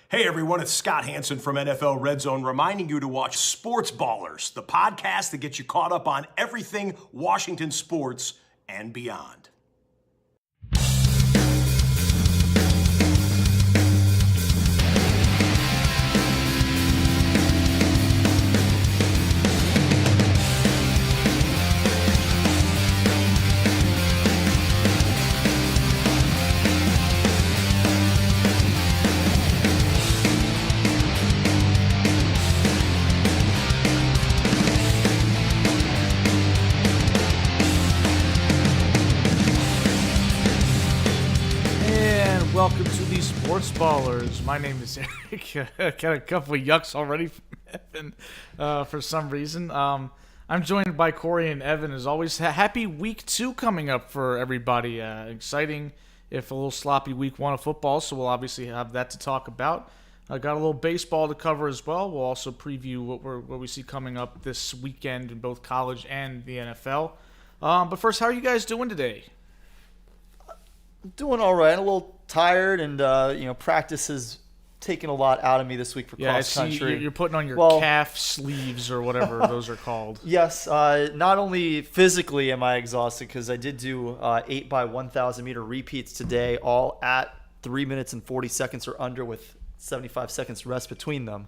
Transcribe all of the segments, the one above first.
Hey everyone, it's Scott Hansen from NFL Red Zone reminding you to watch Sports Ballers, the podcast that gets you caught up on everything Washington sports and beyond. Welcome to the Sports Ballers. My name is Eric. Got a couple of yucks already from Evan for some reason. I'm joined by Cory and Evan. As always, happy week 2 coming up for everybody. Exciting, if a little sloppy week 1 of football, so we'll obviously have that to talk about. I got a little baseball to cover as well. We'll also preview what we see coming up this weekend in both college and the NFL. But first, how are you guys doing today? Doing all right. A little tired, and practice has taken a lot out of me this week for cross country. You're putting on your calf sleeves or whatever those are called. Yes. Not only physically am I exhausted because I did do 8 by 1,000 meter repeats today, all at 3 minutes and 40 seconds or under, with 75 seconds rest between them.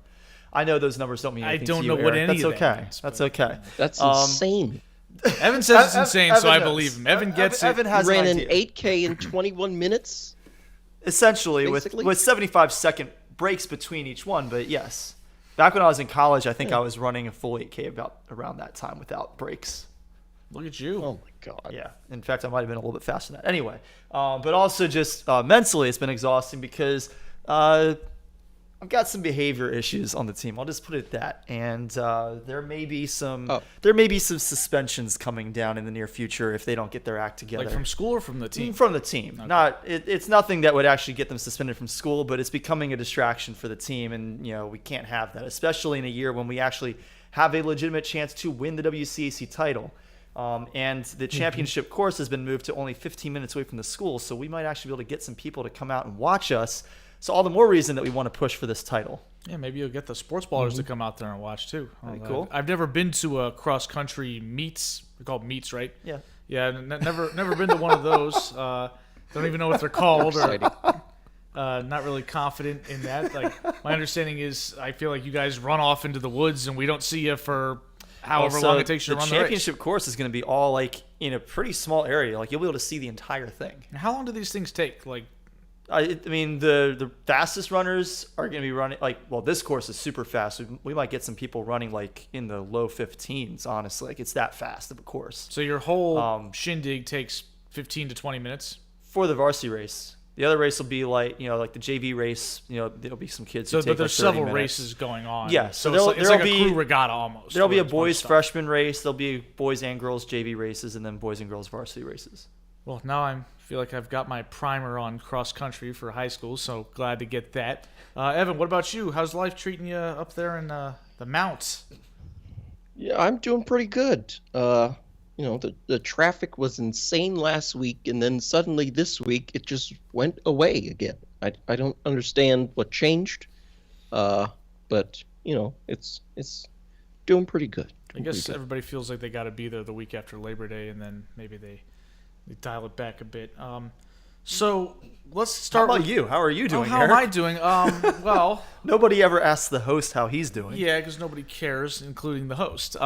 I know those numbers don't mean anything to you, I don't know what Eric. any of that means. That's okay. That's insane. Evan says it's insane, Evan so I knows. believe him. Evan gets Evan it. has Ran an an idea. 8K in 21 minutes? Essentially, Basically? with 75-second breaks between each one, but yes. Back when I was in college, I think I was running a full 8K around that time without breaks. Look at you. Oh, my God. Yeah. In fact, I might have been a little bit faster than that. Anyway, but also just mentally, it's been exhausting because I've got some behavior issues on the team. I'll just put it at that. And there may be some suspensions coming down in the near future if they don't get their act together. Like from school or from the team? From the team. Okay. It's nothing that would actually get them suspended from school, but it's becoming a distraction for the team, and we can't have that, especially in a year when we actually have a legitimate chance to win the WCAC title. And the championship course has been moved to only 15 minutes away from the school, so we might actually be able to get some people to come out and watch us. So all the more reason that we want to push for this title. Yeah, maybe you'll get the sports ballers to come out there and watch too. Pretty cool. I've never been to a cross country meets. They're called meets, right? Yeah. Yeah, never been to one of those. Don't even know what they're called. Exciting. Not really confident in that. Like, my understanding is, I feel like you guys run off into the woods and we don't see you for however long it takes you to run the race. The championship course is going to be all like in a pretty small area. Like, you'll be able to see the entire thing. How long do these things take? Like, I mean, the fastest runners are going to be running this course is super fast. We might get some people running like in the low 15s, honestly. Like, it's that fast of a course. so your whole shindig takes 15 to 20 minutes? For the varsity race. The other race will be like the JV race. There'll be some kids who take But there's like 30 several minutes. races going on. Yeah, so so it's like a crew regatta almost. There'll be where a it's bunch of boys stuff. freshman race. There'll be boys and girls JV races, and then boys and girls varsity races. Well, now I feel like I've got my primer on cross country for high school, so glad to get that. Evan, what about you? How's life treating you up there in the mounts? Yeah, I'm doing pretty good. The traffic was insane last week, and then suddenly this week it just went away again. I don't understand what changed, but it's doing pretty good. I guess everybody feels like they got to be there the week after Labor Day, and then maybe they dial it back a bit. So let's start. How about you? How are you doing, how Eric? am I doing? Well, Nobody ever asks the host how he's doing. yeah, because nobody cares, including the host.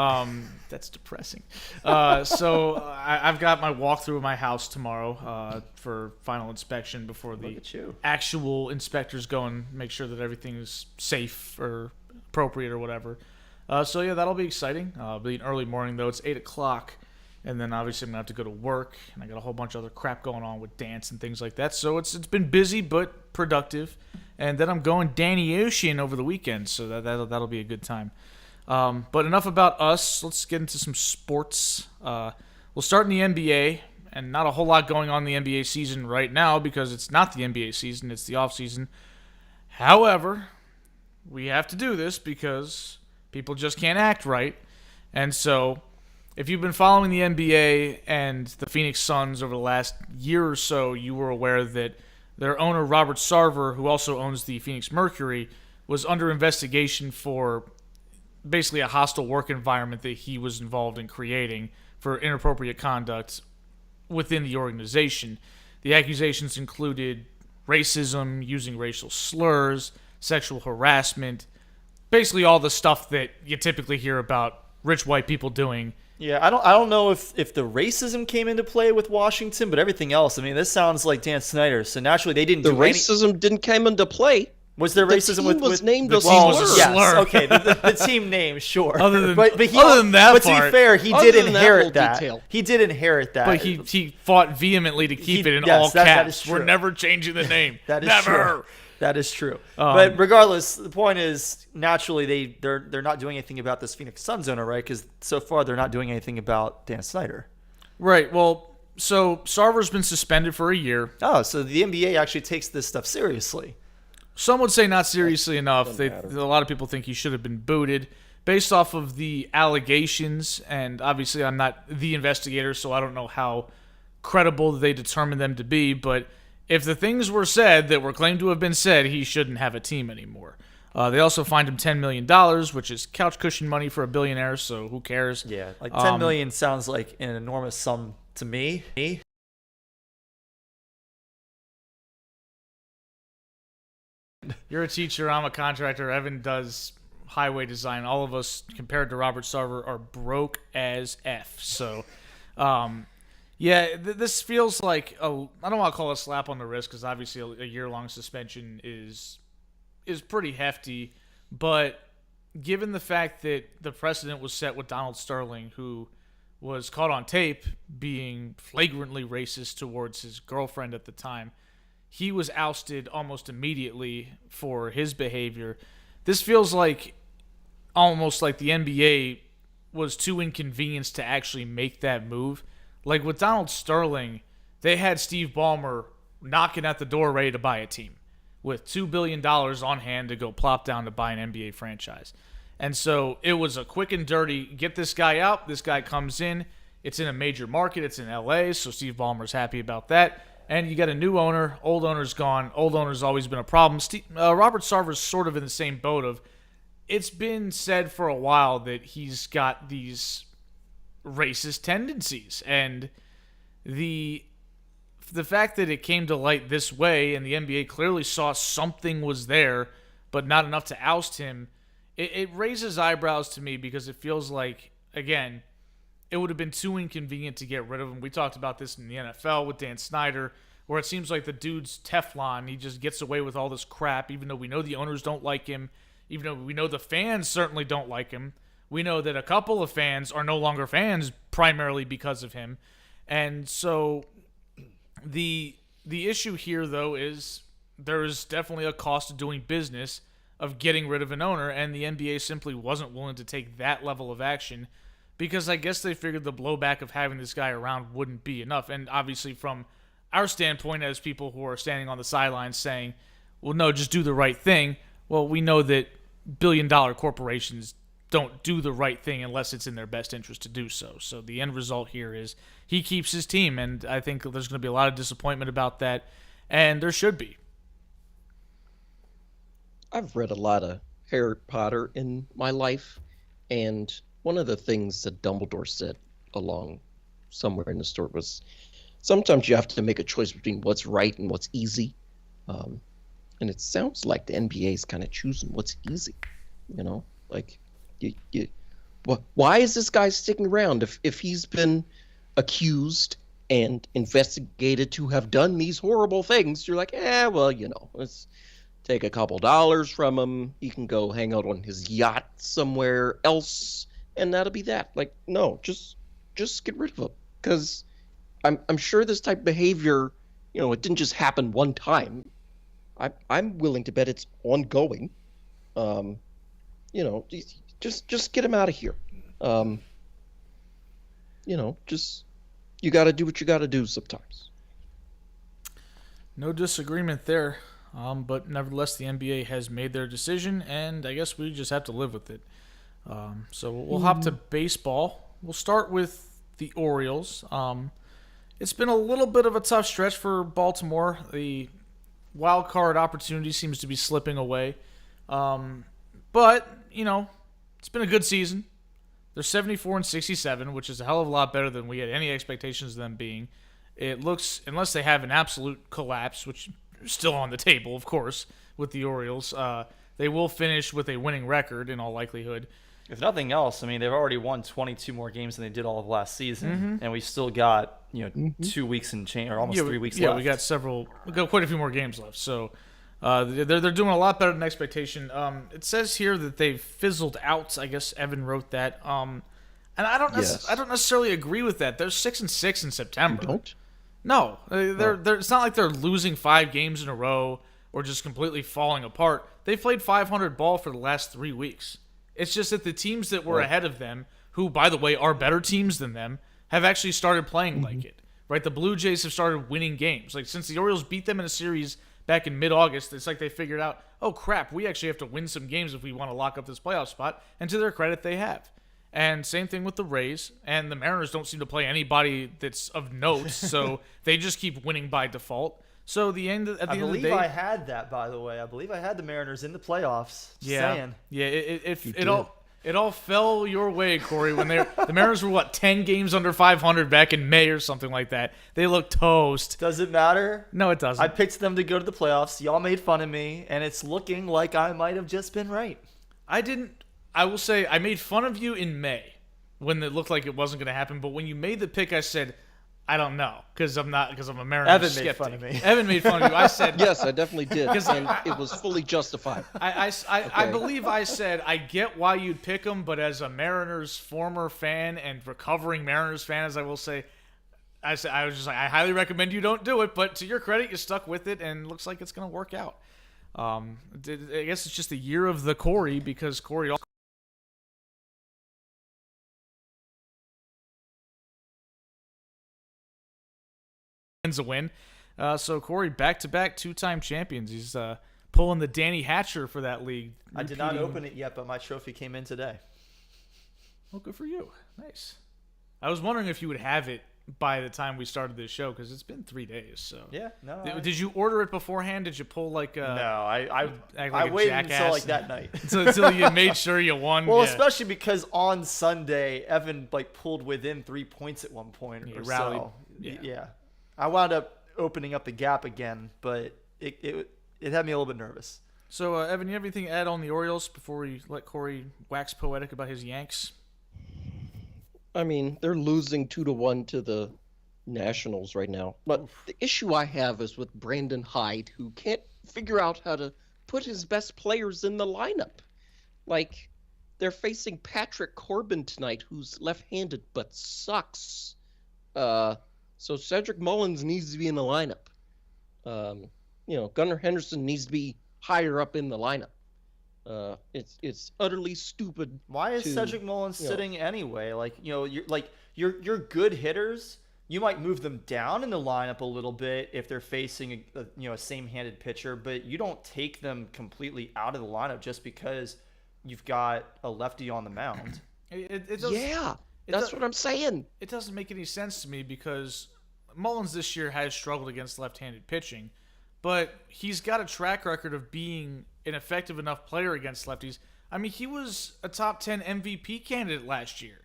That's depressing. So I've got my walkthrough of my house tomorrow for final inspection before the Look at you. actual inspectors go and make sure that everything is safe or appropriate or whatever. So yeah, that'll be exciting. It'll be an early morning though. It's 8 o'clock. And then obviously I'm going to have to go to work, and I got a whole bunch of other crap going on with dance and things like that. So it's been busy but productive. And then I'm going Danny Ocean over the weekend, so that'll be a good time. But enough about us. Let's get into some sports. We'll start in the NBA, and not a whole lot going on in the NBA season right now because it's not the NBA season, it's the off season. However, we have to do this because people just can't act right. And so if you've been following the NBA and the Phoenix Suns over the last year or so, you were aware that their owner, Robert Sarver, who also owns the Phoenix Mercury, was under investigation for basically a hostile work environment that he was involved in creating for inappropriate conduct within the organization. The accusations included racism, using racial slurs, sexual harassment, basically all the stuff that you typically hear about rich white people doing. Yeah, I don't know if the racism came into play with Washington, but everything else. I mean, this sounds like Dan Snyder. So naturally, they didn't. The racism didn't come into play. Was there racism team with was named the a team was a slur? Yes, slur. okay, the team name, sure. Other than but that but part, to be fair, he other did than that inherit little that. detail. He did inherit that. but he fought vehemently to keep it in yes, all that caps. is true. We're never changing the name. That is never. true. That is true. But regardless, the point is, naturally, they're not doing anything about this Phoenix Suns owner, right? Because so far they're not doing anything about Dan Snyder. Right. Well, so Sarver's been suspended for a year. Oh, so the NBA actually takes this stuff seriously. Some would say not seriously enough. A lot of people think he should have been booted based off of the allegations. And obviously, I'm not the investigator, so I don't know how credible they determined them to be. But if the things were said that were claimed to have been said, he shouldn't have a team anymore. They also fined him $10 million, which is couch cushion money for a billionaire, so who cares? Yeah, like $10 million sounds like an enormous sum to me. You're a teacher, I'm a contractor, Evan does highway design. All of us, compared to Robert Sarver, are broke as F. So, this feels like I don't want to call it a slap on the wrist because obviously a year-long suspension is pretty hefty. But given the fact that the precedent was set with Donald Sterling, who was caught on tape being flagrantly racist towards his girlfriend at the time, he was ousted almost immediately for his behavior. This feels like almost like the NBA was too inconvenienced to actually make that move. Like with Donald Sterling, they had Steve Ballmer knocking at the door ready to buy a team with $2 billion on hand to go plop down to buy an NBA franchise. And so it was a quick and dirty, get this guy out. This guy comes in. It's in a major market. It's in LA, so Steve Ballmer's happy about that. And you got a new owner. Old owner's gone. Old owner's always been a problem. Robert Sarver's sort of in the same boat of, it's been said for a while that he's got these racist tendencies. And the fact that it came to light this way and the NBA clearly saw something was there, but not enough to oust him, it raises eyebrows to me because it feels like, again, it would have been too inconvenient to get rid of him. We talked about this in the NFL with Dan Snyder, where it seems like the dude's Teflon. He just gets away with all this crap, even though we know the owners don't like him, even though we know the fans certainly don't like him. We know that a couple of fans are no longer fans primarily because of him. And so the issue here, though, is there is definitely a cost of doing business of getting rid of an owner, and the NBA simply wasn't willing to take that level of action because I guess they figured the blowback of having this guy around wouldn't be enough. And obviously from our standpoint as people who are standing on the sidelines saying, well, no, just do the right thing. Well, we know that billion-dollar corporations don't do the right thing unless it's in their best interest to do so. So the end result here is he keeps his team, and I think there's going to be a lot of disappointment about that, and there should be. I've read a lot of Harry Potter in my life, and one of the things that Dumbledore said along somewhere in the story was sometimes you have to make a choice between what's right and what's easy. And it sounds like the NBA is kind of choosing what's easy, you know? Like, why is this guy sticking around if he's been accused and investigated to have done these horrible things? You're like, well, you know, let's take a couple dollars from him. He can go hang out on his yacht somewhere else, and that'll be that. Like, no, just get rid of him, because I'm sure this type of behavior, you know, it didn't just happen one time. I'm willing to bet it's ongoing. You know, just get him out of here. You know, you got to do what you got to do sometimes. No disagreement there. But nevertheless, the NBA has made their decision, and I guess we just have to live with it. So we'll hop to baseball. We'll start with the Orioles. It's been a little bit of a tough stretch for Baltimore. wild card opportunity seems to be slipping away. But, it's been a good season. They're 74-67, which is a hell of a lot better than we had any expectations of them being. It looks, unless they have an absolute collapse, which is still on the table, of course, with the Orioles, they will finish with a winning record in all likelihood. If nothing else, I mean, they've already won 22 more games than they did all of last season, and we still got 2 weeks and change, or almost 3 weeks left. Yeah, we got quite a few more games left. So they're doing a lot better than expectation. It says here that they've fizzled out. I guess Evan wrote that. And I don't necessarily agree with that. They're 6-6 in September. You don't? No, they're it's not like they're losing 5 games in a row or just completely falling apart. They played 500 ball for the last 3 weeks. It's just that the teams that were ahead of them, who, by the way, are better teams than them, have actually started playing like it. Right? The Blue Jays have started winning games. Like, since the Orioles beat them in a series back in mid-August, it's like they figured out, oh, crap, we actually have to win some games if we want to lock up this playoff spot. And to their credit, they have. And same thing with the Rays. And the Mariners don't seem to play anybody that's of note, so they just keep winning by default. So at the end of the day, I believe I had that, by the way. I believe I had the Mariners in the playoffs. Just saying. Yeah. It all fell your way, Cory. When the Mariners were 10 games under 500 back in May or something like that. They looked toast. Does it matter? No, it doesn't. I picked them to go to the playoffs. Y'all made fun of me, and it's looking like I might have just been right. I didn't. I will say I made fun of you in May when it looked like it wasn't going to happen. But when you made the pick, I said, I don't know, because I'm a Mariners skeptic. Evan made fun of me. Evan made fun of you. I said Yes, I definitely did, and it was fully justified. I believe I said I get why you'd pick them, but as a Mariners former fan and recovering Mariners fan, as I will say, I was just like, I highly recommend you don't do it. But to your credit, you stuck with it, and it looks like it's going to work out. I guess it's just the year of the Cory, because Cory also wins a win. So Cory, back-to-back 2-time champions. He's pulling the Danny Hatcher for that league. I did not open it yet, but my trophy came in today. Well, good for you. Nice. I was wondering if you would have it by the time we started this show, because it's been 3 days. So yeah, no. Did you order it beforehand? Did you pull like no? I like waited until that night. until you made sure you won. Well, especially because on Sunday Evan pulled within 3 points at one point. He or rallied. So. Yeah. I wound up opening up the gap again, but it had me a little bit nervous. So Evan, you have anything to add on the Orioles before we let Cory wax poetic about his Yanks? I mean, they're losing 2-1 to the Nationals right now. But the issue I have is with Brandon Hyde, who can't figure out how to put his best players in the lineup. Like, they're facing Patrick Corbin tonight, who's left-handed but sucks. So Cedric Mullins needs to be in the lineup. Gunnar Henderson needs to be higher up in the lineup. It's utterly stupid. Why is Cedric Mullins sitting anyway? You're good hitters. You might move them down in the lineup a little bit if they're facing a same-handed pitcher, but you don't take them completely out of the lineup just because you've got a lefty on the mound. That's what I'm saying. It doesn't make any sense to me, because Mullins this year has struggled against left-handed pitching, but he's got a track record of being an effective enough player against lefties. I mean, he was a top 10 MVP candidate last year.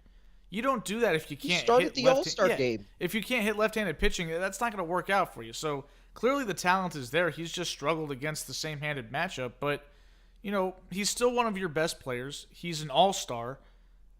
You don't do that if you can't hit the All-Star game. If you can't hit left-handed pitching, that's not going to work out for you. So clearly the talent is there. He's just struggled against the same-handed matchup, but he's still one of your best players. He's an all-star.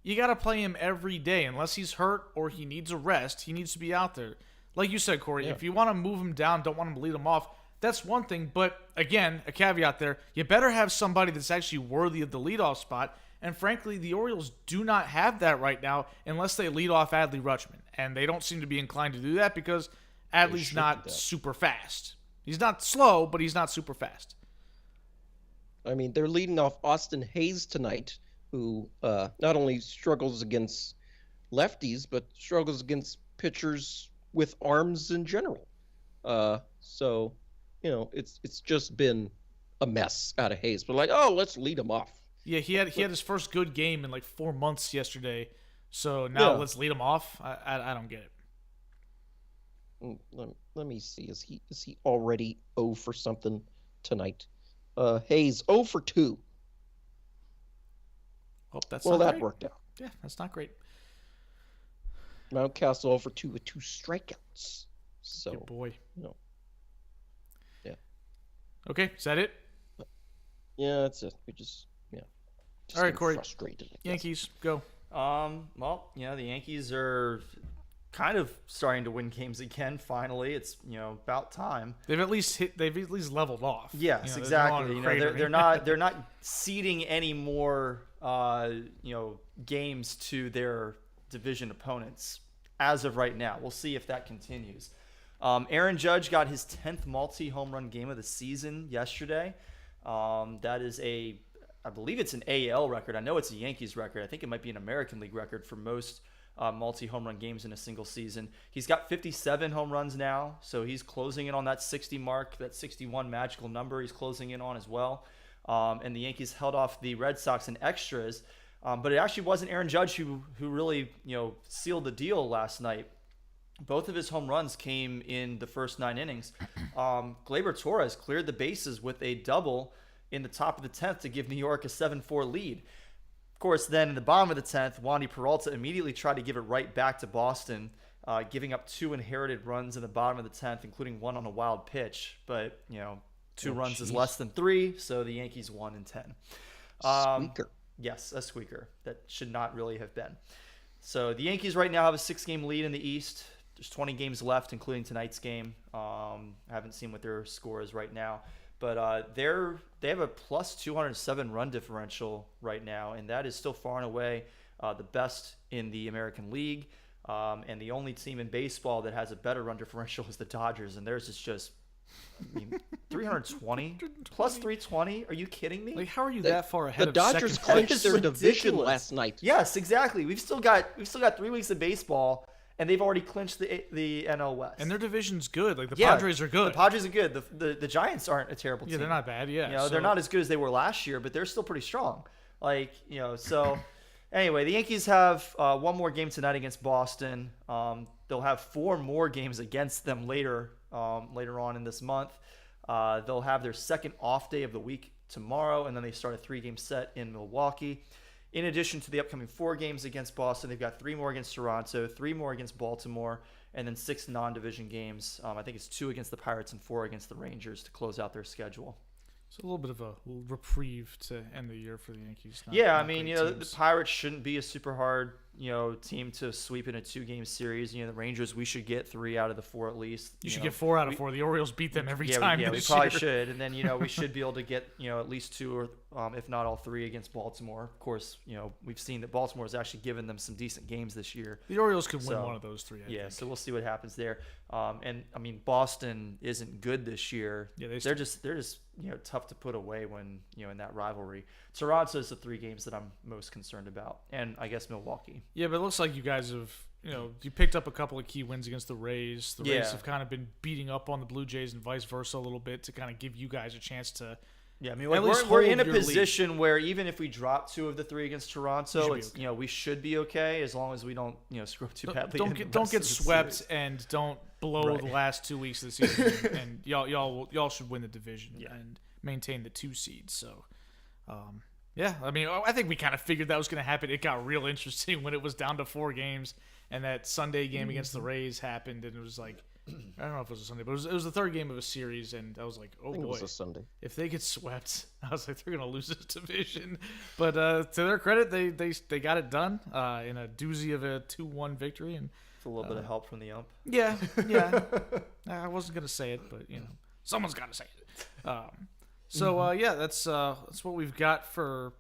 You got to play him every day. Unless he's hurt or he needs a rest, he needs to be out there. Like you said, Cory, if you want to move him down, don't want him to lead him off, that's one thing. But again, a caveat there, you better have somebody that's actually worthy of the leadoff spot. And frankly, the Orioles do not have that right now unless they lead off Adley Rutschman. And they don't seem to be inclined to do that because Adley's not super fast. He's not slow, but he's not super fast. I mean, they're leading off Austin Hayes tonight, who not only struggles against lefties, but struggles against pitchers with arms in general. So, it's just been a mess out of Hayes. But let's lead him off. Yeah, he had his first good game in 4 months yesterday. So now let's lead him off. I don't get it. let me see. Is he already 0 for something tonight? Hayes 0 for 2. Oh, that's well, not that great. worked out. Yeah, that's not great. Mountcastle 0 for 2 with 2 strikeouts. So, Good boy. Yeah. Okay, is that it? Yeah, that's it. Just all right, Cory. Frustrated. Yankees, go. Well, the Yankees are kind of starting to win games again. Finally, it's about time. They've at least leveled off. Yes, exactly. They're not ceding any more games to their division opponents as of right now. We'll see if that continues. Aaron Judge got his 10th multi-home run game of the season yesterday. That is I believe it's an AL record. I know it's a Yankees record. I think it might be an American League record for most multi-home run games in a single season. He's got 57 home runs now, so he's closing in on that 60 mark, that 61 magical number he's closing in on as well. And the Yankees held off the Red Sox in extras, but it actually wasn't Aaron Judge who really sealed the deal last night. Both of his home runs came in the first 9 innings. Gleyber Torres cleared the bases with a double in the top of the 10th to give New York a 7-4 lead. Of course, then in the bottom of the 10th, Wandy Peralta immediately tried to give it right back to Boston, giving up 2 inherited runs in the bottom of the 10th, including 1 on a wild pitch. But, 2 runs is less than 3, so the Yankees won in 10. Squeaker. Yes, a squeaker. That should not really have been. So the Yankees right now have a 6-game lead in the East. There's 20 games left, including tonight's game. I haven't seen what their score is right now. But they have a plus 207 run differential right now, and that is still far and away the best in the American League. And the only team in baseball that has a better run differential is the Dodgers, and theirs is just 320 plus 320. Are you kidding me? Like, how are you that far ahead the of Dodgers second place? clinched their division last night. Yes, exactly. We've still got 3 weeks of baseball, and they've already clinched the NL West. And their division's good. Like, the Padres are good. The Padres are good. The Giants aren't a terrible team. Yeah, they're not bad. Yeah, they're not as good as they were last year, but they're still pretty strong. So anyway, the Yankees have 1 more game tonight against Boston. They'll have 4 more games against them later on in this month. They'll have their second off day of the week tomorrow, and then they start a 3-game set in Milwaukee. In addition to the upcoming 4 games against Boston, they've got 3 more against Toronto, 3 more against Baltimore, and then 6 non-division games. I think it's 2 against the Pirates and 4 against the Rangers to close out their schedule. It's a little bit of a reprieve to end the year for the Yankees. The Pirates shouldn't be a super hard, team to sweep in a 2-game series. The Rangers, we should get 3 out of the 4 at least. You should get 4 out of 4. The Orioles beat them every time. Yeah, we probably should. And then, we should be able to get, at least 2 or if not all 3 against Baltimore. Of course, we've seen that Baltimore has actually given them some decent games this year. The Orioles could win one of those 3, I think. So we'll see what happens there. Boston isn't good this year. Yeah, they're just tough to put away when in that rivalry. Toronto's the 3 games that I'm most concerned about, and I guess Milwaukee. Yeah, but it looks like you guys have you picked up a couple of key wins against the Rays. The Rays have kind of been beating up on the Blue Jays and vice versa a little bit to kind of give you guys a chance to. Yeah, we're in a position where even if we drop 2 of the 3 against Toronto, we should be okay as long as we don't screw up too badly. Don't get swept and don't blow the last 2 weeks of the season, and y'all should win the division and maintain the 2 seed. So, I think we kind of figured that was going to happen. It got real interesting when it was down to 4 games, and that Sunday game against the Rays happened, and it was like. I don't know if it was a Sunday, but it was the 3rd game of a series, and I was like, oh boy. It was a Sunday. If they get swept, I was like, they're going to lose this division. But to their credit, they got it done in a doozy of a 2-1 victory. And it's a little bit of help from the ump. Yeah. I wasn't going to say it, but, someone's got to say it. That's what we've got for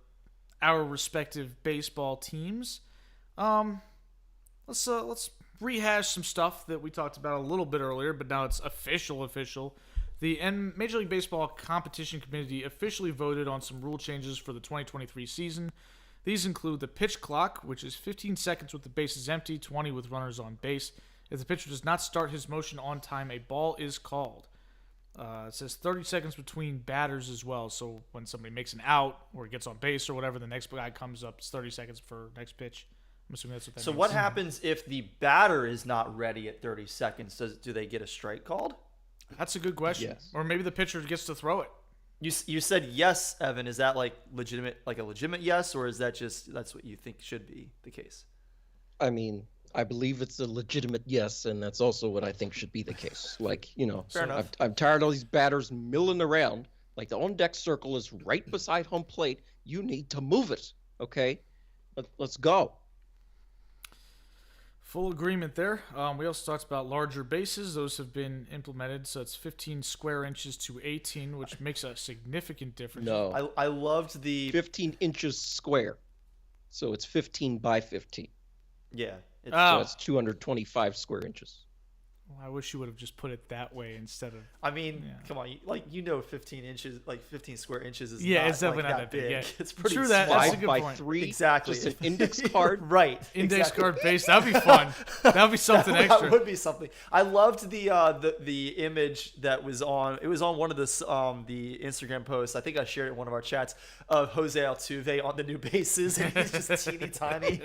our respective baseball teams. Let's rehash some stuff that we talked about a little bit earlier, but now it's official. The Major League Baseball Competition Committee officially voted on some rule changes for the 2023 season. These include the pitch clock, which is 15 seconds with the bases empty, 20 with runners on base. If the pitcher does not start his motion on time, a ball is called. It says 30 seconds between batters as well, so when somebody makes an out or gets on base or whatever, the next guy comes up, it's 30 seconds for next pitch. I'm assuming that's what that So means. what happens if the batter is not ready at 30 seconds? Do they get a strike called? That's a good question. Yes. Or maybe the pitcher gets to throw it. You said yes, Evan. Is that like a legitimate yes, or is that just that's what you think should be the case? I mean, I believe it's a legitimate yes, and that's also what I think should be the case. Like, Fair enough. I'm tired of all these batters milling around. Like, the on-deck circle is right beside home plate. You need to move it, okay? Let's go. Full agreement there. We also talked about larger bases. Those have been implemented, so it's 15 square inches to 18, which makes a significant difference. No, I loved the 15 inches square. So it's 15 by 15. yeah. So Oh, that's 225 square inches. well, I wish you would have just put it that way instead of. I mean, Yeah. come on, 15 inches, like 15 square inches is Yeah, not, it's definitely like, not that that big. Yeah. It's pretty True that. small. That's a 5 good by point. 3. Exactly. Just an index card. Right. Index exactly. card base. That'd be fun. That'd be something extra. That would be something. I loved the image that was on. It was on one of the Instagram posts. I think I shared it in one of our chats of Jose Altuve on the new bases, and he's just teeny tiny.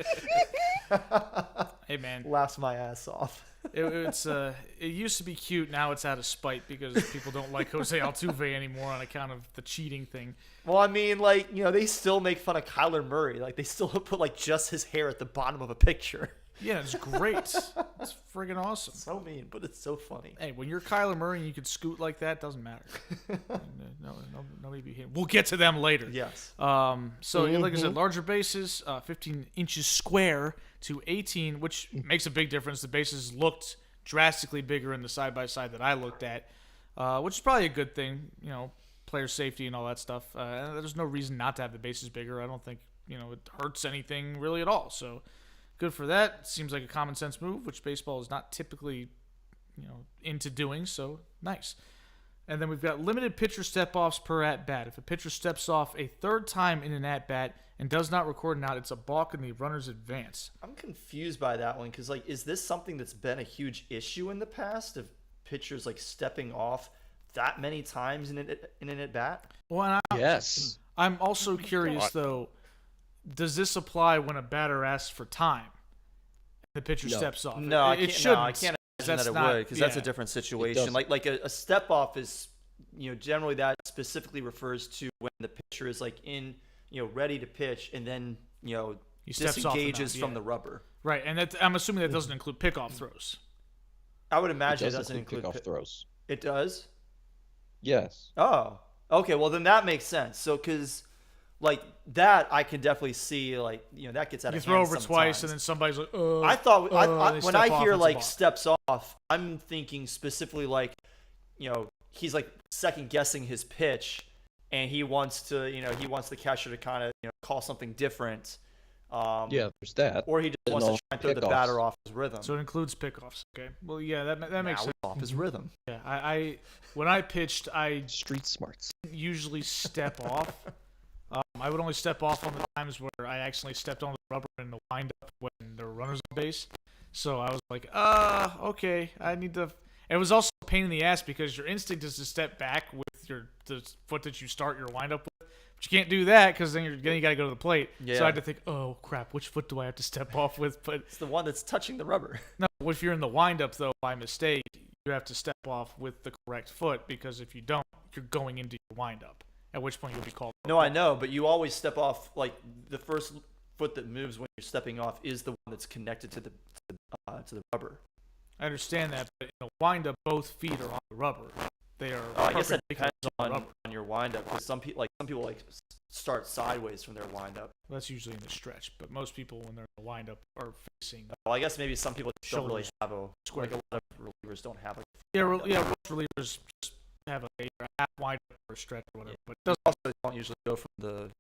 Hey man, Laughs my ass off. it used to be cute. Now it's out of spite because people don't like Jose Altuve anymore on account of the cheating thing. Well, I mean, they still make fun of Kyler Murray. Like, they still put just his hair at the bottom of a picture. Yeah, it's great. It's friggin' awesome. So mean, but it's so funny. Hey, when you're Kyler Murray and you can scoot like that, doesn't matter. Nobody be hitting. We'll get to them later. Yes. So, like I said, larger bases, 15 inches square to 18, which makes a big difference. The bases looked drastically bigger in the side-by-side that I looked at, which is probably a good thing, player safety and all that stuff. There's no reason not to have the bases bigger. I don't think, it hurts anything really at all. So, good for that. Seems like a common sense move, which baseball is not typically, into doing. So nice. And then we've got limited pitcher step-offs per at-bat. If a pitcher steps off a third time in an at-bat and does not record an out, it's a balk and the runners advance. I'm confused by that one because, is this something that's been a huge issue in the past of pitchers, stepping off that many times in an at-bat? Well, and Yes. I'm also curious, though, does this apply when a batter asks for time and the pitcher No. steps off? No, I it can't. shouldn't. No, I can't imagine That's that it not- would because that's a yeah. different It situation. doesn't. Like a step off is, generally that specifically refers to when the pitcher is in, ready to pitch and then He steps off the disengages mound, from yeah. the rubber. Right, and I'm assuming that doesn't include pickoff throws. I would It imagine does it doesn't include include kickoff throws. It does. Yes. Oh, okay. Well, then that makes sense. So, because that, I can definitely see that gets out You of throw hand over twice, sometimes. and then somebody's like, I thought they when step I off, hear it's a balk. steps off, I'm thinking specifically he's second guessing his pitch, and he wants the catcher to kind of call something different. Yeah, there's that. Or he just And wants to all try and throw the pickoffs. batter off his rhythm. So it includes pickoffs. Okay. Well, yeah, that makes Now sense. off his rhythm. Yeah, I when I pitched, I Street smarts. usually step off. I would only step off on the times where I accidentally stepped on the rubber in the windup when there were runners on base. So I was like, okay, I need to. It was also a pain in the ass because your instinct is to step back with the foot that you start your windup with. But you can't do that because then you got to go to the plate. Yeah. So I had to think, oh crap, which foot do I have to step off with? But It's the one that's touching the rubber. no, if you're in the windup though, by mistake, you have to step off with the correct foot because if you don't, you're going into your windup. At which point you'll be called. No, I know, but you always step off the first foot that moves when you're stepping off is the one that's connected to the rubber. I understand that, but in a windup, both feet are on the rubber. They are. I guess that perpendicular depends to the on rubber. your windup because some people start sideways from their windup. That's usually in the stretch, but most people when they're in the windup are facing. Well, I guess maybe some people don't really Shoulders. have a Square. a lot of relievers don't have a Yeah, windup. most relievers just have a half windup or a stretch or whatever. But it doesn't. Also, don't usually go from the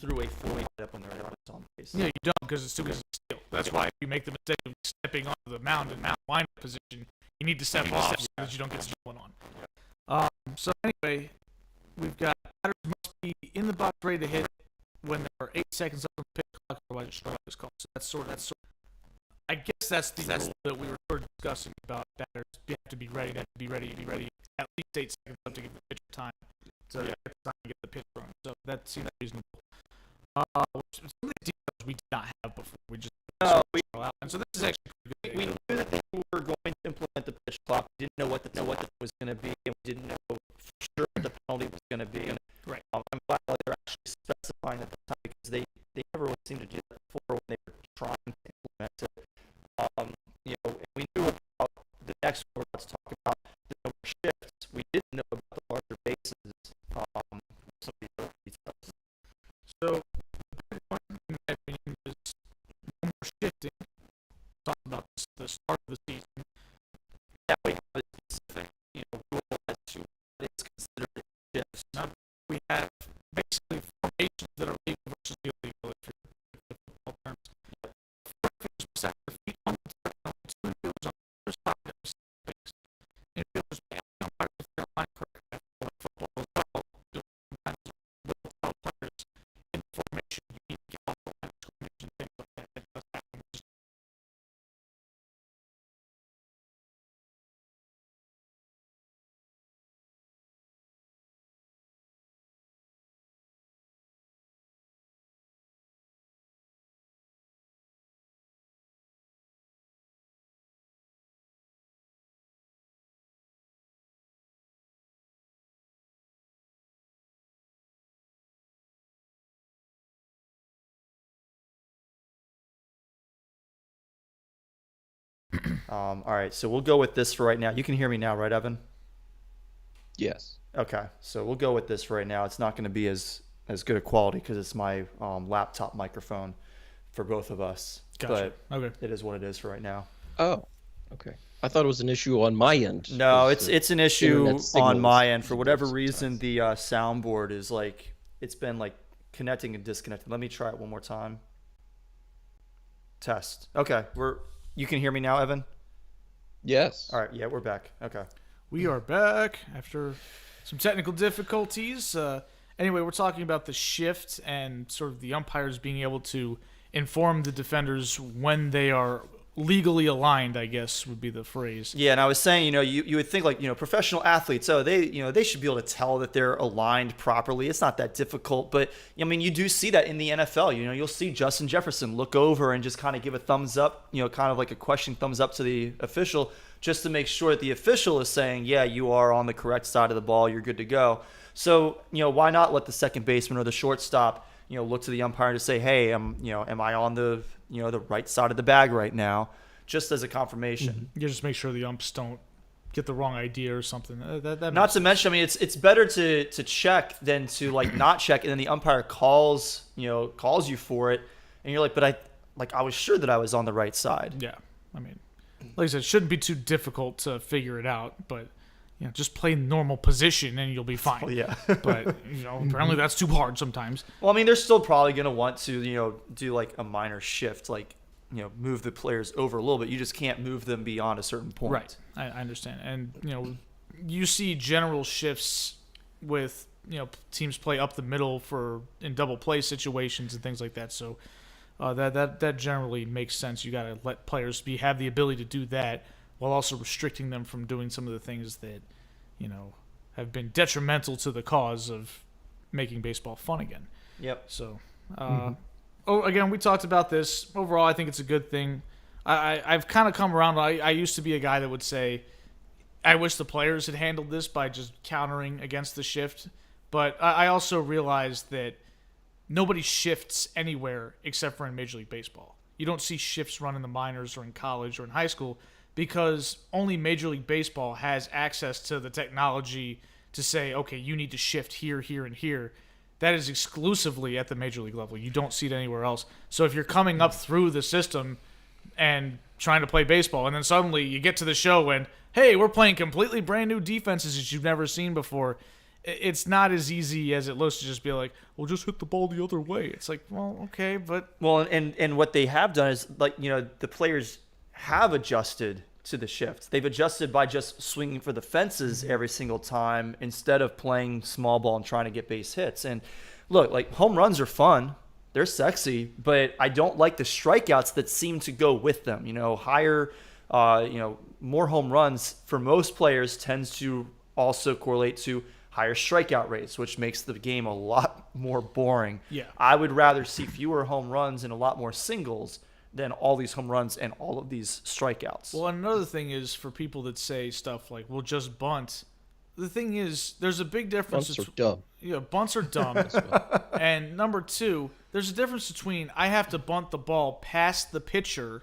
through a full windup when they're on base. Yeah, you don't because it's too easy to steal. That's why if you make the mistake of stepping onto the mound and windup position, you need to step off so that you don't get stolen on. So anyway, we've got batters must be in the box ready to hit when there are 8 seconds left on the pitch clock, otherwise a strike is called. So that's sort of. I guess that's the rule that we were sort of discussing about batters. You have to be ready. At least 8 seconds left to give the pitcher time to get the time to get the pitch run. So that seems reasonable. Some of the details we did not have before, We just No, and so this is actually pretty we good. knew that they were going to implement the pitch clock. We didn't know what it was going to be, and we didn't know for sure what the penalty was going to be. And, Right. I'm glad that they're actually specifying at the time because they never really seemed to do that before when they were trying to implement it. And we knew about the next one we're about to talk about the number of shifts. We didn't know about the larger bases. Some of the other details. So the big one, in my opinion, is no more shifting. Talk about this, the start of the season. That we have a specific, rule as to what is considered shifts. Now, we have basically formations that are legal versus illegal, if you're football terms. 4 feet on the target, only 2 individuals on the other side of the space. Individuals may have no part of their line correct at football as well. Sometimes will tell players in formation you need to get off the line of scrimmage and things like that. That does happen. All right, so we'll go with this for right now. You can hear me now, right, Evan? Yes. Okay, so we'll go with this for right now. It's not going to be as good a quality because it's my laptop microphone for both of us. Gotcha. But Okay. it is what it is for right now. Oh, okay. I thought it was an issue on my end. No, 'cause it's an issue internet signal on my end. is For whatever sometimes. reason, the soundboard is it's been connecting and disconnecting. Let me try it one more time. Test. Okay, you can hear me now, Evan? Yes. All right, yeah, we're back. Okay. We are back after some technical difficulties. Anyway, we're talking about the shift and sort of the umpires being able to inform the defenders when they are legally aligned, I guess would be the phrase. Yeah, and I was saying, you would think professional athletes, they should be able to tell that they're aligned properly. It's not that difficult, but I mean, you do see that in the NFL. You'll see Justin Jefferson look over and just kind of give a thumbs up, kind of like a question thumbs up to the official, just to make sure that the official is saying, yeah, you are on the correct side of the ball, you're good to go. So, why not let the second baseman or the shortstop, look to the umpire to say, hey, am I on the right side of the bag right now, just as a confirmation. You just make sure the umps don't get the wrong idea or something. That Not to mention, I mean, it's better to check than to not check, and then the umpire calls you for it, and you're like, but I was sure that I was on the right side. Yeah, I mean, like I said, it shouldn't be too difficult to figure it out, but just play normal position and you'll be fine. Well, yeah. But apparently that's too hard sometimes. Well, I mean, they're still probably going to want to do a minor shift, move the players over a little bit. You just can't move them beyond a certain point. Right. I understand. And you see general shifts with teams play up the middle in double play situations and things like that. So that generally makes sense. You got to let players have the ability to do that while also restricting them from doing some of the things that have been detrimental to the cause of making baseball fun again. Yep. So, again, we talked about this. Overall, I think it's a good thing. I've kind of come around. I used to be a guy that would say, I wish the players had handled this by just countering against the shift. But I also realized that nobody shifts anywhere except for in Major League Baseball. You don't see shifts run in the minors or in college or in high school because only Major League Baseball has access to the technology to say, okay, you need to shift here, here, and here. That is exclusively at the Major League level. You don't see it anywhere else. So if you're coming up through the system and trying to play baseball, and then suddenly you get to the show and, hey, we're playing completely brand new defenses that you've never seen before, it's not as easy as it looks to just be like, well, just hit the ball the other way. It's like, well, okay, but... Well, and what they have done is, the players have adjusted to the shift. They've adjusted by just swinging for the fences every single time instead of playing small ball and trying to get base hits. And look, home runs are fun. They're sexy, but I don't like the strikeouts that seem to go with them. Higher, more home runs for most players tends to also correlate to higher strikeout rates, which makes the game a lot more boring. Yeah. I would rather see fewer home runs and a lot more singles than all these home runs and all of these strikeouts. Well, another thing is for people that say stuff like, "We'll just bunt." The thing is, there's a big difference. Bunts are dumb. Yeah, bunts are dumb. And number two, there's a difference between I have to bunt the ball past the pitcher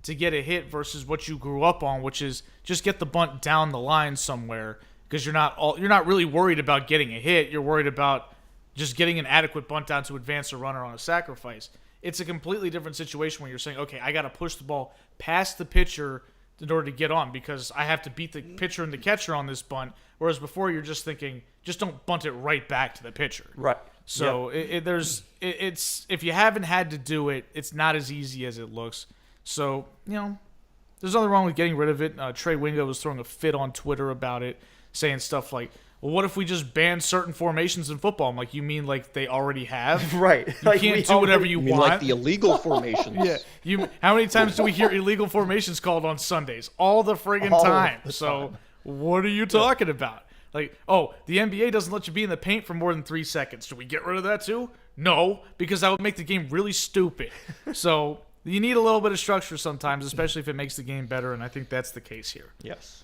to get a hit versus what you grew up on, which is just get the bunt down the line somewhere because you're not really worried about getting a hit. You're worried about just getting an adequate bunt down to advance a runner on a sacrifice. It's a completely different situation when you're saying, okay, I got to push the ball past the pitcher in order to get on because I have to beat the pitcher and the catcher on this bunt. Whereas before you're just thinking, just don't bunt it right back to the pitcher. Right. So it's if you haven't had to do it, it's not as easy as it looks. So, there's nothing wrong with getting rid of it. Trey Wingo was throwing a fit on Twitter about it, saying stuff like, well, what if we just ban certain formations in football? I'm like, you mean like they already have? Right. You can't do whatever you want. Like the illegal formations. Yeah. How many times do we hear illegal formations called on Sundays? All the friggin' time. So what are you talking about? Like, oh, the NBA doesn't let you be in the paint for more than 3 seconds. Do we get rid of that too? No, because that would make the game really stupid. So you need a little bit of structure sometimes, especially if it makes the game better, and I think that's the case here. Yes.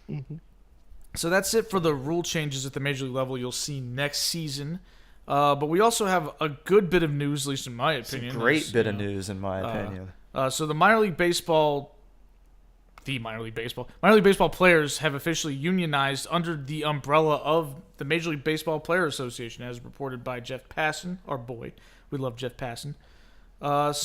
Mm-hmm. So that's it for the rule changes at the Major League level you'll see next season. But we also have a good bit of news, at least in my opinion. It's a great bit of news, in my opinion. So the minor league baseball players have officially unionized under the umbrella of the Major League Baseball Player Association, as reported by Jeff Passan, our boy. We love Jeff Passan. That's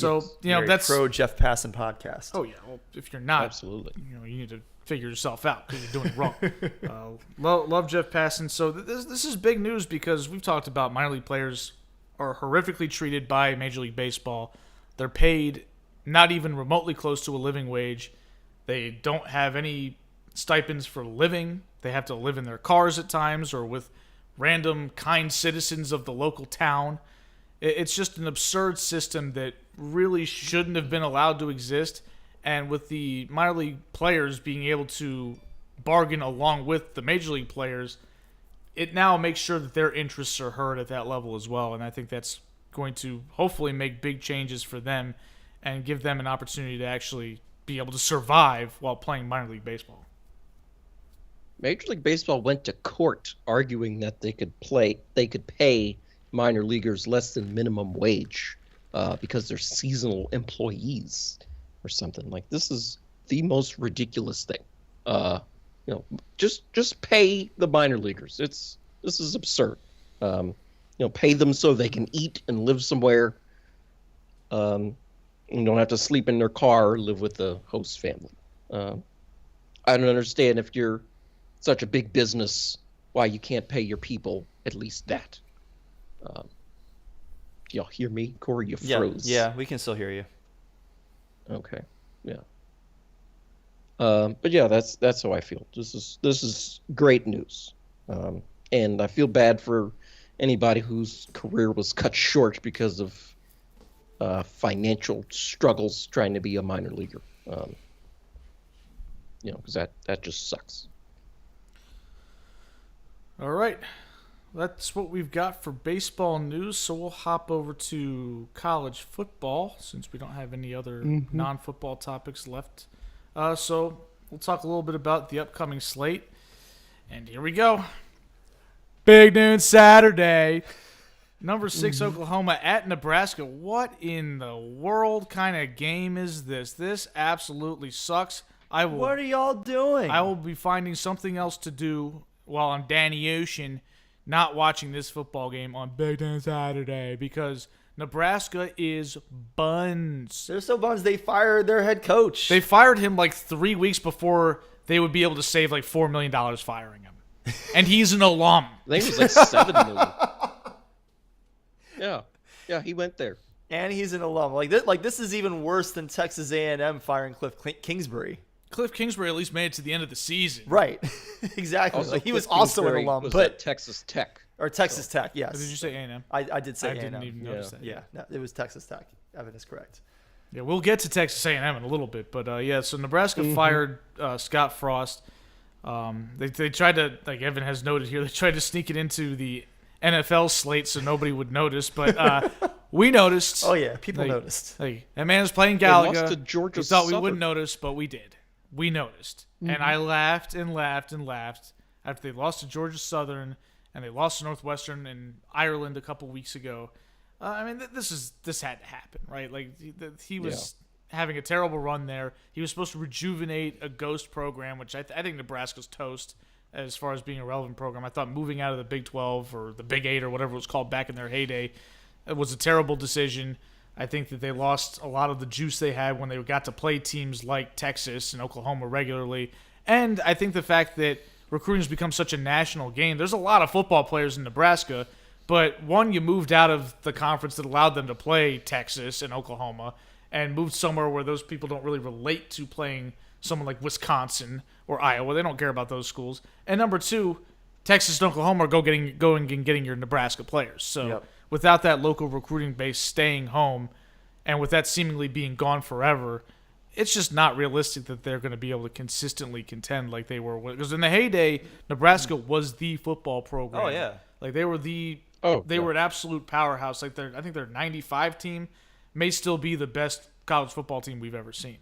pro Jeff Passan podcast. Oh yeah, well, if you're not, absolutely, you need to figure yourself out because you're doing it wrong. Love Jeff Passan. So this is big news because we've talked about minor league players are horrifically treated by Major League Baseball. They're paid not even remotely close to a living wage. They don't have any stipends for living. They have to live in their cars at times or with random kind citizens of the local town. It's just an absurd system that really shouldn't have been allowed to exist. And with the minor league players being able to bargain along with the major league players, it now makes sure that their interests are heard at that level as well. And I think that's going to hopefully make big changes for them and give them an opportunity to actually be able to survive while playing minor league baseball. Major League Baseball went to court arguing that they could pay minor leaguers less than minimum wage because they're seasonal employees or something. Like, this is the most ridiculous thing. Just pay the minor leaguers. This is absurd. Pay them so they can eat and live somewhere. And don't have to sleep in their car or live with the host family. I don't understand if you're such a big business why you can't pay your people at least that. Do y'all hear me, Cory? You froze. Yeah, we can still hear you. Okay. Yeah. But yeah, that's how I feel. This is great news, and I feel bad for anybody whose career was cut short because of financial struggles trying to be a minor leaguer. Because that just sucks. All right. That's what we've got for baseball news, so we'll hop over to college football since we don't have any other non-football topics left. So we'll talk a little bit about the upcoming slate. And here we go. Big noon Saturday. Number 6 Oklahoma at Nebraska. What in the world kind of game is this? This absolutely sucks. What are y'all doing? I will be finding something else to do while I'm Danny Ocean, not watching this football game on Big Noon Saturday because Nebraska is buns. They're so buns they fired their head coach. They fired him like 3 weeks before they would be able to save like $4 million firing him. And he's an alum. I think it was like $7 million. Yeah, he went there. And he's an alum. This is even worse than Texas A&M firing Cliff Kingsbury. Cliff Kingsbury at least made it to the end of the season. Right. Exactly. He was also an alum, but Texas Tech. Or Texas Tech, yes. Did you say A&M? I did say A&M. I didn't even notice that. Yeah, no, it was Texas Tech. Evan is correct. Yeah, we'll get to Texas A&M in a little bit, but so Nebraska fired Scott Frost. They tried to, like Evan has noted here, they tried to sneak it into the NFL slate so nobody would notice, but we noticed. Oh yeah, people noticed. That man is playing They Galaga. lost to Georgia We thought we Southern. wouldn't notice, but we did. We noticed. And I laughed and laughed and laughed after they lost to Georgia Southern and they lost to Northwestern in Ireland a couple weeks ago. I mean, this had to happen, right? Like he was having a terrible run there. He was supposed to rejuvenate a ghost program, which I think Nebraska's toast as far as being a relevant program. I thought moving out of the Big 12 or the Big 8 or whatever it was called back in their heyday, it was a terrible decision. I think that they lost a lot of the juice they had when they got to play teams like Texas and Oklahoma regularly. And I think the fact that recruiting has become such a national game, there's a lot of football players in Nebraska, but one, you moved out of the conference that allowed them to play Texas and Oklahoma and moved somewhere where those people don't really relate to playing someone like Wisconsin or Iowa. They don't care about those schools. And number two, Texas and Oklahoma are going and getting your Nebraska players. So without that local recruiting base staying home and with that seemingly being gone forever, it's just not realistic that they're going to be able to consistently contend like they were. Because in the heyday, Nebraska was the football program. Oh yeah, like they were were an absolute powerhouse. Like I think their '95 team may still be the best college football team we've ever seen.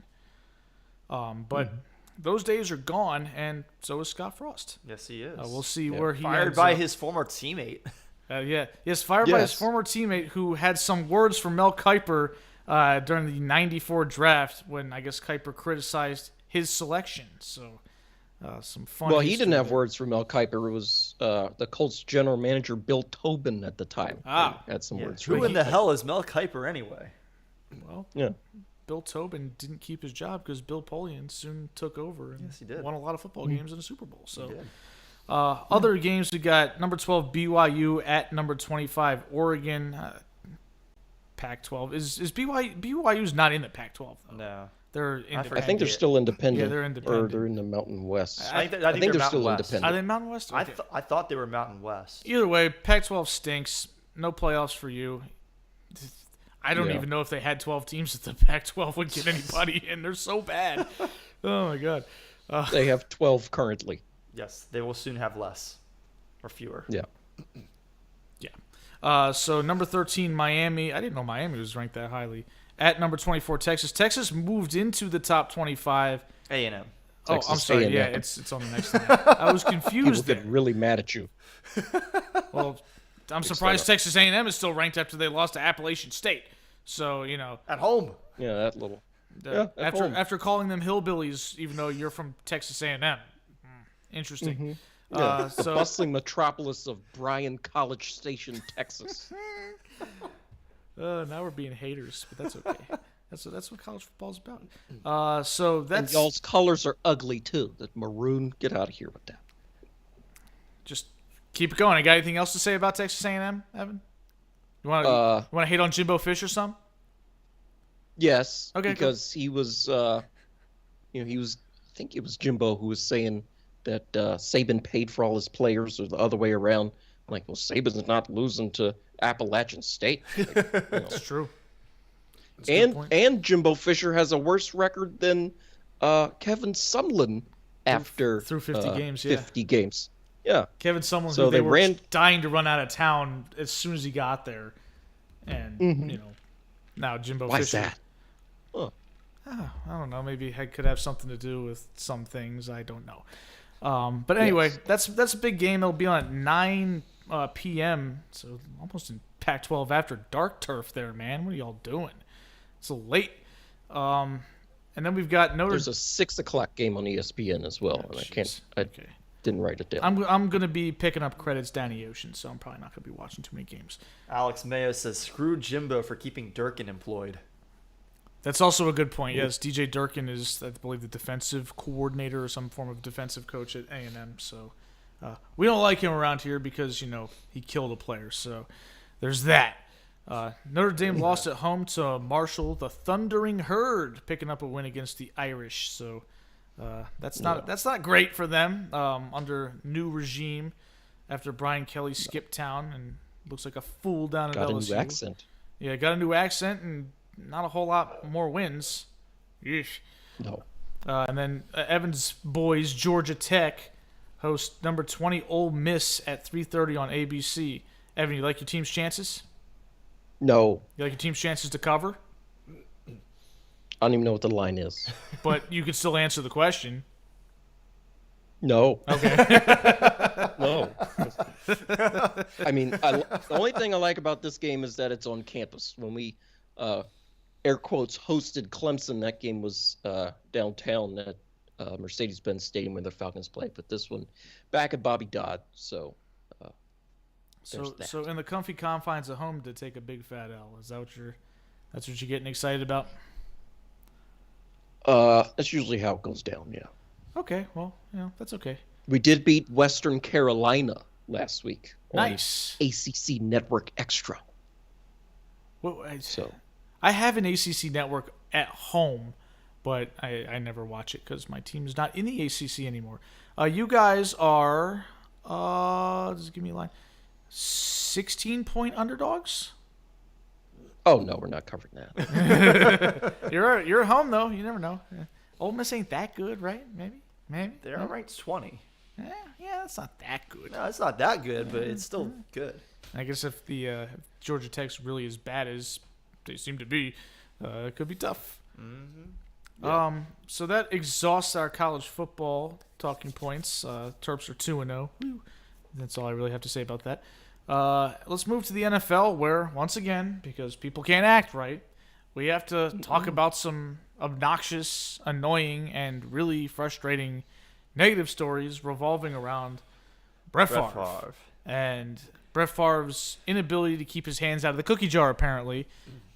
But those days are gone, and so is Scott Frost. Yes, he is. We'll see where he fired ends by up. His former teammate. Fired by his former teammate who had some words from Mel Kiper during the '94 draft when I guess Kiper criticized his selection. So some fun. Well, he didn't have there. words from Mel Kiper. It was the Colts general manager Bill Tobin at the time. Had some words. Who in the hell is Mel Kiper anyway? Well, Yeah. Bill Tobin didn't keep his job because Bill Polian soon took over and Yes, he did. won a lot of football games in the Super Bowl. So, other games we got number 12 BYU at number 25 Oregon. Pac-12 is BYU's not in the Pac-12 though. No, They're independent. I think they're still independent. Yeah, they're independent. Or they're in the Mountain West. I think they're they're still Mountain West. independent. Are they Mountain West? Okay. I thought they were Mountain West. Either way, Pac-12 stinks. No playoffs for you. I don't even know if they had 12 teams that the Pac-12 would get anybody in. They're so bad. Oh, my God. They have 12 currently. Yes, they will soon have less or fewer. Yeah. So number 13, Miami. I didn't know Miami was ranked that highly. At number 24, Texas. Texas moved into the top 25. A&M. Oh, Texas I'm sorry. A&M. Yeah, it's on the next line. I was People confused get there. really mad at you. Well, I'm surprised Texas A&M is still ranked after they lost to Appalachian State. So, At home. Yeah, that little. At home. after calling them hillbillies, even though you're from Texas A&M. Interesting. Yeah, the so bustling metropolis of Bryan College Station, Texas. now we're being haters, but that's okay. That's what college football's about. So And that's y'all's colors are ugly too. That maroon. Get out of here with that. just keep it going. I got anything else to say about Texas A&M, Evan? You want to hate on Jimbo Fisher some? Yes. Okay, Because he was, he was. I think it was Jimbo who was saying that Saban paid for all his players, or the other way around. I'm like, well, Saban's not losing to Appalachian State. Like, It's true. That's a good point. and Jimbo Fisher has a worse record than Kevin Sumlin after through 50 games, yeah. 50 games. Yeah. Kevin Sumlin, So who they they were ran- dying to run out of town as soon as he got there, and now Jimbo Why's Fisher. that? Huh. I don't know. Maybe it could have something to do with some things. I don't know. But anyway, that's a big game. It'll be on at 9 p.m. So almost in Pac-12 after dark turf there, man. What are y'all doing? It's a little late. And then we've got Notre. There's a 6 o'clock game on ESPN as well, and I didn't write it down. I'm gonna be picking up credits down the ocean, so I'm probably not gonna be watching too many games. Alex Mayo says, screw Jimbo for keeping Durkin employed. That's also a good point. Yes, DJ Durkin is, I believe, the defensive coordinator or some form of defensive coach at A&M. So we don't like him around here because, he killed a player. So there's that. Notre Dame lost at home to Marshall, the Thundering Herd, picking up a win against the Irish. So that's not great for them under new regime after Brian Kelly skipped town and looks like a fool down at LSU. Got a new accent. Yeah, got a new accent and not a whole lot more wins. Yeesh. No. And then Evan's boys, Georgia Tech, host number 20 Ole Miss at 3:30 on ABC. Evan, you like your team's chances? No, You like your team's chances to cover? I don't even know what the line is. But you could still answer the question. No. Okay. No. I mean, the only thing I like about this game is that it's on campus. When we, air quotes, hosted Clemson, that game was downtown at Mercedes-Benz Stadium where the Falcons play. But this one, back at Bobby Dodd. So So in the comfy confines of home to take a big fat L. Is that what that's what you're getting excited about? that's usually how it goes down. Yeah. Okay, well, that's okay. We did beat Western Carolina last week. on Nice. ACC Network Extra. Well, So I have an ACC network at home, but I never watch it because my team is not in the ACC anymore. You guys are, just give me a line, 16-point underdogs? oh no, we're not covering that. You're at home, though. You never know. Ole Miss ain't that good, right? Maybe. They're ranked 20. Yeah, that's not that good. No, it's not that good, but it's still good. I guess if the Georgia Tech's really as bad as they seem to be, it could be tough. Mm-hmm. So that exhausts our college football talking points. Terps are 2-0. That's all I really have to say about that. Let's move to the NFL, where once again, because people can't act right, we have to talk about some obnoxious, annoying, and really frustrating negative stories revolving around Brett Favre. And Brett Favre's inability to keep his hands out of the cookie jar, apparently,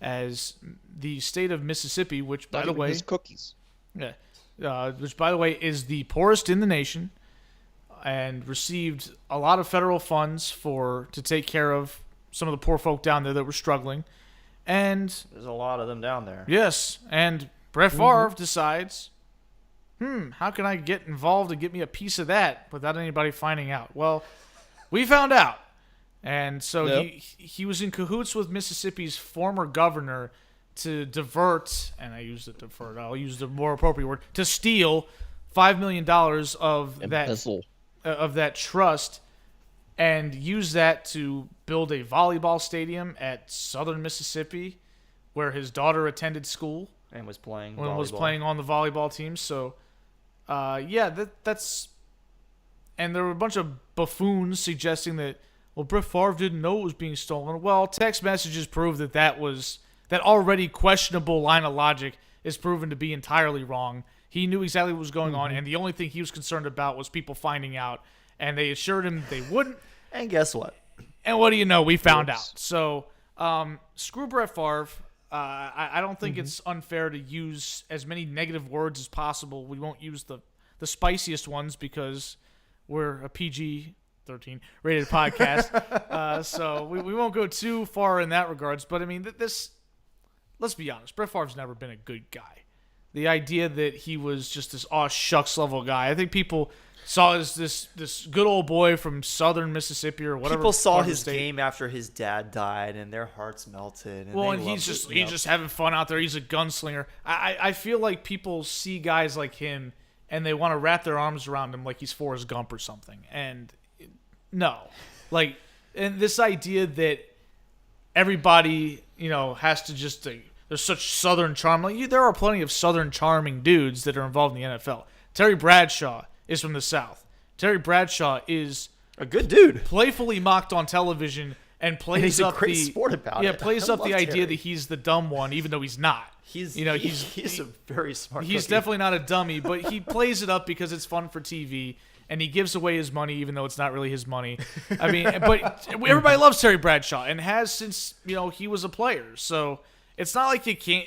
as the state of Mississippi, which, by Not the even way, his cookies. which, by the way, is the poorest in the nation, and received a lot of federal funds to take care of some of the poor folk down there that were struggling. And There's a lot of them down there. yes, and Brett Favre decides, how can I get involved and get me a piece of that without anybody finding out? Well, we found out. And so Yep. he was in cahoots with Mississippi's former governor to divert, and I used the divert, I'll use the more appropriate word, to steal $5 million of Embezzle. that trust and use that to build a volleyball stadium at Southern Mississippi where his daughter attended school And was playing when was volleyball. playing on the volleyball team. So, that's... And there were a bunch of buffoons suggesting that, well, Brett Favre didn't know it was being stolen. Well, text messages prove that already questionable line of logic is proven to be entirely wrong. He knew exactly what was going on, and the only thing he was concerned about was people finding out, and they assured him they wouldn't. And guess what? And what do you know? We found out. So, screw Brett Favre. I don't think it's unfair to use as many negative words as possible. We won't use the spiciest ones because we're a PG-13 rated podcast. So we won't go too far in that regards. But, I mean, let's be honest. Brett Favre's never been a good guy. The idea that he was just this shucks level guy. I think people saw as this good old boy from Southern Mississippi or whatever. People saw part of the his state. game after his dad died, and their hearts melted. And Well, they and loved he's it, he's just having fun out there. He's a gunslinger. I feel like people see guys like him and they want to wrap their arms around him like he's Forrest Gump or something. And no, and this idea that everybody has to just there's such Southern charm. There are plenty of Southern charming dudes that are involved in the NFL. Terry Bradshaw is from the South. Terry Bradshaw is a good dude. playfully mocked on television and plays he's a up great the sport about yeah, it. plays I up the love idea Terry. that he's the dumb one, even though he's not. He's a very smart. He's cookie. definitely not a dummy, but he plays it up because it's fun for TV, and he gives away his money even though it's not really his money. I mean, but everybody loves Terry Bradshaw and has since he was a player. So it's not like you can't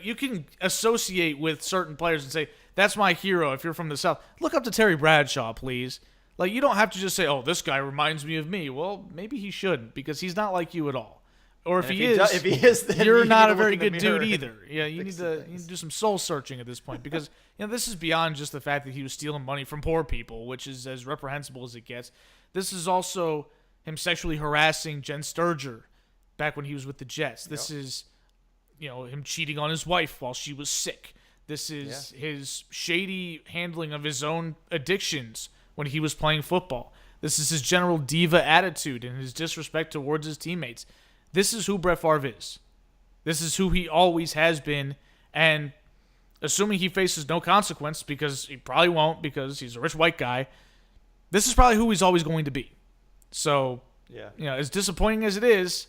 you can associate with certain players and say that's my hero if you're from the South. Look up to Terry Bradshaw, please. You don't have to just say, "Oh, this guy reminds me of me." Well, maybe he shouldn't because he's not like you at all. Or if he is, then you're you need not to a very look in good the mirror dude and either. Yeah, you need to do some soul searching at this point because this is beyond just the fact that he was stealing money from poor people, which is as reprehensible as it gets. This is also him sexually harassing Jen Sturger back when he was with the Jets. This is him cheating on his wife while she was sick. This is his shady handling of his own addictions when he was playing football. This is his general diva attitude and his disrespect towards his teammates. this is who Brett Favre is. This is who he always has been. And assuming he faces no consequence, because he probably won't because he's a rich white guy, this is probably who he's always going to be. So, as disappointing as it is,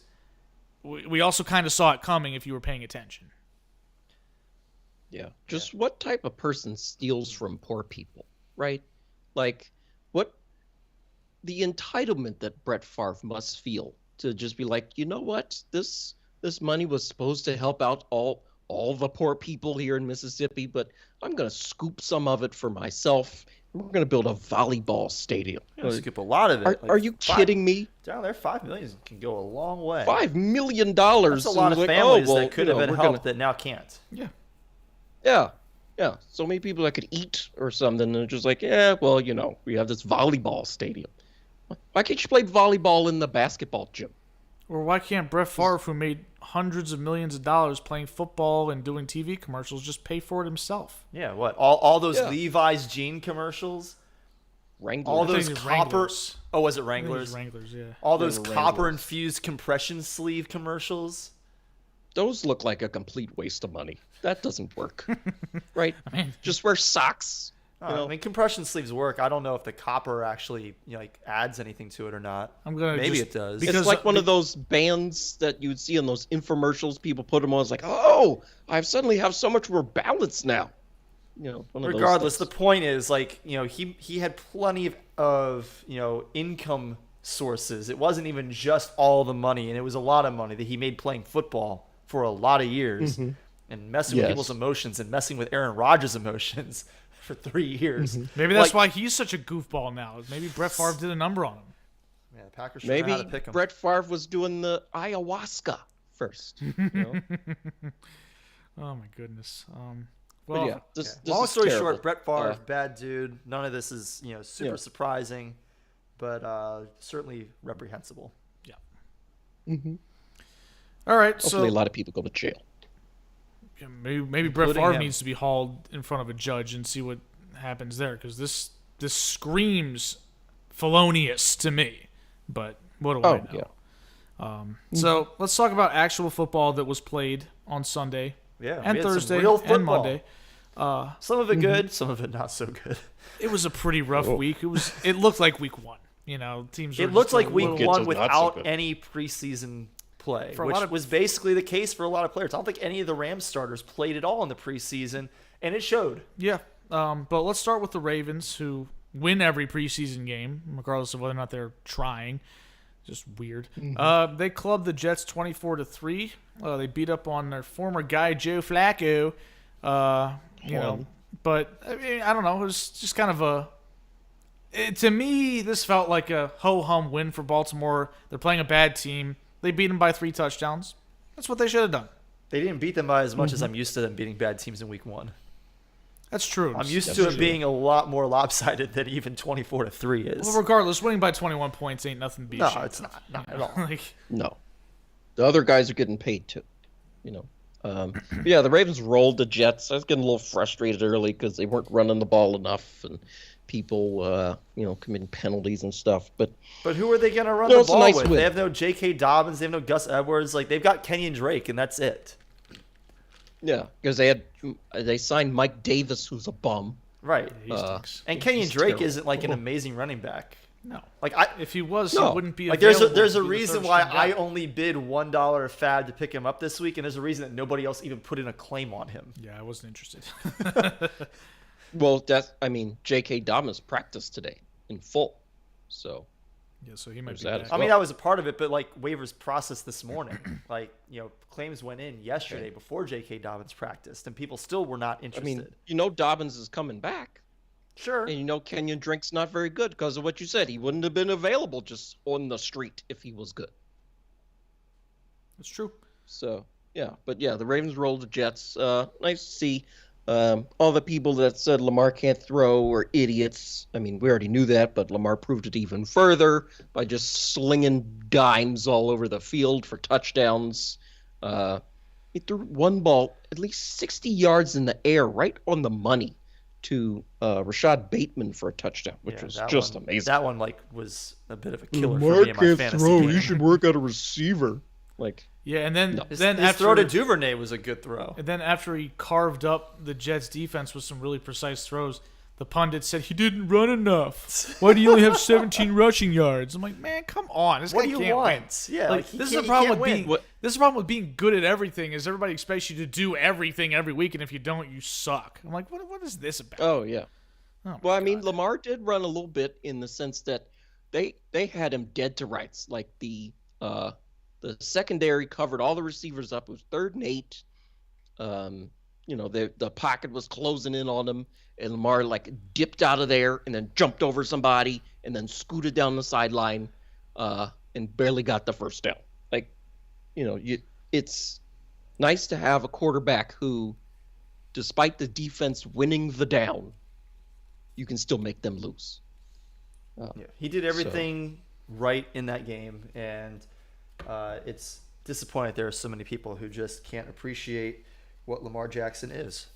we also kind of saw it coming if you were paying attention. Yeah. Just what type of person steals from poor people, right? Like, what the entitlement that Brett Favre must feel to just be like, you know what? This money was supposed to help out all the poor people here in Mississippi, but I'm going to scoop some of it for myself. We're going to build a volleyball stadium. Scoop a lot of it. Are you kidding me? Down there, $5 million can go a long way. $5 million. That's a lot of families that could have been helped that now can't. Yeah. So many people that could eat or something, and they're just like, we have this volleyball stadium. Why can't you play volleyball in the basketball gym? Or why can't Brett Favre, who made hundreds of millions of dollars playing football and doing TV commercials, just pay for it himself? Yeah, what? All those Levi's jean commercials? Wranglers. All those copper... Wranglers. Oh, was it Wranglers? Wranglers, yeah. All those copper-infused compression sleeve commercials? Those look like a complete waste of money. That doesn't work. Right? Just wear socks. I mean, compression sleeves work. I don't know if the copper actually adds anything to it or not. Maybe it does. It's like one of those bands that you'd see in those infomercials. People put them on. It's like, oh, I suddenly have so much more balance now. Regardless, the point is, he had plenty of income sources. It wasn't even just all the money, and it was a lot of money that he made playing football for a lot of years, and messing with people's emotions and messing with Aaron Rodgers' emotions for 3 years. Maybe that's why he's such a goofball now. Maybe Brett Favre did a number on him. Yeah, the Packers should know how to pick him. Brett Favre was doing the ayahuasca first. Oh my goodness. Long story short, Brett Favre, bad dude. None of this is super surprising, but certainly reprehensible. Yeah. All right. Hopefully, a lot of people go to jail. Yeah, maybe Brett Favre needs to be hauled in front of a judge and see what happens there, because this screams felonious to me. But what do I know? So let's talk about actual football that was played on Sunday and Thursday and Monday. Some of it good, some of it not so good. It was a pretty rough week. It looked like week one. Teams. It looked like week one without any preseason play, which was basically the case for a lot of players. I don't think any of the Rams starters played at all in the preseason, and it showed. Yeah, but let's start with the Ravens, who win every preseason game, regardless of whether or not they're trying. Just weird. They clubbed the Jets 24-3. They beat up on their former guy Joe Flacco. But I don't know. It was just kind of to me, this felt like a ho-hum win for Baltimore. They're playing a bad team. They beat them by 3 touchdowns. That's what they should have done. They didn't beat them by as much as I'm used to them beating bad teams in week one. That's true. I'm used to it being a lot more lopsided than even 24-3 is. Well, regardless, winning by 21 points ain't nothing to be ashamed of. No, it's not at all. No. The other guys are getting paid too. The Ravens rolled the Jets. I was getting a little frustrated early because they weren't running the ball enough, and people, committing penalties and stuff. But who are they going to run the ball with? They have no J.K. Dobbins. They have no Gus Edwards. They've got Kenyon Drake, and that's it. Yeah, because they signed Mike Davis, who's a bum. Right. And Kenyon Drake terrible. Isn't an amazing running back. No. If he was, he wouldn't be there's a reason why I only bid $1 a FAB to pick him up this week, and there's a reason that nobody else even put in a claim on him. Yeah, I wasn't interested. Well, J.K. Dobbins practiced today in full, so. Yeah, so he might be that. I mean, that was a part of it, but waivers processed this morning. Claims went in yesterday before J.K. Dobbins practiced, and people still were not interested. I mean, Dobbins is coming back. Sure. And Kenyon Drake's not very good because of what you said. He wouldn't have been available just on the street if he was good. That's true. So, the Ravens rolled the Jets. Nice to see. All the people that said Lamar can't throw are idiots. I mean, we already knew that, but Lamar proved it even further by just slinging dimes all over the field for touchdowns. He threw one ball at least 60 yards in the air right on the money to Rashad Bateman for a touchdown, which was just amazing. That one was a bit of a killer for me in my fantasy game. You should work out a receiver. Like, Yeah, and then No. His after throw to Duvernay was a good throw. And then after he carved up the Jets defense with some really precise throws, the pundit said he didn't run enough. Why do you only have 17 rushing yards? I'm like, man, come on. This What guy do you can't want? win. Yeah, like, he this is the can't- he problem can't with win. being. This is the problem with being good at everything. Is everybody expects you to do everything every week, and if you don't, you suck. I'm like, what is this about? oh yeah. Oh, Well, I my mean, God. Lamar did run a little bit in the sense that they had him dead to rights. Like the secondary covered all the receivers up. It was 3rd and 8. The pocket was closing in on him, and Lamar like dipped out of there and then jumped over somebody and then scooted down the sideline, and barely got the first down. Like, it's nice to have a quarterback who, despite the defense winning the down, you can still make them lose. Yeah, he did everything right in that game, and it's disappointing there are so many people who just can't appreciate what Lamar Jackson is.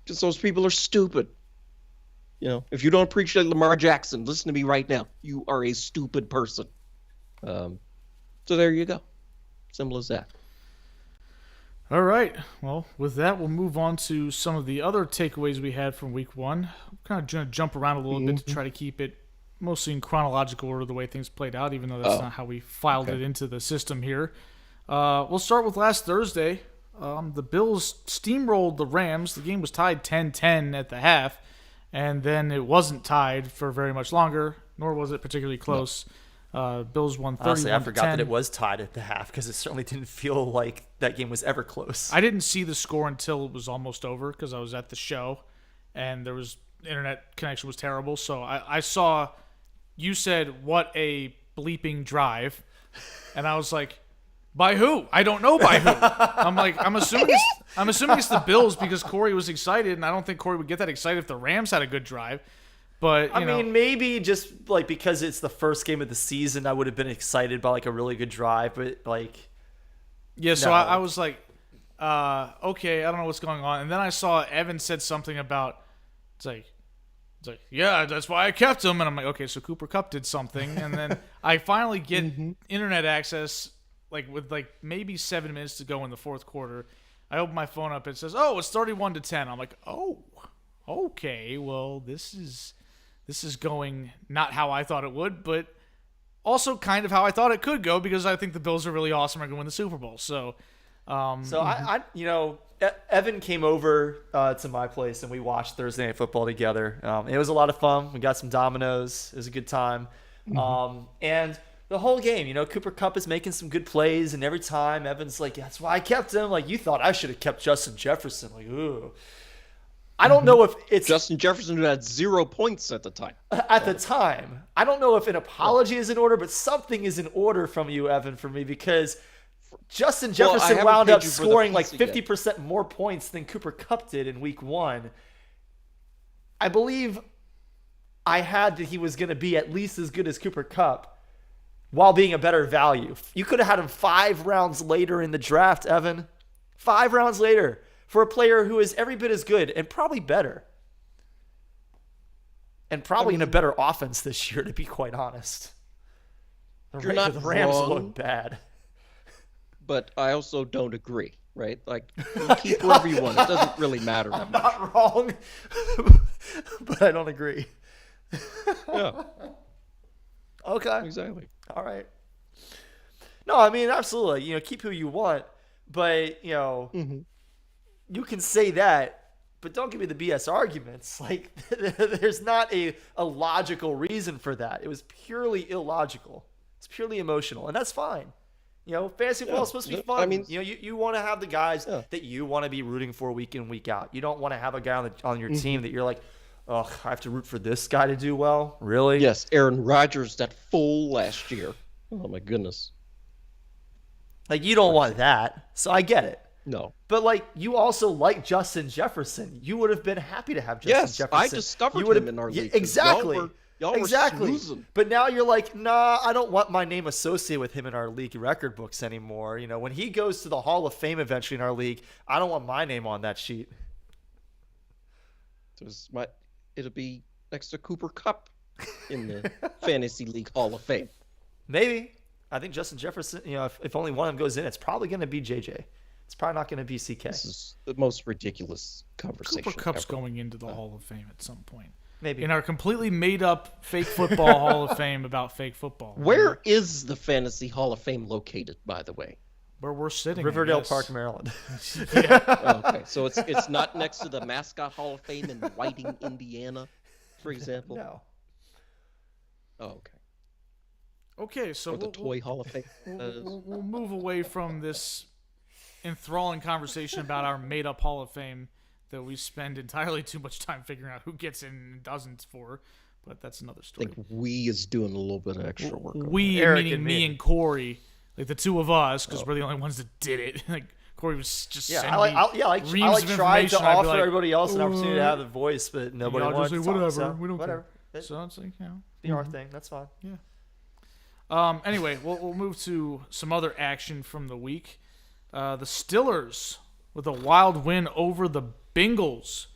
Just those people are stupid. If you don't appreciate Lamar Jackson, listen to me right now. You are a stupid person. So there you go. Simple as that. All right. Well, with that, we'll move on to some of the other takeaways we had from week 1. I'm kind of going to jump around a little bit to try to keep it mostly in chronological order, the way things played out, even though that's not how we filed it into the system here. We'll start with last Thursday. The Bills steamrolled the Rams. The game was tied 10-10 at the half, and then it wasn't tied for very much longer, nor was it particularly close. Bills won 31-10. Honestly, I forgot that it was tied at the half because it certainly didn't feel like that game was ever close. I didn't see the score until it was almost over because I was at the show, and there was internet connection was terrible. So I saw you said, "What a bleeping drive," and I was like, "By who? I don't know by who." I'm assuming it's the Bills because Cory was excited, and I don't think Cory would get that excited if the Rams had a good drive. But I mean, maybe just like because it's the first game of the season, I would have been excited by like a really good drive, but like, yeah. So no. I was like, okay, I don't know what's going on, and then I saw Evan said something about it's like, yeah, that's why I kept him, and I'm like, okay, so Cooper Kupp did something, and then I finally get internet access, like with like maybe 7 minutes to go in the fourth quarter. I open my phone up, it says, oh, it's 31-10. I'm like, oh, okay, well, this is going not how I thought it would, but also kind of how I thought it could go because I think the Bills are really awesome and going to win the Super Bowl. So, Evan came over to my place and we watched Thursday Night Football together. It was a lot of fun. We got some dominoes. It was a good time. And the whole game, Cooper Kupp is making some good plays, and every time Evan's like, that's why I kept him. Like, you thought I should have kept Justin Jefferson. Like, ooh. I don't know if it's Justin Jefferson, who had 0 points at the time. At the time. I don't know if an apology is in order, but something is in order from you, Evan, for me, because Justin Jefferson wound up scoring like 50% more points than Cooper Kupp did in week 1. I believe I had that he was going to be at least as good as Cooper Kupp while being a better value. You could have had him 5 rounds later in the draft, Evan. 5 rounds later. For a player who is every bit as good and probably better. And probably in a better offense this year, to be quite honest. The Rams look bad. But I also don't agree, right? Like, you keep whoever you want. It doesn't really matter that much. Not wrong, but I don't agree. Yeah, Okay. exactly. All right. No, I mean, absolutely. Keep who you want. But, you can say that, but don't give me the BS arguments. Like, there's not a logical reason for that. It was purely illogical. It's purely emotional, and that's fine. Fantasy football is supposed to be fun. I mean, you want to have the guys that you want to be rooting for week in, week out. You don't want to have a guy on your team that you're like, oh, I have to root for this guy to do well? Really? Yes, Aaron Rodgers, that fool last year. Oh, my goodness. Like, you don't want that, so I get it. No. But, like, you also like Justin Jefferson. You would have been happy to have Justin Jefferson. I discovered him in our league. Exactly. Y'all were snoozing. But now you're like, nah, I don't want my name associated with him in our league record books anymore. When he goes to the Hall of Fame eventually in our league, I don't want my name on that sheet. It'll be next to Cooper Kupp in the Fantasy League Hall of Fame. Maybe. I think Justin Jefferson, if only one of them goes in, it's probably going to be JJ. It's probably not going to be CK. This is the most ridiculous conversation Cooper Kupp's ever. going into the Hall of Fame at some point. Maybe. In our completely made-up fake football Hall of Fame about fake football. Where is the Fantasy Hall of Fame located, by the way? Where we're sitting. Riverdale Park, Maryland. Okay, so it's not next to the Mascot Hall of Fame in Whiting, Indiana, for example? No. Oh, okay. Okay, so Or the Toy Hall of Fame. we'll move away from this enthralling conversation about our made-up Hall of Fame that we spend entirely too much time figuring out who gets in and doesn't for, but that's another I story. think we is doing a little bit of extra work. on We, Eric meaning and me me. and Corey, like the two of us, because we're the only ones that did it. Like Corey was just sending me reams of tried to information. I'd be offer like, everybody else an opportunity to have the voice, but nobody y'all wanted just to say, talk, whatever, so we don't whatever. care. So it's like, Be our thing. That's fine. Anyway, we'll move to some other action from the week. The Steelers with a wild win over the Bengals.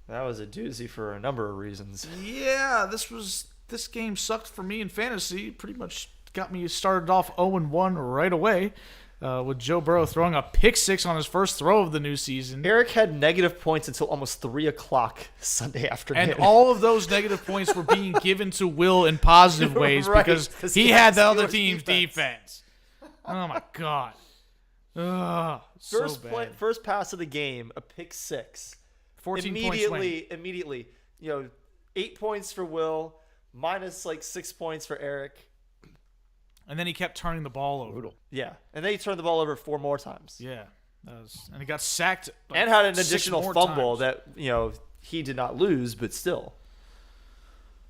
That was a doozy for a number of reasons. Yeah, this game sucked for me in fantasy. Pretty much got me started off 0-1 right away, with Joe Burrow throwing a pick six on his first throw of the new season. Eric had negative points until almost 3 o'clock Sunday afternoon. And all of those negative points were being given to Will in positive ways Right, because 'cause he he had had the other Steelers team's defense. Oh my god. Ugh, so bad. First pass of the game, a pick six. 14 points win. Immediately, 8 points for Will, minus like 6 points for Eric. And then he kept turning the ball over. Yeah, and then he turned the ball over 4 more times. Yeah. And he got sacked. Like And had an 6 additional more fumble times. that, he did not lose, but still.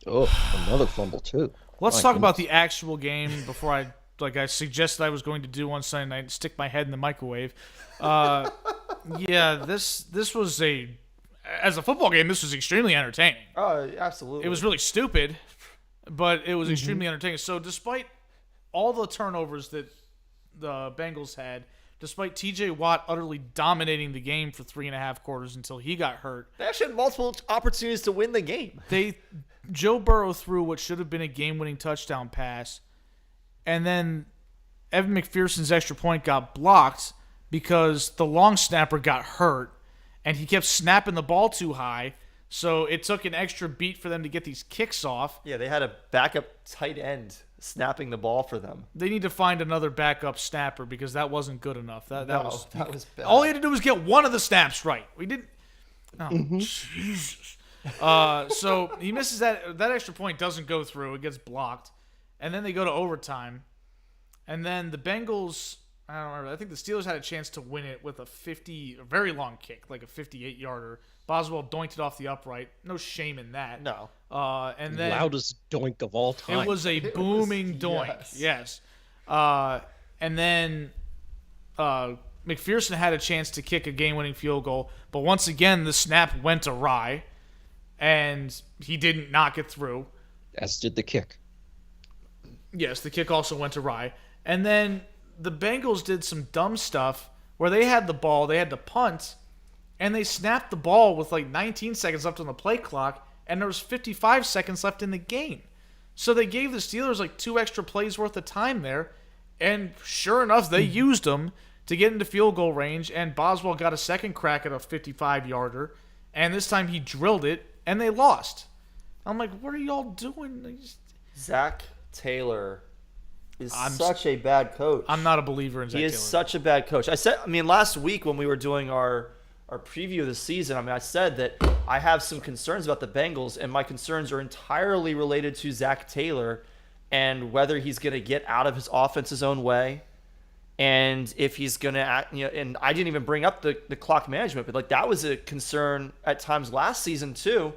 Oh, another fumble too. Let's My talk about goodness. the actual game before I suggested I was going to do on Sunday night and stick my head in the microwave. Yeah, this was as a football game, this was extremely entertaining. Oh, absolutely. It was really stupid, but it was extremely entertaining. So despite all the turnovers that the Bengals had, despite TJ Watt utterly dominating the game for 3.5 quarters until he got hurt, They actually had multiple opportunities to win the game. Joe Burrow threw what should have been a game-winning touchdown pass, and then Evan McPherson's extra point got blocked because the long snapper got hurt, and he kept snapping the ball too high, so it took an extra beat for them to get these kicks off. Yeah, they had a backup tight end snapping the ball for them. They need to find another backup snapper because that wasn't good enough. That was bad. all he had to do was get one of the snaps right. We didn't. Oh, Jesus. So he misses that. That extra point doesn't go through. It gets blocked, and then they go to overtime, and then the Bengals. I don't remember. I think the Steelers had a chance to win it with a very long kick, like a 58-yarder. Boswell doinked it off the upright. No shame in that. No. And then Loudest doink of all time. it was a booming doink. Yes. And then McPherson had a chance to kick a game-winning field goal, but once again the snap went awry, and he didn't knock it through. As did the kick. Yes, the kick also went awry. And then the Bengals did some dumb stuff where they had the ball, they had to punt, and they snapped the ball with like 19 seconds left on the play clock, and there was 55 seconds left in the game. So they gave the Steelers like 2 extra plays worth of time there, and sure enough, they used them to get into field goal range, and Boswell got a second crack at a 55-yarder, and this time he drilled it, and they lost. I'm like, what are y'all doing? Zach Taylor is such a bad coach. I'm not a believer in Zach He Taylor. is such a bad coach. Last week when we were doing our preview of the season, I said that I have some concerns about the Bengals, and my concerns are entirely related to Zach Taylor and whether he's going to get out of his offense his own way, and if he's going to act. And I didn't even bring up the clock management, but like that was a concern at times last season too.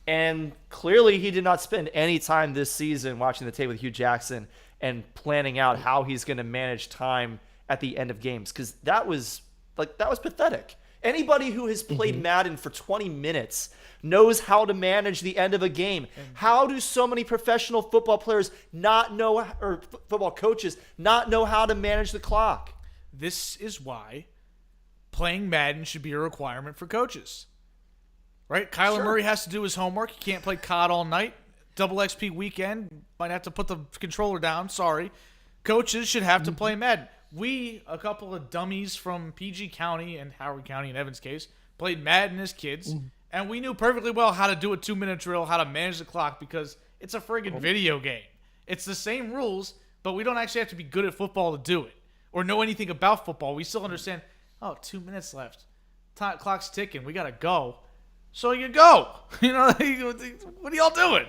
And clearly, he did not spend any time this season watching the tape with Hugh Jackson and planning out how he's going to manage time at the end of games, because that was pathetic. Anybody who has played Madden for 20 minutes knows how to manage the end of a game. How do so many professional football players not know, or football coaches not know how to manage the clock? This is why playing Madden should be a requirement for coaches. Right? Kyler Murray has to do his homework. He can't play COD all night. Double XP weekend. Might have to put the controller down. Sorry. coaches should have to play Madden. We, a couple of dummies from PG County and Howard County in Evan's case, played Madden as kids, and we knew perfectly well how to do a 2-minute drill, how to manage the clock, because it's a friggin' video game. It's the same rules, but we don't actually have to be good at football to do it or know anything about football. We still understand, 2 minutes left. Clock's ticking. We got to go. So you go. What are y'all doing?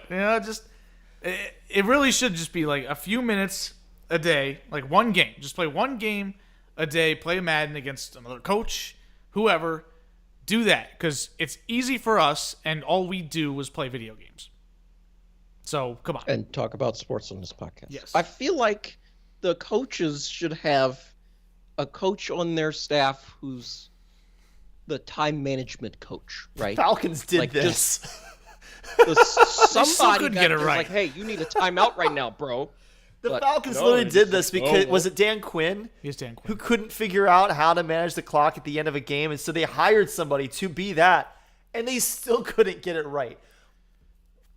It really should just be like a few minutes a day, like one game. Just play one game a day, play Madden against another coach, whoever. Do that because it's easy for us, and all we do was play video games. So, come on. And talk about sports on this podcast. Yes. I feel like the coaches should have a coach on their staff who's the time management coach, right? Falcons did like this. Somebody couldn't get it right. like, hey, you need a timeout right now, bro. The Falcons literally did this because was it Dan Quinn? He's Dan Quinn. Who couldn't figure out how to manage the clock at the end of a game, and so they hired somebody to be that, and they still couldn't get it right.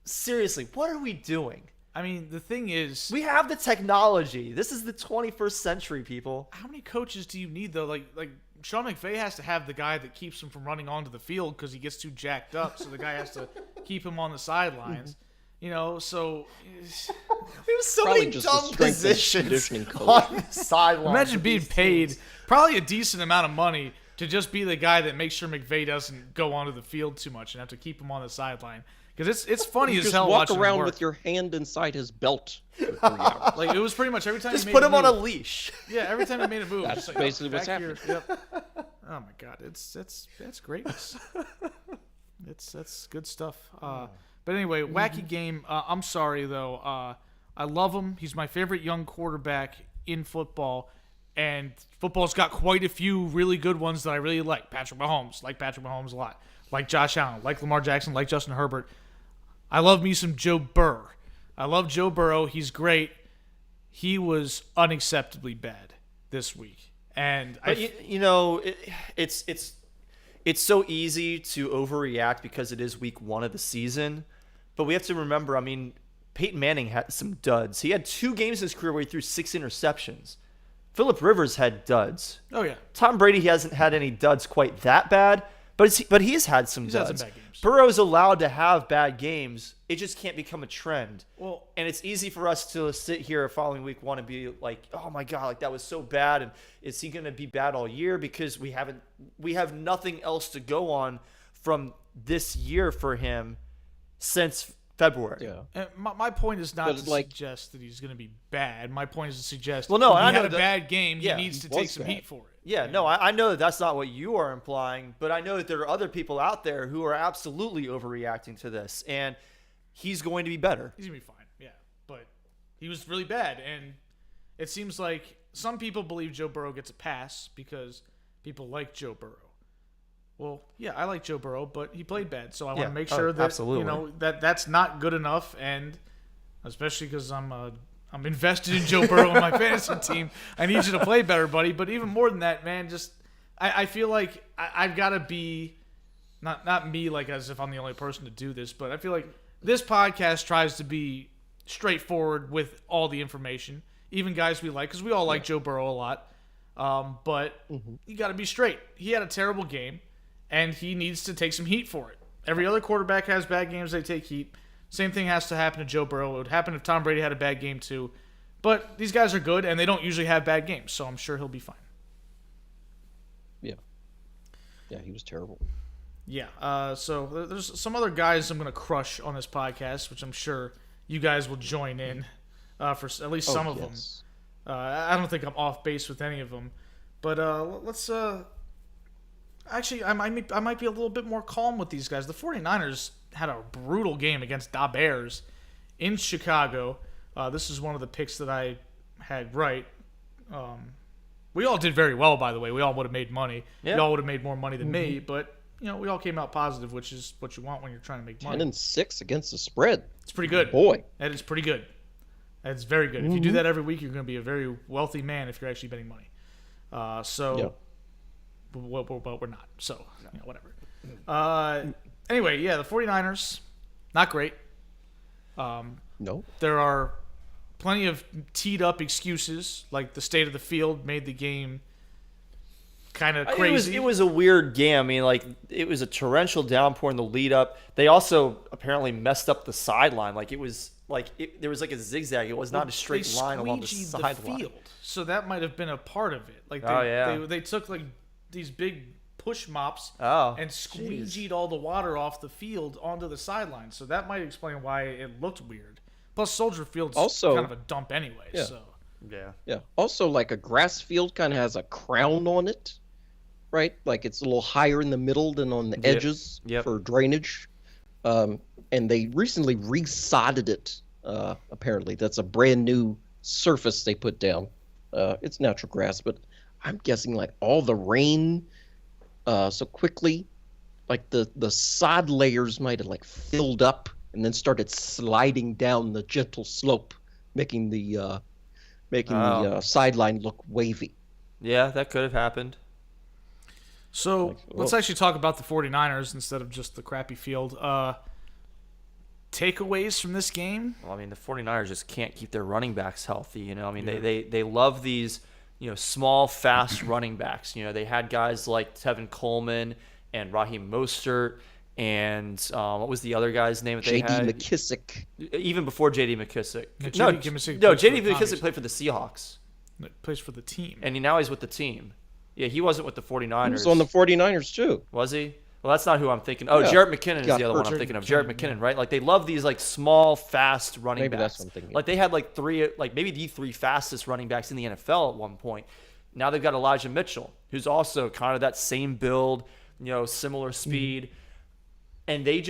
Seriously, what are we doing? I mean, the thing is, We have the technology. This is the 21st century, people. how many coaches do you need though? Like Sean McVay has to have the guy that keeps him from running onto the field because he gets too jacked up, so the guy has to keep him on the sidelines. So There's so Probably many just a dumb strength and positions conditioning coach. on the sideline. imagine being paid probably a decent amount of money to just be the guy that makes sure McVay doesn't go onto the field too much and have to keep him on the sideline. Because it's funny You as just hell walk watching him around work. with your hand inside his belt for 3 hours. Like it was pretty much every time Just he made put him on a move. leash. Yeah, every time he made a move. That's just like, basically what's back here. Yep. Oh my god, that's greatness. That's good stuff. But anyway, wacky game. I'm sorry though. I love him. He's my favorite young quarterback in football, and football's got quite a few really good ones that I really like. Patrick Mahomes a lot. Like Josh Allen, like Lamar Jackson, like Justin Herbert. I love me some Joe Burrow. I love Joe Burrow. He's great. He was unacceptably bad this week, and But it's so easy to overreact because it is week 1 of the season. But we have to remember, I mean, Peyton Manning had some duds. He had 2 games in his career where he threw 6 interceptions. Phillip Rivers had duds. oh yeah, Tom Brady, he hasn't had any duds quite that bad, but he's had some He's had duds. some bad games. Burrow's allowed to have bad games. It just can't become a trend. Well, And it's easy for us to sit here following week 1 and be like, oh my God, like that was so bad. And is he going to be bad all year? Because we have nothing else to go on from this year for him since February. Yeah. and my point is not But to it's like- suggest that he's going to be bad. My point is to suggest Well, no, if he I know had a that- bad game, yeah, he needs to he take was some bad. heat for it. Yeah, no, I know that that's not what you are implying, but I know that there are other people out there who are absolutely overreacting to this, and he's going to be better. He's going to be fine, yeah. But he was really bad, and it seems like some people believe Joe Burrow gets a pass because people like Joe Burrow. Well, yeah, I like Joe Burrow, but he played bad, so I want Yeah, to make sure that absolutely. that's not good enough, and especially because I'm invested in Joe Burrow on my fantasy team. I need you to play better, buddy. But even more than that, man, just I feel like I've got to be not me, like as if I'm the only person to do this, but I feel like this podcast tries to be straightforward with all the information, even guys we like, because we all like Joe Burrow a lot. But you got to be straight. He had a terrible game, and he needs to take some heat for it. Every other quarterback has bad games; they take heat. Same thing has to happen to Joe Burrow. It would happen if Tom Brady had a bad game too. But these guys are good, and they don't usually have bad games, so I'm sure he'll be fine. Yeah. Yeah, he was terrible. Yeah, so there's some other guys I'm going to crush on this podcast, which I'm sure you guys will join in for at least some of them. I don't think I'm off base with any of them. But let's... Actually, I might be a little bit more calm with these guys. The 49ers had a brutal game against the Bears in Chicago. This is one of the picks that I had right. We all did very well, by the way. We all would have made money. Yeah. We all would have made more money than me, but we all came out positive, which is what you want when you're trying to make money. 10-6 against the spread. It's pretty good. Boy. That is pretty good. That's very good. If you do that every week, you're going to be a very wealthy man if you're actually betting money. Yeah. But we're not. So, whatever. Anyway, yeah, the 49ers, not great. No. There are plenty of teed up excuses, like the state of the field made the game kind of crazy. It was a weird game. I mean, like, it was a torrential downpour in the lead up. They also apparently messed up the sideline. Like, there was like a zigzag. It was not a straight line along the sideline. Field, so that might have been a part of it. Like, they took like these big push mops and squeegeed all the water off the field onto the sideline. So that might explain why it looked weird. Plus, Soldier Field's also kind of a dump anyway. Yeah. So yeah. Also, like, a grass field kind of has a crown on it, right? Like, it's a little higher in the middle than on the edges for drainage. And they recently resodded it. Apparently, that's a brand new surface they put down. It's natural grass, but I'm guessing like all the rain so quickly, like the sod layers might have like filled up and then started sliding down the gentle slope, making the sideline look wavy. Yeah, that could have happened. So let's actually talk about the 49ers instead of just the crappy field. Takeaways from this game? Well, I mean, the 49ers just can't keep their running backs healthy. You know, I mean, they love these, small, fast running backs. They had guys like Tevin Coleman and Raheem Mostert and what was the other guy's name that they had? J.D. McKissick. Even before J.D. McKissick. J.D. McKissick played for the Seahawks. Plays for the team. And now he's with the team. Yeah, he wasn't with the 49ers. He was on the 49ers, too. Was he? Well, that's not who I'm thinking. Oh, yeah. Jarrett McKinnon is the other one I'm thinking of. Jarrett McKinnon, right? Like, they love these, like, small, fast running backs. Maybe that's what I'm thinking. Like, they had, like, maybe the three fastest running backs in the NFL at one point. Now they've got Elijah Mitchell, who's also kind of that same build, similar speed. And they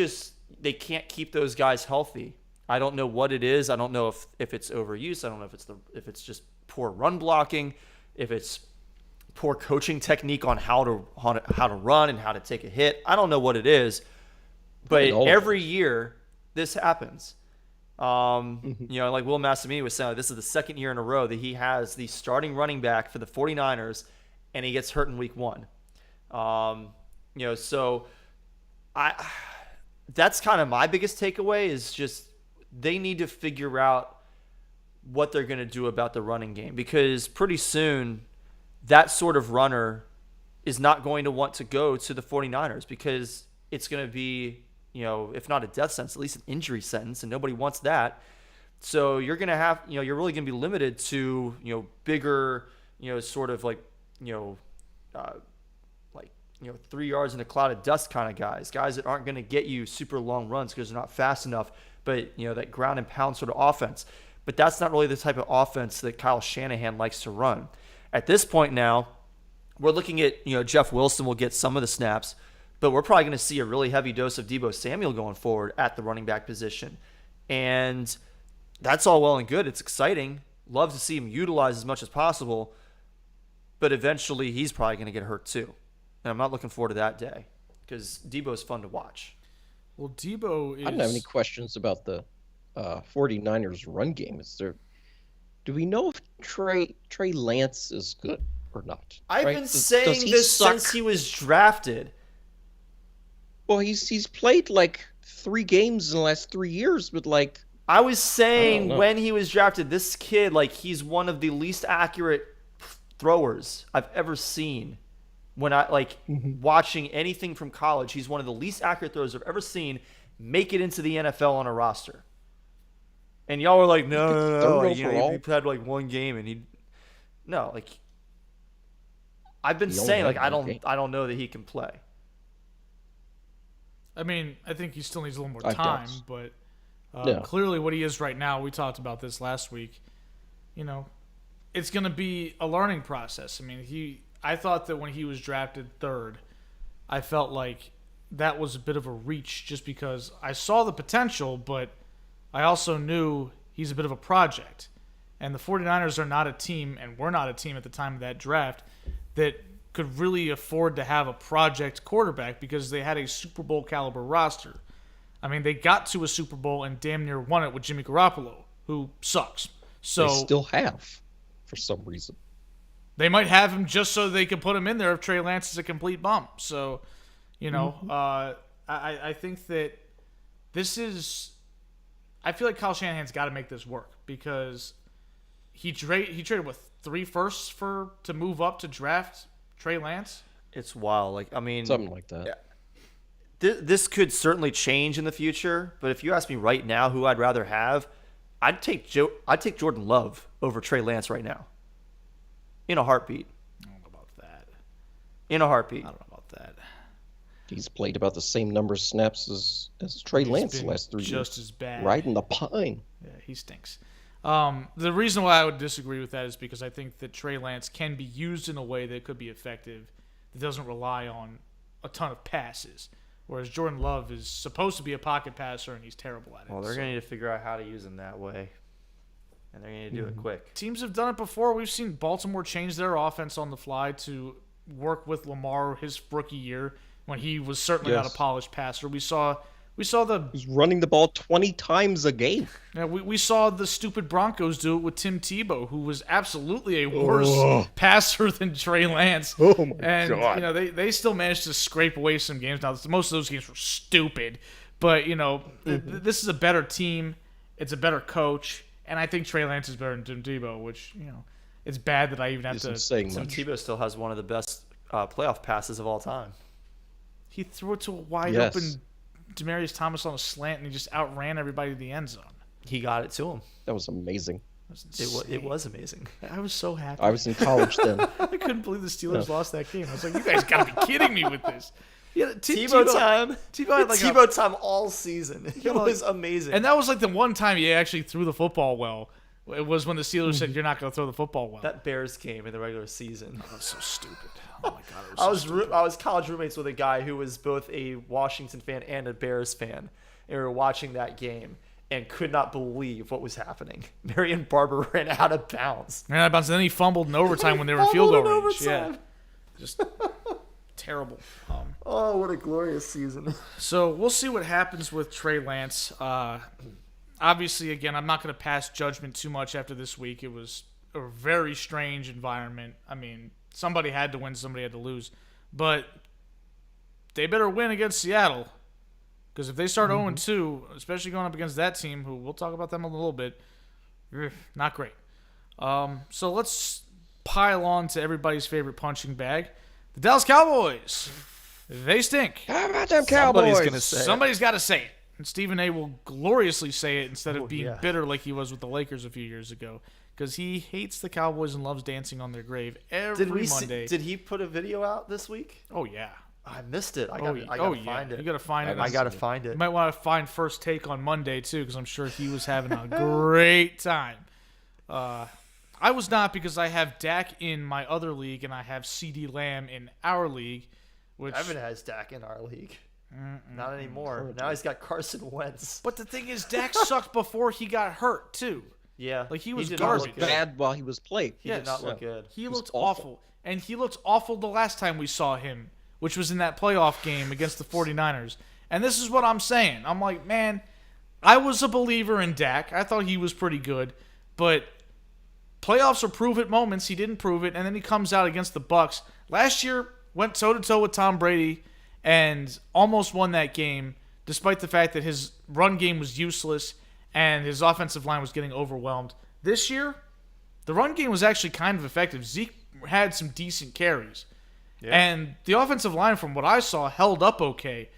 can't keep those guys healthy. I don't know what it is. I don't know if it's overuse. I don't know if it's just poor run blocking, if it's poor coaching technique on how to run and how to take a hit. I don't know what it is, but every year this happens. Like Will Massimini was saying, this is the second year in a row that he has the starting running back for the 49ers and he gets hurt in week 1. So that's kind of my biggest takeaway is just they need to figure out what they're going to do about the running game, because pretty soon that sort of runner is not going to want to go to the 49ers because it's going to be, if not a death sentence, at least an injury sentence, and nobody wants that. So you're going to have, you're really going to be limited to, bigger, sort of like, 3 yards in a cloud of dust kind of guys that aren't going to get you super long runs because they're not fast enough, but, that ground and pound sort of offense. But that's not really the type of offense that Kyle Shanahan likes to run. At this point now, we're looking at, Jeff Wilson will get some of the snaps, but we're probably going to see a really heavy dose of Deebo Samuel going forward at the running back position. And that's all well and good. It's exciting. Love to see him utilized as much as possible, but eventually he's probably going to get hurt too. And I'm not looking forward to that day because Deebo's fun to watch. Well, Deebo is... I don't have any questions about the 49ers run game. Do we know if Trey Lance is good or not? I've been saying this since he was drafted. Well, he's played like 3 games in the last 3 years, but like... I was saying when he was drafted, this kid, like, he's one of the least accurate throwers I've ever seen. When watching anything from college, he's one of the least accurate throwers I've ever seen make it into the NFL on a roster. And y'all were like, no. He had like 1 game and I've been saying, like, I don't know that he can play. I mean, I think he still needs a little more time, but clearly what he is right now, we talked about this last week, it's going to be a learning process. I mean, I thought that when he was drafted 3rd, I felt like that was a bit of a reach just because I saw the potential, but I also knew he's a bit of a project. And the 49ers are not a team, and we're not a team at the time of that draft, that could really afford to have a project quarterback because they had a Super Bowl caliber roster. I mean, they got to a Super Bowl and damn near won it with Jimmy Garoppolo, who sucks. So they still have, for some reason. They might have him just so they can put him in there if Trey Lance is a complete bump. So, I think that this is... I feel like Kyle Shanahan's got to make this work because he traded with 3 firsts to move up to draft Trey Lance. It's wild. Like, I mean, Something like that. this could certainly change in the future. But if you ask me right now who I'd rather have, I'd take Jordan Love over Trey Lance right now. In a heartbeat. I don't know about that. In a heartbeat. I don't know about that. He's played about the same number of snaps as Trey Lance the last 3 years. Just as bad. Riding the pine. Yeah, he stinks. The reason why I would disagree with that is because I think that Trey Lance can be used in a way that could be effective that doesn't rely on a ton of passes, whereas Jordan Love is supposed to be a pocket passer and he's terrible at it. Well, they're going to need to figure out how to use him that way, and they're going to do it quick. Teams have done it before. We've seen Baltimore change their offense on the fly to work with Lamar his rookie year when he was certainly not a polished passer. We saw He's running the ball 20 times a game. Yeah, we saw the stupid Broncos do it with Tim Tebow, who was absolutely a worse passer than Trey Lance. Oh my and, God. you know, they still managed to scrape away some games. Now, most of those games were stupid, but, you know, this is a better team. It's a better coach, and I think Trey Lance is better than Tim Tebow, which, you know, it's bad that I even have Isn't to. saying Tim much. Tebow still has one of the best playoff passes of all time. He threw it to a wide Yes. open Demaryius Thomas on a slant, and he just outran everybody to the end zone. He got it to him. That was amazing. It was amazing. I was so happy. I was in college then. I couldn't believe the Steelers lost that game. I was like, you guys got to be kidding me with this. Yeah, Tebow time. Tebow had like Tebow time all season. It was amazing. and that was like the one time he actually threw the football well. It was when the Steelers said, you're not going to throw the football well. that Bears game in the regular season. That was so stupid. Oh, my God. I was college roommates with a guy who was both a Washington fan and a Bears fan. And we were watching that game and could not believe what was happening. Marion Barber ran out of bounds. And then he fumbled in overtime when they were in field goal Fumbled in range. Yeah. overtime. Just terrible. Oh, what a glorious season. So we'll see what happens with Trey Lance. Obviously, again, I'm not going to pass judgment too much after this week. It was a very strange environment. I mean, somebody had to win, somebody had to lose. But they better win against Seattle. Because if they start 0-2, especially going up against that team, who we'll talk about them a little bit, not great. So let's pile on to everybody's favorite punching bag. The Dallas Cowboys. They stink. How about them Somebody's Cowboys? gonna say it. Somebody's got to say it. And Stephen A. will gloriously say it instead of being yeah. bitter like he was with the Lakers a few years ago. Because he hates the Cowboys and loves dancing on their grave every Monday. Did he put a video out this week? Oh, yeah. I missed it. I Oh, gotta yeah. find it. You got to find it. I gotta find it. You might want to find First Take on Monday, too, because I'm sure he was having a great time. I was not, because I have Dak in my other league and I have CeeDee Lamb in our league. Which, Evan has Dak in our league. Not anymore. Now he's got Carson Wentz. but the thing is, Dak sucked before he got hurt, too. Yeah. Like, he was did not look garbage. good. Bad while he was playing. He did not look good. He was looked awful. awful. And he looked awful the last time we saw him, which was in that playoff game against the 49ers. And this is what I'm saying. I'm like, man, I was a believer in Dak. I thought he was pretty good. But playoffs are prove-it moments. He didn't prove it. And then he comes out against the Bucs. Last year, went toe-to-toe with Tom Brady and almost won that game, despite the fact that his run game was useless and his offensive line was getting overwhelmed. This year, the run game was actually kind of effective. Zeke had some decent carries. Yeah. And the offensive line, from what I saw, held up okay.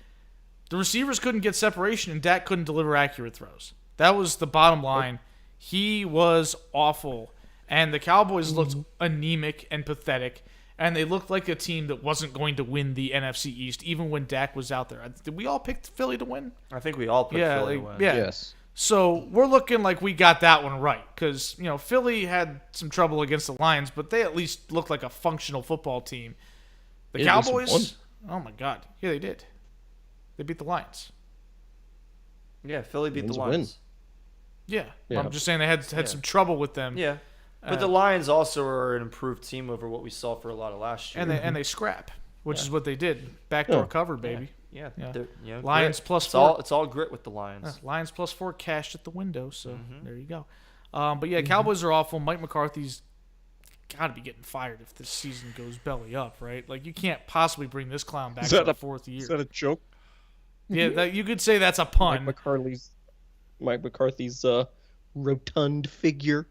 The receivers couldn't get separation, and Dak couldn't deliver accurate throws. That was the bottom line. He was awful. And the Cowboys looked anemic and pathetic. And they looked like a team that wasn't going to win the NFC East, even when Dak was out there. Did we all pick Philly to win? I think we all picked Philly to win. Yeah. Yes. So we're looking like we got that one right. Because, you know, Philly had some trouble against the Lions, but they at least looked like a functional football team. The Cowboys, oh my God. Yeah, they did. They beat the Lions. Yeah, Philly beat the Wins win. Lions. Yeah. Yeah. I'm just saying they had some trouble with them. Yeah. But the Lions also are an improved team over what we saw for a lot of last year. And they scrap, which is what they did. Backdoor cover, baby. Yeah. Yeah. You know, Lions grit. plus it's 4. It's all grit with the Lions. Lions plus 4 cashed at the window, so there you go. But yeah, Cowboys are awful. Mike McCarthy's got to be getting fired if this season goes belly up, right? Like, you can't possibly bring this clown back for the 4th year. Is that a joke? Yeah, you could say that's a pun. Mike McCarthy's rotund figure.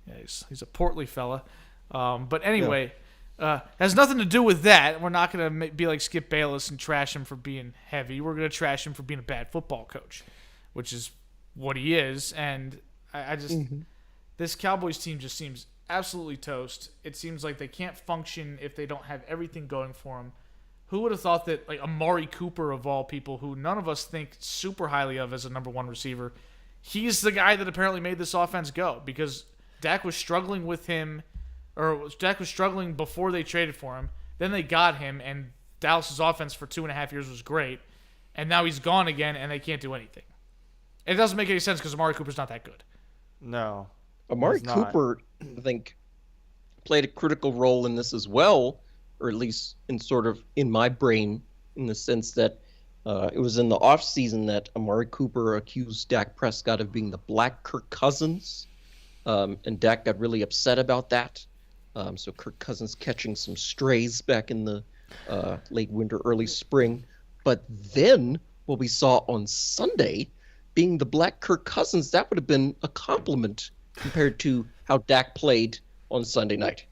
Yeah, he's a portly fella. But anyway, has nothing to do with that. We're not going to be like Skip Bayless and trash him for being heavy. We're going to trash him for being a bad football coach, which is what he is. And I just this Cowboys team just seems absolutely toast. It seems like they can't function if they don't have everything going for them. Who would have thought that like Amari Cooper, of all people, who none of us think super highly of as a number one receiver, he's the guy that apparently made this offense go, because Dak was struggling with him, or Dak was struggling before they traded for him. Then they got him, and Dallas's offense for 2.5 years was great, and now he's gone again, and they can't do anything. It doesn't make any sense because Amari Cooper's not that good. No. Amari Cooper, I think, played a critical role in this as well, or at least in my brain, in the sense that it was in the offseason that Amari Cooper accused Dak Prescott of being the black Kirk Cousins, and Dak got really upset about that. So Kirk Cousins catching some strays back in the late winter, early spring. But then what we saw on Sunday, being the black Kirk Cousins, that would have been a compliment compared to how Dak played on Sunday night.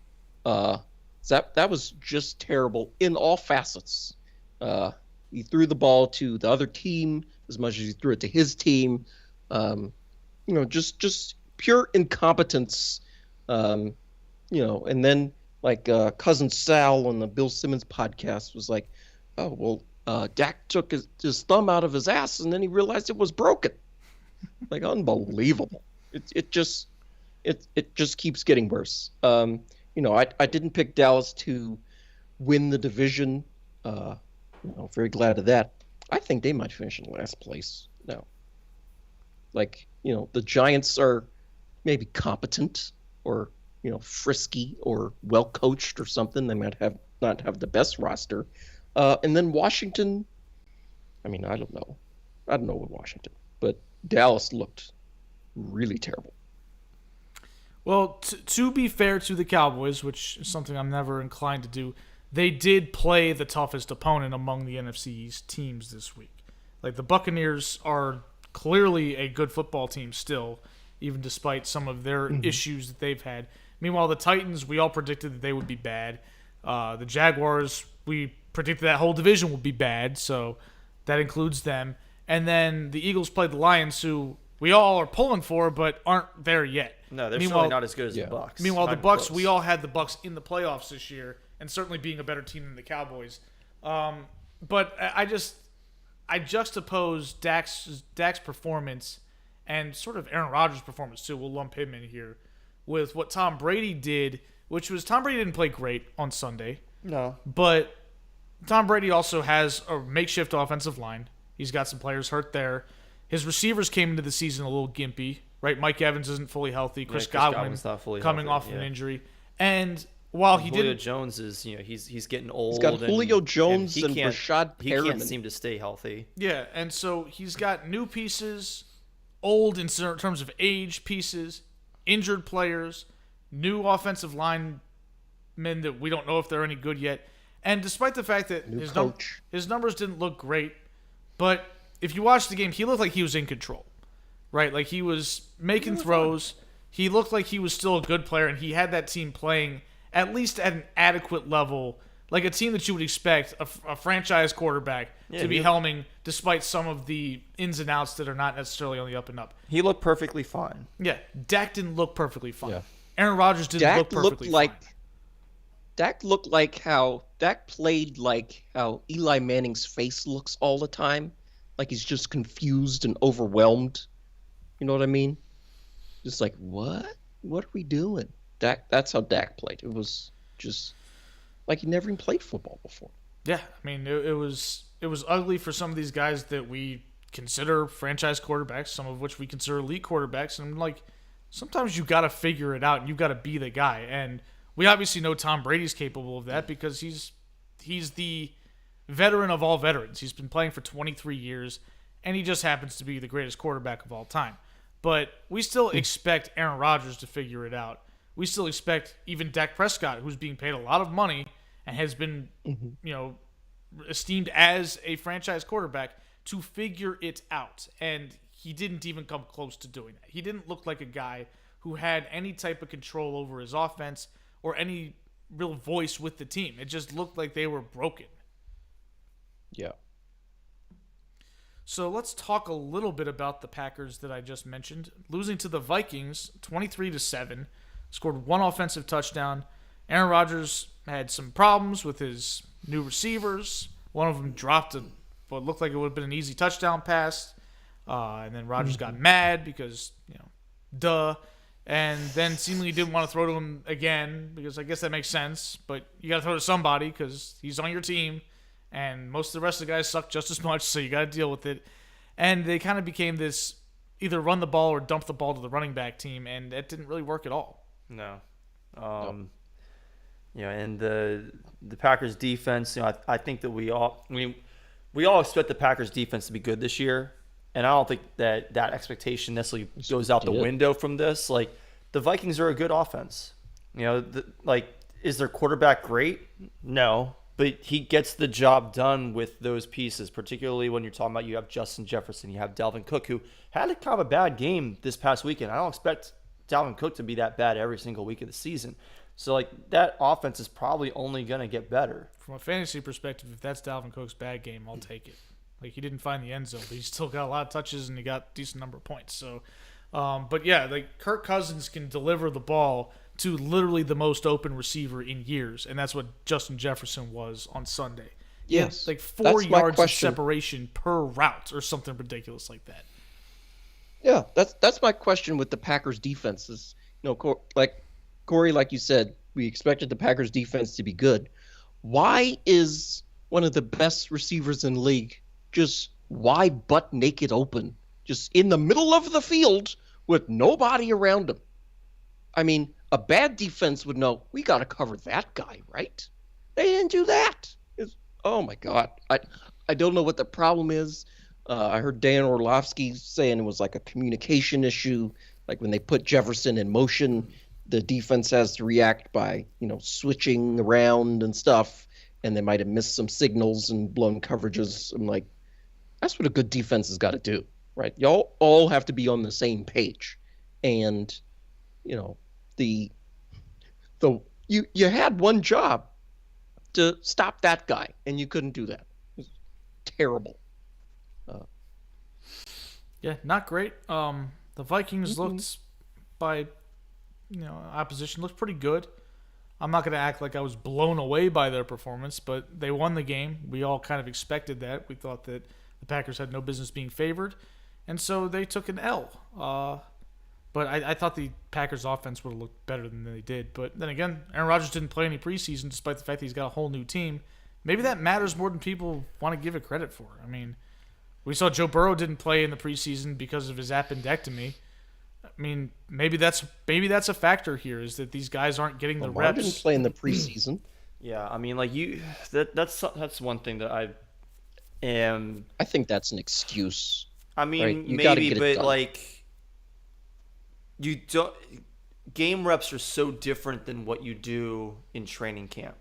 That was just terrible in all facets. He threw the ball to the other team as much as he threw it to his team. Just pure incompetence. And then like cousin Sal on the Bill Simmons podcast was like, "Oh well, Dak took his thumb out of his ass and then he realized it was broken." Like, unbelievable. It just keeps getting worse. I didn't pick Dallas to win the division. Very glad of that. I think they might finish in last place now. The Giants are maybe competent or, frisky or well coached or something. They might not have the best roster. And then Washington, I don't know. I don't know with Washington, but Dallas looked really terrible. Well, to be fair to the Cowboys, which is something I'm never inclined to do, they did play the toughest opponent among the NFC East teams this week. Like, the Buccaneers are clearly a good football team still, even despite some of their issues that they've had. Meanwhile, the Titans, we all predicted that they would be bad. The Jaguars, we predicted that whole division would be bad, so that includes them. And then the Eagles played the Lions, who we all are pulling for, but aren't there yet. No, they're certainly not as good as the Bucs. Meanwhile, the Bucs, we all had the Bucs in the playoffs this year, and certainly being a better team than the Cowboys. But I juxtapose Dak's performance and sort of Aaron Rodgers' performance too. We'll lump him in here with what Tom Brady did, which was Tom Brady didn't play great on Sunday. No, but Tom Brady also has a makeshift offensive line. He's got some players hurt there. His receivers came into the season a little gimpy, right? Mike Evans isn't fully healthy. Chris Godwin's not fully coming healthy, off an injury. And while he Julio didn't... Jones is, he's getting old. He's got Julio Jones and Rashad Perriman. He can't seem to stay healthy. Yeah, and so he's got new pieces, old in terms of age pieces, injured players, new offensive linemen that we don't know if they're any good yet. And despite the fact that his numbers didn't look great, but if you watch the game, he looked like he was in control, right? Like, he was making throws. He looked like he was still a good player, and he had that team playing at least at an adequate level, like a team that you would expect a franchise quarterback to be helming, despite some of the ins and outs that are not necessarily on the up and up. He looked perfectly fine. Yeah, Dak didn't look perfectly fine. Yeah. Aaron Rodgers didn't look perfectly fine. Dak looked like Dak played like how Eli Manning's face looks all the time. Like he's just confused and overwhelmed. You know what I mean? Just like, what? What are we doing? That's how Dak played. It was just like he never even played football before. Yeah, it was ugly for some of these guys that we consider franchise quarterbacks, some of which we consider elite quarterbacks. And like, sometimes you got to figure it out and you got to be the guy. And we obviously know Tom Brady's capable of that because he's the veteran of all veterans. He's been playing for 23 years, and he just happens to be the greatest quarterback of all time. But we still expect Aaron Rodgers to figure it out. We still expect even Dak Prescott, who's being paid a lot of money and has been, esteemed as a franchise quarterback, to figure it out. And he didn't even come close to doing that. He didn't look like a guy who had any type of control over his offense or any real voice with the team. It just looked like they were broken. Yeah. So let's talk a little bit about the Packers that I just mentioned. Losing to the Vikings 23-7, scored one offensive touchdown. Aaron Rodgers had some problems with his new receivers. One of them dropped what looked like it would have been an easy touchdown pass. And then Rodgers got mad because, duh. And then seemingly didn't want to throw to him again because I guess that makes sense. But you got to throw to somebody because he's on your team. And most of the rest of the guys suck just as much, so you got to deal with it. And they kind of became this either run the ball or dump the ball to the running back team, and that didn't really work at all. No. And the Packers defense, I think that we all expect the Packers defense to be good this year, and I don't think that expectation necessarily goes out the window from this. Like, the Vikings are a good offense. Is their quarterback great? No. But he gets the job done with those pieces, particularly when you're talking about you have Justin Jefferson, you have Dalvin Cook, who had a kind of a bad game this past weekend. I don't expect Dalvin Cook to be that bad every single week of the season. So, that offense is probably only going to get better. From a fantasy perspective, if that's Dalvin Cook's bad game, I'll take it. He didn't find the end zone, but he still got a lot of touches and he got a decent number of points. So, but yeah, Kirk Cousins can deliver the ball to literally the most open receiver in years, and that's what Justin Jefferson was on Sunday. Yes. 4 yards of separation per route or something ridiculous like that. Yeah, that's my question with the Packers defense is, Cory, like you said, we expected the Packers defense to be good. Why is one of the best receivers in the league just wide butt naked open, just in the middle of the field with nobody around him? I mean, a bad defense would know, we got to cover that guy, right? They didn't do that. Oh, my God. I don't know what the problem is. I heard Dan Orlovsky saying it was like a communication issue. Like when they put Jefferson in motion, the defense has to react by, switching around and stuff. And they might have missed some signals and blown coverages. I'm like, that's what a good defense has got to do, right? Y'all all have to be on the same page. And, you had one job to stop that guy, and you couldn't do that. It was terrible. Yeah, not great. The Vikings looked by opposition looked pretty good. I'm not going to act like I was blown away by their performance, but they won the game. We all kind of expected that. We thought that the Packers had no business being favored, and so they took an L. But I thought the Packers' offense would have looked better than they did. But then again, Aaron Rodgers didn't play any preseason, despite the fact that he's got a whole new team. Maybe that matters more than people want to give it credit for. I mean, we saw Joe Burrow didn't play in the preseason because of his appendectomy. I mean, maybe that's a factor here, is that these guys aren't getting the reps. Didn't play in the preseason. Yeah, I mean, that's one thing that I am. I think that's an excuse. I mean, right? maybe, but you don't. Game reps are so different than what you do in training camp.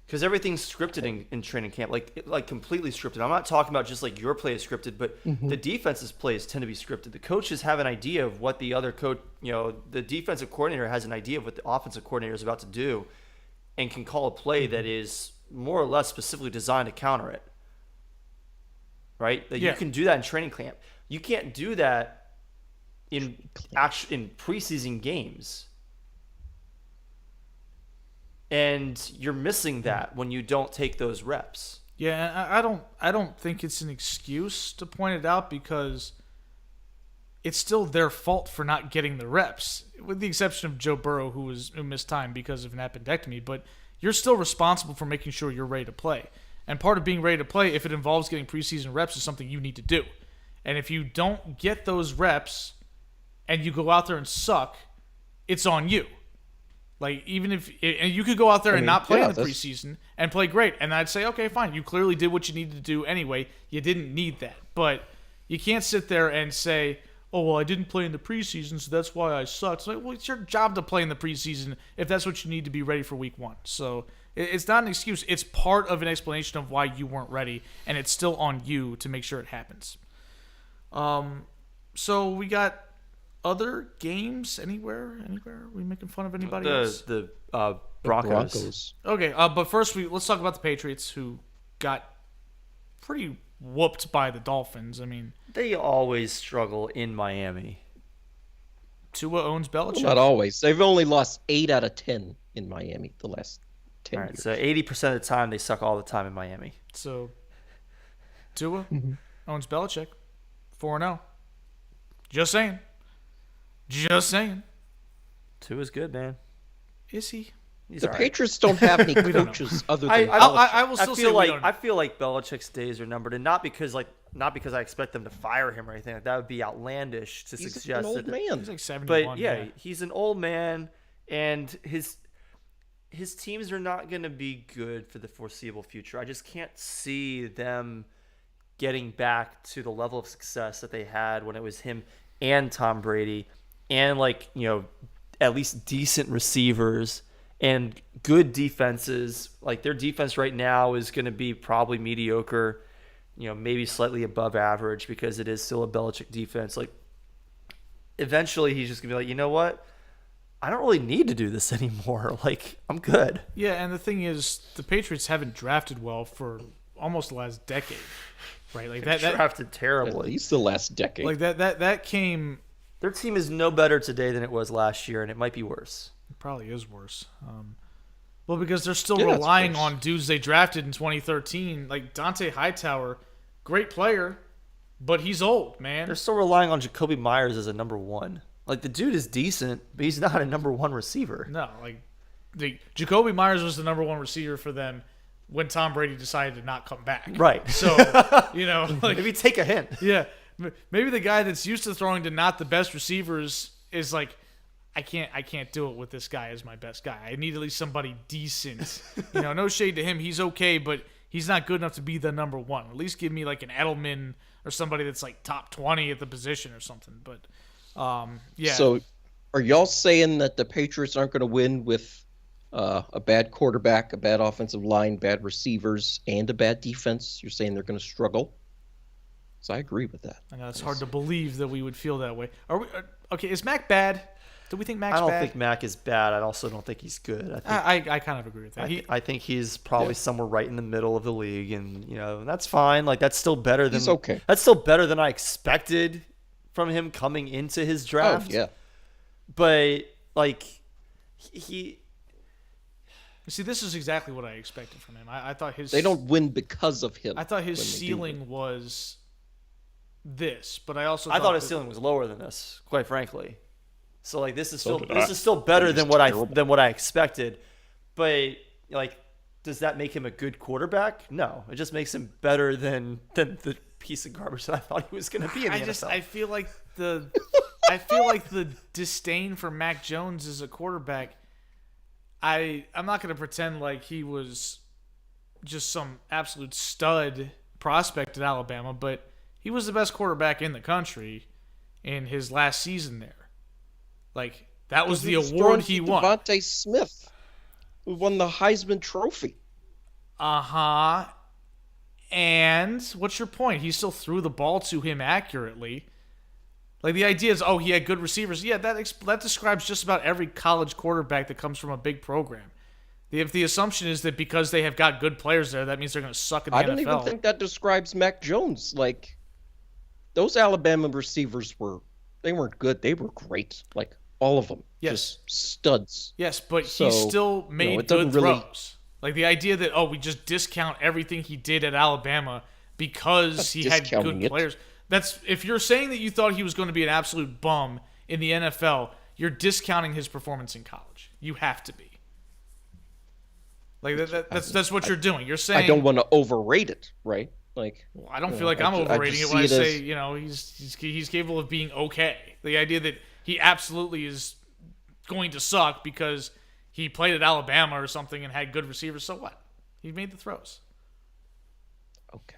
Because everything's scripted in training camp, like completely scripted. I'm not talking about just like your play is scripted, but the defense's plays tend to be scripted. The coaches have an idea of what the other coach, the defensive coordinator has an idea of what the offensive coordinator is about to do, and can call a play that is more or less specifically designed to counter it. Right? You can do that in training camp. You can't do that in preseason games. And you're missing that when you don't take those reps. Yeah, I don't think it's an excuse to point it out, because it's still their fault for not getting the reps, with the exception of Joe Burrow, who missed time because of an appendectomy. But you're still responsible for making sure you're ready to play. And part of being ready to play, if it involves getting preseason reps, is something you need to do. And if you don't get those reps and you go out there and suck, it's on you. Even if you could go out there and not play in the preseason and play great, and I'd say, okay, fine, you clearly did what you needed to do anyway. You didn't need that. But you can't sit there and say, oh, well, I didn't play in the preseason, so that's why I sucked. Well, it's your job to play in the preseason if that's what you need to be ready for week 1. So it's not an excuse. It's part of an explanation of why you weren't ready, and it's still on you to make sure it happens. So we got other games anywhere? Are we making fun of anybody else? The The Broncos. Okay, but first let's talk about the Patriots, who got pretty whooped by the Dolphins. I mean, They always struggle in Miami. Tua owns Belichick. Not always. They've only lost 8 out of 10 in Miami the last 10 All right, years. so 80% of the time they suck all the time in Miami. So Tua owns Belichick, 4-0. Just saying. Tua's good, man. Is he? He's The all right. Patriots don't have any don't know. coaches other than I Belichick. I will still say feel we like don't. I feel like Belichick's days are numbered, and not because I expect them to fire him or anything. Like that would be outlandish to He's suggest an old that. man. He's like 71. But yeah, he's an old man, and his teams are not going to be good for the foreseeable future. I just can't see them getting back to the level of success that they had when it was him and Tom Brady, and at least decent receivers and good defenses. Like their defense right now is going to be probably mediocre, maybe slightly above average because it is still a Belichick defense. Like eventually he's just going to be like, you know what? I don't really need to do this anymore. Like I'm good. Yeah, and the thing is, the Patriots haven't drafted well for almost the last decade, right? Like that Drafted At terribly. least the last decade. like that came. Their team is no better today than it was last year, and it might be worse. It probably is worse. Well, because they're still Yeah, it's relying worse. on dudes they drafted in 2013, like Dante Hightower, great player, but he's old, man. They're still relying on Jacoby Myers as a number one. Like the dude is decent, but he's not a number one receiver. No, like Jacoby Myers was the number one receiver for them when Tom Brady decided to not come back. Right. So, like Maybe take a hint. yeah, maybe the guy that's used to throwing to not the best receivers is like, I can't do it with this guy as my best guy. I need at least somebody decent. No shade to him. He's okay, but he's not good enough to be the number one. At least give me like an Edelman or somebody that's like top 20 at the position or something. But yeah. So, are y'all saying that the Patriots aren't going to win with a bad quarterback, a bad offensive line, bad receivers, and a bad defense? You're saying they're going to struggle? So I agree with that. I know it's hard to believe that we would feel that way. Are we okay? Is Mac bad? Do we think Mac's I don't bad? think Mac is bad. I also don't think he's good. I kind of agree with that. I think he's probably somewhere right in the middle of the league, and that's fine. Like that's still better than He's okay. That's still better than I expected from him coming into his draft. Oh, yeah. But like he See, this is exactly what I expected from him. I thought his They don't win because of him. I thought his when they do ceiling was this, but I also I thought his that- ceiling was lower than this, quite frankly. So like this is still did I. better It than was what terrible. I expected. But like, does that make him a good quarterback? No, it just makes him better than the piece of garbage that I thought he was going to be in the NFL. I feel like the disdain for Mac Jones as a quarterback. I'm not going to pretend like he was just some absolute stud prospect at Alabama, but he was the best quarterback in the country in his last season there. Like that was the award he won. Devontae Smith, who won the Heisman Trophy. And what's your point? He still threw the ball to him accurately. Like the idea is, he had good receivers. Yeah, that describes just about every college quarterback that comes from a big program. If the assumption is that because they have got good players there, that means they're going to suck in the NFL. I don't even think that describes Mac Jones. Like, those Alabama receivers they weren't good. They were great. Like, all of them. Yes. Just studs. Yes, but So, he still made it doesn't good really- throws. Like the idea that, we just discount everything he did at Alabama because That's he had discounting good it. players. That's if you're saying that you thought he was going to be an absolute bum in the NFL, you're discounting his performance in college. You have to be. Like that's what you're doing. You're saying I don't want to overrate it, right? Like, Well, I don't feel like I'm I overrating just it when I see say, as- he's capable of being okay. The idea that he absolutely is going to suck because he played at Alabama or something and had good receivers, so what? He made the throws. okay.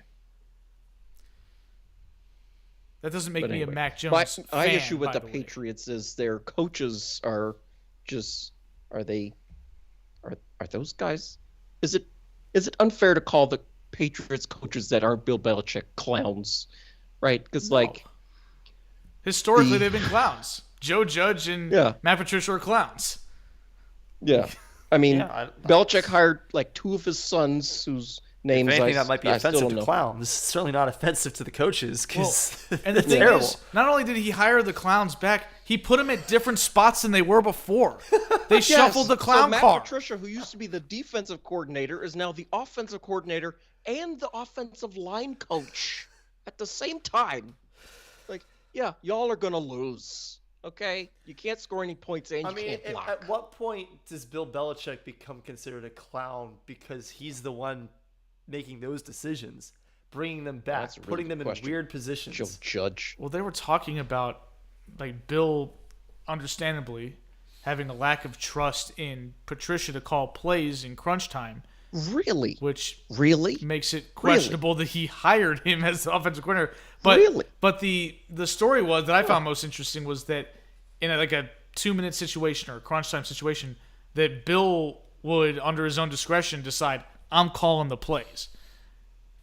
That doesn't make But me anyway, a Mac Jones my fan, issue with by the way. Patriots is their coaches are those guys? Is it unfair to call the Patriots coaches that aren't Bill Belichick clowns, right? Because No. like Historically, the- they've been clowns. Joe Judge and Matt Patricia are clowns. Yeah. I mean, Belichick hired like 2 of his sons whose names if anything, that might be offensive to clowns. This is certainly not offensive to the coaches. And the thing is, not only did he hire the clowns back, he put them at different spots than they were before. They shuffled the clown car. Matt Patricia, who used to be the defensive coordinator, is now the offensive coordinator and the offensive line coach at the same time. Like, yeah, y'all are going to lose. Okay? You can't score any points and you can't block. At what point does Bill Belichick become considered a clown because he's the one making those decisions, bringing them back, putting them in weird positions? Joe Judge. Well, they were talking about like Bill, understandably, having a lack of trust in Patricia to call plays in crunch time. Really? Which makes it questionable that he hired him as the offensive coordinator. But the story was that I found most interesting was that in a 2-minute situation or a crunch time situation, that Bill would, under his own discretion, decide, I'm calling the plays.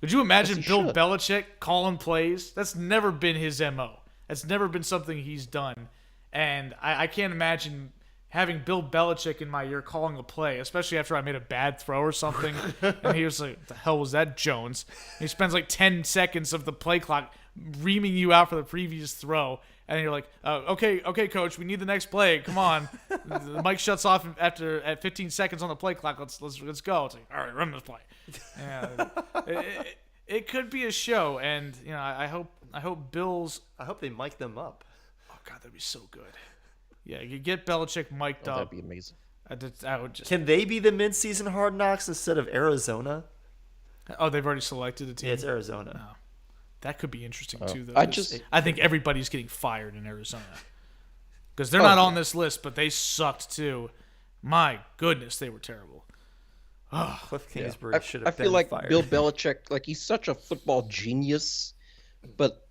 Could you imagine Bill Belichick calling plays? That's never been his MO. That's never been something he's done. And I can't imagine having Bill Belichick in my ear calling a play, especially after I made a bad throw or something. And he was like, what the hell was that, Jones? And he spends like 10 seconds of the play clock reaming you out for the previous throw. And you're like, okay, coach, we need the next play. Come on. The mic shuts off at 15 seconds on the play clock. Let's go. It's like, all right, run this play. It could be a show, and I hope they mic them up. Oh God, that'd be so good. Yeah, you get Belichick mic'd up. That'd be amazing. I would just. Can they be the mid-season Hard Knocks instead of Arizona? Oh, they've already selected a team. Yeah, it's Arizona. No. That could be interesting too, though. I think everybody's getting fired in Arizona because they're not on this list, but they sucked too. My goodness, they were terrible. Cliff Kingsbury should have been fired. I feel like Bill Belichick, he's such a football genius, but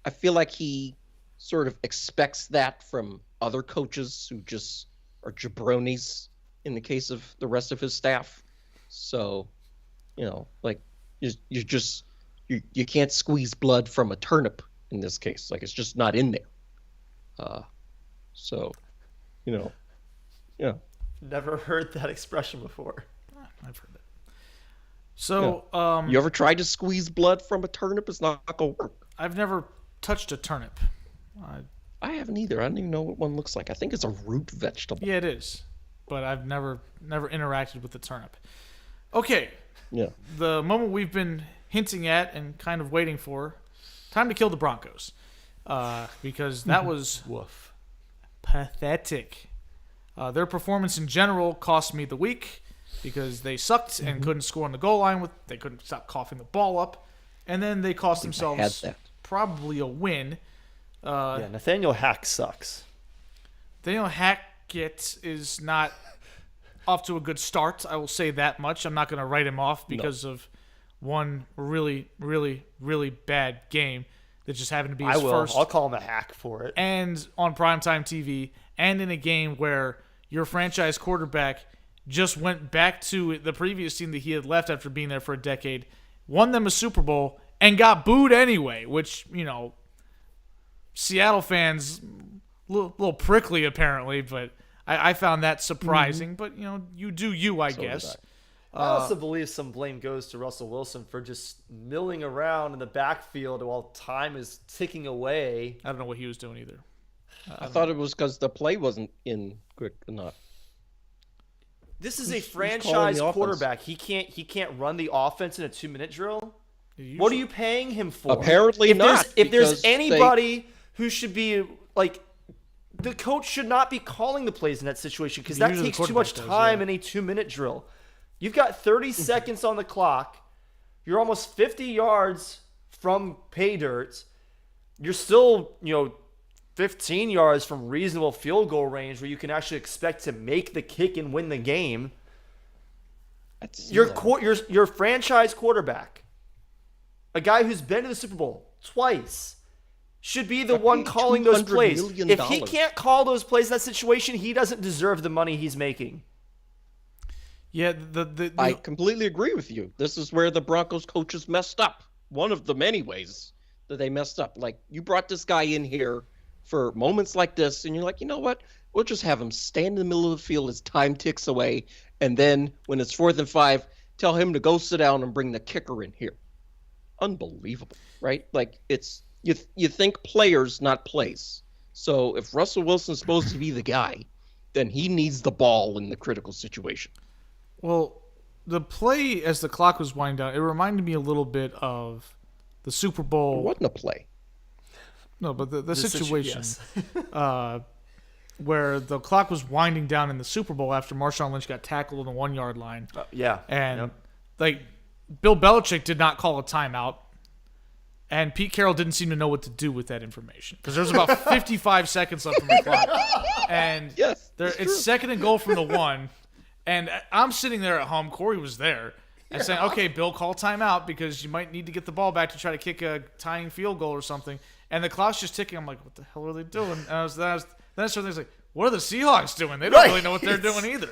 I feel like he sort of expects that from other coaches who just are jabronis in the case of the rest of his staff. So, you can't squeeze blood from a turnip in this case. Like, it's just not in there. Never heard that expression before. I've heard it. So, you ever tried to squeeze blood from a turnip? It's not gonna work. I've never touched a turnip. I haven't either. I don't even know what one looks like. I think it's a root vegetable. Yeah, it is. But I've never interacted with the turnip. Okay. Yeah. The moment we've been hinting at and kind of waiting for, time to kill the Broncos. Because that was pathetic. Their performance in general cost me the week because they sucked and couldn't score on the goal line. They couldn't stop coughing the ball up. And then they cost themselves probably a win. Nathaniel Hack sucks. Nathaniel Hackett is not off to a good start. I will say that much. I'm not going to write him off because of one really, really, really bad game that just happened to be his first. I'll call him a hack for it. And on primetime TV, and in a game where your franchise quarterback just went back to the previous team that he had left after being there for a decade, won them a Super Bowl, and got booed anyway, which, Seattle fans, little prickly apparently, but I found that surprising. But, you do you, I guess. I also believe some blame goes to Russell Wilson for just milling around in the backfield while time is ticking away. I don't know what he was doing either. I thought it was because the play wasn't in quick enough. This is a franchise quarterback. He can't run the offense in a 2-minute drill. What are you paying him for? Apparently not. If there's anybody who should be the coach should not be calling the plays in that situation because that takes too much time in a 2-minute drill. You've got 30 seconds on the clock. You're almost 50 yards from pay dirt. You're still, 15 yards from reasonable field goal range where you can actually expect to make the kick and win the game. Your franchise quarterback, a guy who's been to the Super Bowl twice, should be the one calling those plays. If he can't call those plays in that situation, he doesn't deserve the money he's making. Yeah, I completely agree with you. This is where the Broncos coaches messed up. One of the many ways that they messed up. Like, you brought this guy in here for moments like this, and you're like, you know what? We'll just have him stand in the middle of the field as time ticks away, and then when it's 4th and 5, tell him to go sit down and bring the kicker in here. Unbelievable, right? Like, it's you think players, not plays. So if Russell Wilson's supposed to be the guy, then he needs the ball in the critical situation. Well, the play as the clock was winding down, it reminded me a little bit of the Super Bowl. It wasn't a play. No, but the situation yes. where the clock was winding down in the Super Bowl after Marshawn Lynch got tackled on the 1-yard line. Yeah. And, like, Bill Belichick did not call a timeout, and Pete Carroll didn't seem to know what to do with that information because there's about 55 seconds left on the clock. And Yes, it's 2nd and goal from the 1. And I'm sitting there at home. Cory was there. And saying, okay, Bill, call timeout because you might need to get the ball back to try to kick a tying field goal or something. And the clock's just ticking. I'm like, what the hell are they doing? And then I started like, what are the Seahawks doing? They don't really know what they're doing either.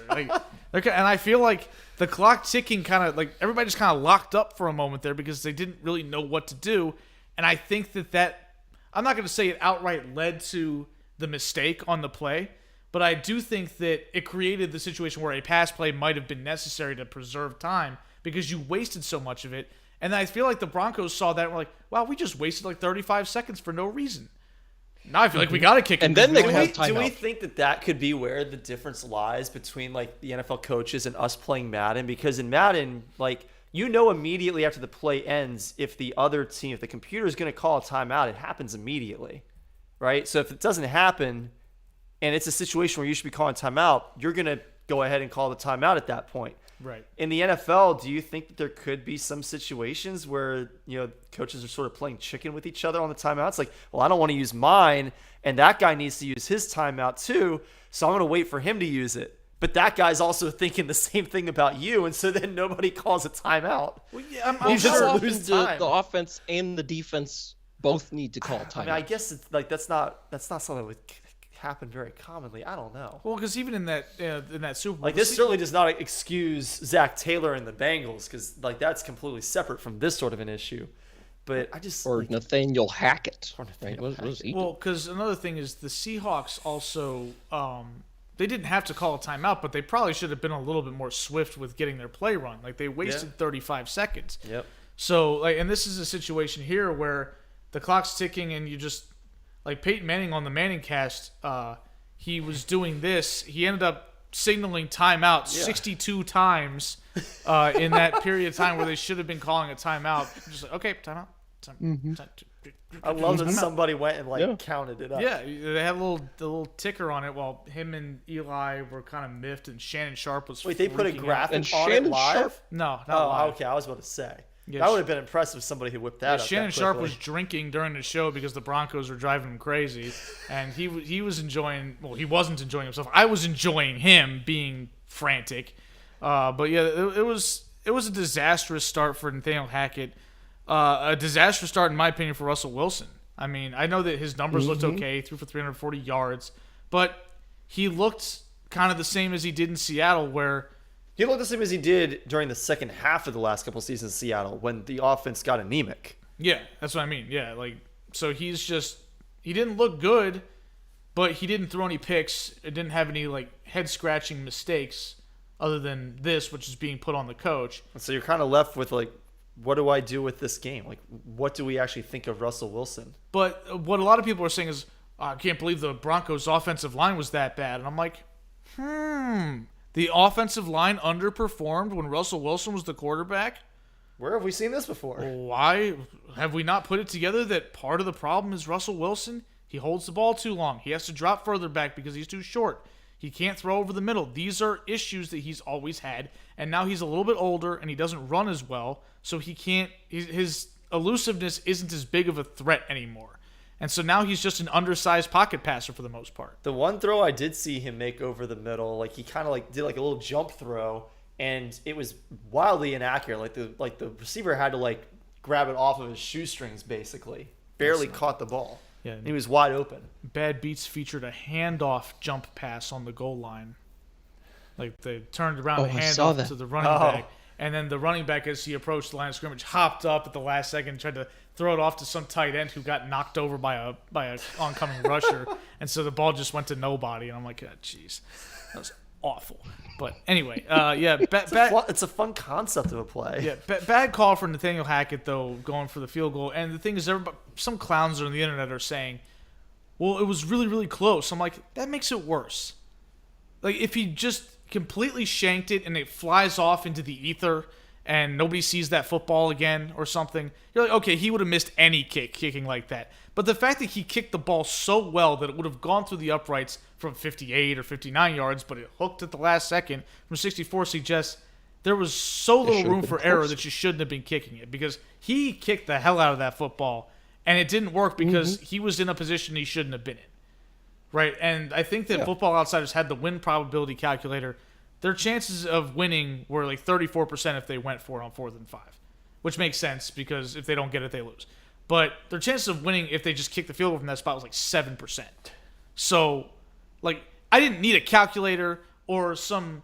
Like, and I feel like the clock ticking kind of like everybody just kind of locked up for a moment there because they didn't really know what to do. And I think that I'm not going to say it outright led to the mistake on the play, but I do think that it created the situation where a pass play might have been necessary to preserve time because you wasted so much of it. And I feel like the Broncos saw that and were like, wow, we just wasted like 35 seconds for no reason. Now I feel like we got to kick it. And then they Do have we timeout. think that could be where the difference lies between like the NFL coaches and us playing Madden? Because in Madden, like, you know immediately after the play ends if the other team, if the computer is going to call a timeout, it happens immediately, right? So if it doesn't happen and it's a situation where you should be calling timeout, you're going to go ahead and call the timeout at that point. Right. In the NFL, do you think that there could be some situations where, coaches are sort of playing chicken with each other on the timeouts? Like, well, I don't want to use mine, and that guy needs to use his timeout too, so I'm going to wait for him to use it. But that guy's also thinking the same thing about you, and so then nobody calls a timeout. Well, yeah, I'm You just sure. How often lose do time. the offense and the defense both need to call timeout? I mean, I guess it's like that's not something that would happen very commonly. I don't know. Well, because even in that Super Bowl, Like, this certainly does not excuse Zach Taylor and the Bengals because, like, that's completely separate from this sort of an issue. But I just Or Nathaniel Hackett. Or Right? Nathaniel What was he well, because another thing is the Seahawks also they didn't have to call a timeout, but they probably should have been a little bit more swift with getting their play run. Like, they wasted 35 seconds. Yep. So, like, and this is a situation here where the clock's ticking and you just, like Peyton Manning on the Manning cast, he was doing this. He ended up signaling timeout 62 times in that period of time where they should have been calling a timeout. Just like, okay, timeout. I love that somebody went and counted it up. Yeah, they had the little ticker on it while him and Eli were kind of miffed, and Shannon Sharp was. Wait, they put a freaking out. graphic And on it Shannon live? Sharp? No, not Oh, live. okay. I was about to say. Yeah, that would have been impressive if somebody who whipped that up. Shannon that Sharp quickly. was drinking during the show because the Broncos were driving him crazy, and he was enjoying. Well, he wasn't enjoying himself. I was enjoying him being frantic, but yeah, it was a disastrous start for Nathaniel Hackett. A disastrous start, in my opinion, for Russell Wilson. I mean, I know that his numbers looked okay, threw for 340 yards, but he looked kind of the same as he did in Seattle, where. He looked the same as he did during the second half of the last couple of seasons in Seattle when the offense got anemic. Yeah, that's what I mean. Yeah, like, so he didn't look good, but he didn't throw any picks. It didn't have any, like, head-scratching mistakes other than this, which is being put on the coach. And so you're kind of left with, like, what do I do with this game? Like, what do we actually think of Russell Wilson? But what a lot of people are saying is, I can't believe the Broncos' offensive line was that bad. And I'm like, the offensive line underperformed when Russell Wilson was the quarterback? Where have we seen this before? Why have we not put it together that part of the problem is Russell Wilson? He holds the ball too long. He has to drop further back because he's too short. He can't throw over the middle. These are issues that he's always had, and now he's a little bit older and he doesn't run as well, so he can't. His elusiveness isn't as big of a threat anymore, and so now he's just an undersized pocket passer for the most part. The one throw I did see him make over the middle, like he kind of like did like a little jump throw, and it was wildly inaccurate. Like the receiver had to like grab it off of his shoestrings, basically. Barely caught the ball. Yeah, He was wide open. Bad Beats featured a handoff jump pass on the goal line. Like they turned around and I saw handoff that. to the running back, And then the running back, as he approached the line of scrimmage, hopped up at the last second and tried to throw it off to some tight end who got knocked over by a oncoming rusher. And so the ball just went to nobody. And I'm like, oh, jeez. That was awful. But anyway, it's a fun concept of a play. Yeah, bad call for Nathaniel Hackett, though, going for the field goal. And the thing is, some clowns on the internet are saying, well, it was really, really close. I'm like, that makes it worse. Like, if he just completely shanked it and it flies off into the ether and nobody sees that football again or something, you're like, okay, he would have missed any kicking like that. But the fact that he kicked the ball so well that it would have gone through the uprights from 58 or 59 yards, but it hooked at the last second from 64 suggests there was so little room for error that you shouldn't have been kicking it, because he kicked the hell out of that football and it didn't work because he was in a position he shouldn't have been in. Right, and I think that Football Outsiders had the win probability calculator. Their chances of winning were like 34% if they went for it on 4th and 5, which makes sense because if they don't get it, they lose. But their chances of winning if they just kick the field goal from that spot was like 7%. So, like, I didn't need a calculator or some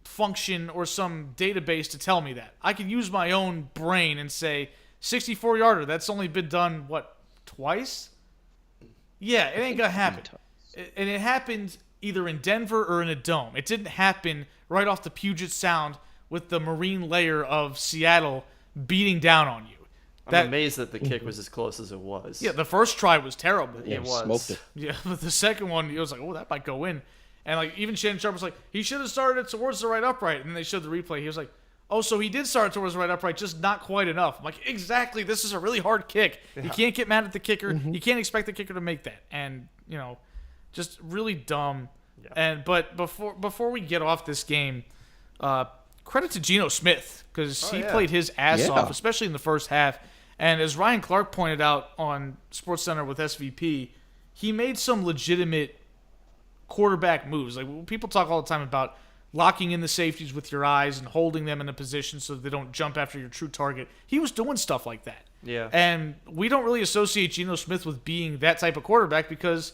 function or some database to tell me that. I could use my own brain and say, 64-yarder, that's only been done, what, twice? Yeah, it ain't going to happen. And it happened either in Denver or in a dome. It didn't happen right off the Puget Sound with the marine layer of Seattle beating down on you. I'm amazed that the kick was as close as it was. Yeah, the first try was terrible. Yeah, it was. Smoked it. Yeah, but the second one, it was like, oh, that might go in. And like even Shannon Sharp was like, he should have started it towards the right upright. And then they showed the replay. He was like, oh, so he did start towards the right upright, just not quite enough. I'm like, exactly. This is a really hard kick. Yeah. You can't get mad at the kicker. You can't expect the kicker to make that. And, you know, just really dumb. Yeah. But before we get off this game, credit to Geno Smith, because he played his ass off, especially in the first half. And as Ryan Clark pointed out on SportsCenter with SVP, he made some legitimate quarterback moves. Like, people talk all the time about locking in the safeties with your eyes and holding them in a position so they don't jump after your true target. He was doing stuff like that. Yeah. And we don't really associate Geno Smith with being that type of quarterback because,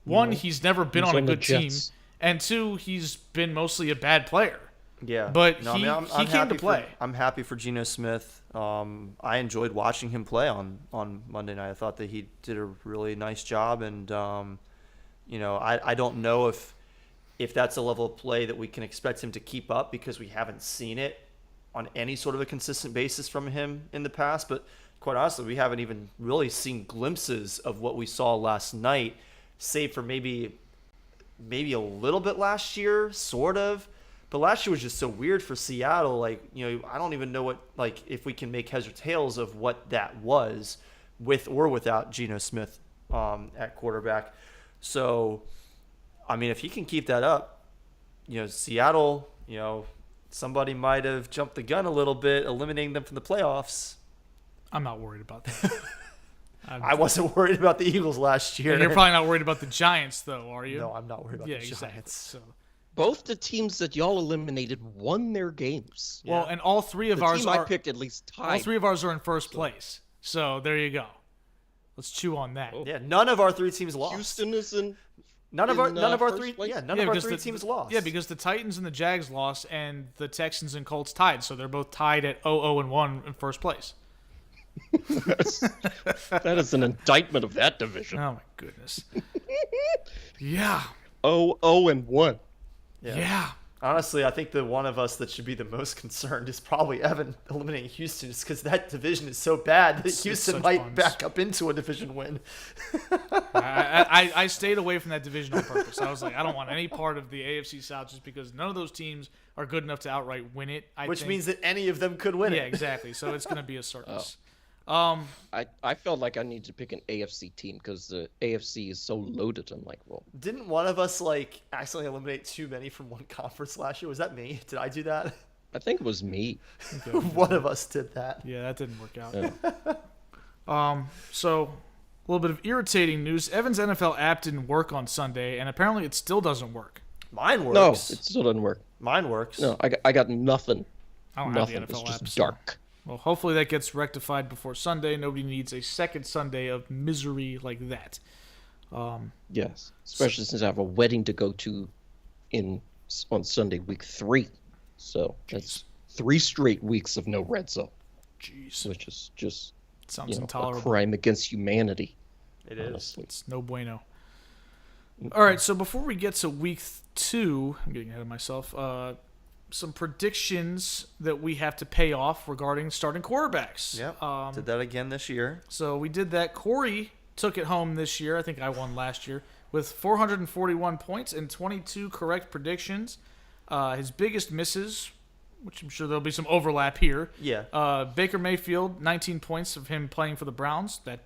one, he's never been on a good team, and two, he's been mostly a bad player. Yeah. But he came to play. I'm happy for Geno Smith. I enjoyed watching him play on Monday night. I thought that he did a really nice job, and I don't know if that's a level of play that we can expect him to keep up, because we haven't seen it on any sort of a consistent basis from him in the past. But quite honestly, we haven't even really seen glimpses of what we saw last night, save for maybe a little bit last year, sort of. But last year was just so weird for Seattle. Like, I don't even know if we can make heads or tails of what that was with or without Geno Smith at quarterback. So, I mean, if he can keep that up, Seattle, somebody might have jumped the gun a little bit, eliminating them from the playoffs. I'm not worried about that. I wasn't worried about the Eagles last year. And you're probably not worried about the Giants, though, are you? No, I'm not worried about the Giants. Exactly. So. Both the teams that y'all eliminated won their games. Well, and all three of ours I picked at least tied. All three of ours are in first place. So there you go. Let's chew on that. Yeah, none of our three teams lost. Houston is in. None of our three teams lost. Yeah, because the Titans and the Jags lost, and the Texans and Colts tied. So they're both tied at 0-1 in first place. That is an indictment of that division. Oh my goodness. Yeah. 0-1. Yeah. Honestly, I think the one of us that should be the most concerned is probably Evan eliminating Houston, just because that division is so bad that Houston might back up into a division win. I stayed away from that division on purpose. I was like, I don't want any part of the AFC South, just because none of those teams are good enough to outright win it. Which means that any of them could win it. Yeah, exactly. So it's going to be a circus. I felt like I need to pick an AFC team because the AFC is so loaded. I'm like, well, didn't one of us accidentally eliminate too many from one conference last year? Was that me? Did I do that? I think it was me. One of us did that. Yeah, that didn't work out. Yeah. So a little bit of irritating news. Evan's NFL app didn't work on Sunday, and apparently it still doesn't work. Mine works. No, it still doesn't work. Mine works. No, I got nothing. I don't nothing. have the NFL it's app. just dark. Well, hopefully that gets rectified before Sunday. Nobody needs a second Sunday of misery like that. Yes, especially since I have a wedding to go to on Sunday, week 3. So 3 straight weeks of no red zone, Jeez. which is just Sounds a intolerable. crime against humanity. It is. Honestly. It's no bueno. All right, so before we get to week 2, I'm getting ahead of myself, some predictions that we have to pay off regarding starting quarterbacks. Yep. Did that again this year. So we did that. Cory took it home this year. I think I won last year with 441 points and 22 correct predictions. His biggest misses, which I'm sure there'll be some overlap here. Yeah. Baker Mayfield, 19 points of him playing for the Browns. That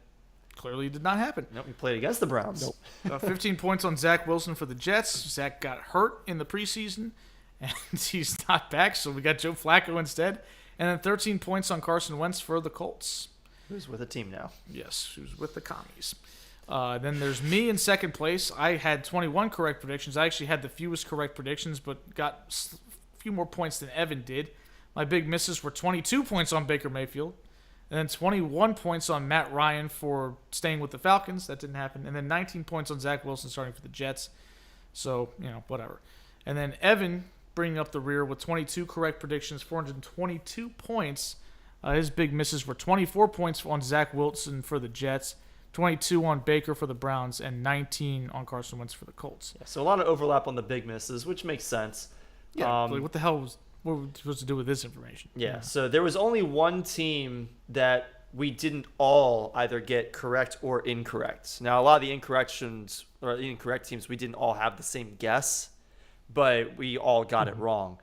clearly did not happen. Nope, he played against the Browns. Nope. 15 points on Zach Wilson for the Jets. Zach got hurt in the preseason, and he's not back, so we got Joe Flacco instead. And then 13 points on Carson Wentz for the Colts. Who's with a team now? Yes, who's with the commies. Then there's me in second place. I had 21 correct predictions. I actually had the fewest correct predictions, but got a few more points than Evan did. My big misses were 22 points on Baker Mayfield, and then 21 points on Matt Ryan for staying with the Falcons. That didn't happen. And then 19 points on Zach Wilson starting for the Jets. So, whatever. And then Evan bringing up the rear with 22 correct predictions, 422 points. His big misses were 24 points on Zach Wilson for the Jets, 22 on Baker for the Browns, and 19 on Carson Wentz for the Colts. Yeah, so a lot of overlap on the big misses, which makes sense. Yeah, what the hell what were we supposed to do with this information? Yeah, so there was only one team that we didn't all either get correct or incorrect. Now, a lot of the incorrections or the incorrect teams, we didn't all have the same guess, but we all got it wrong.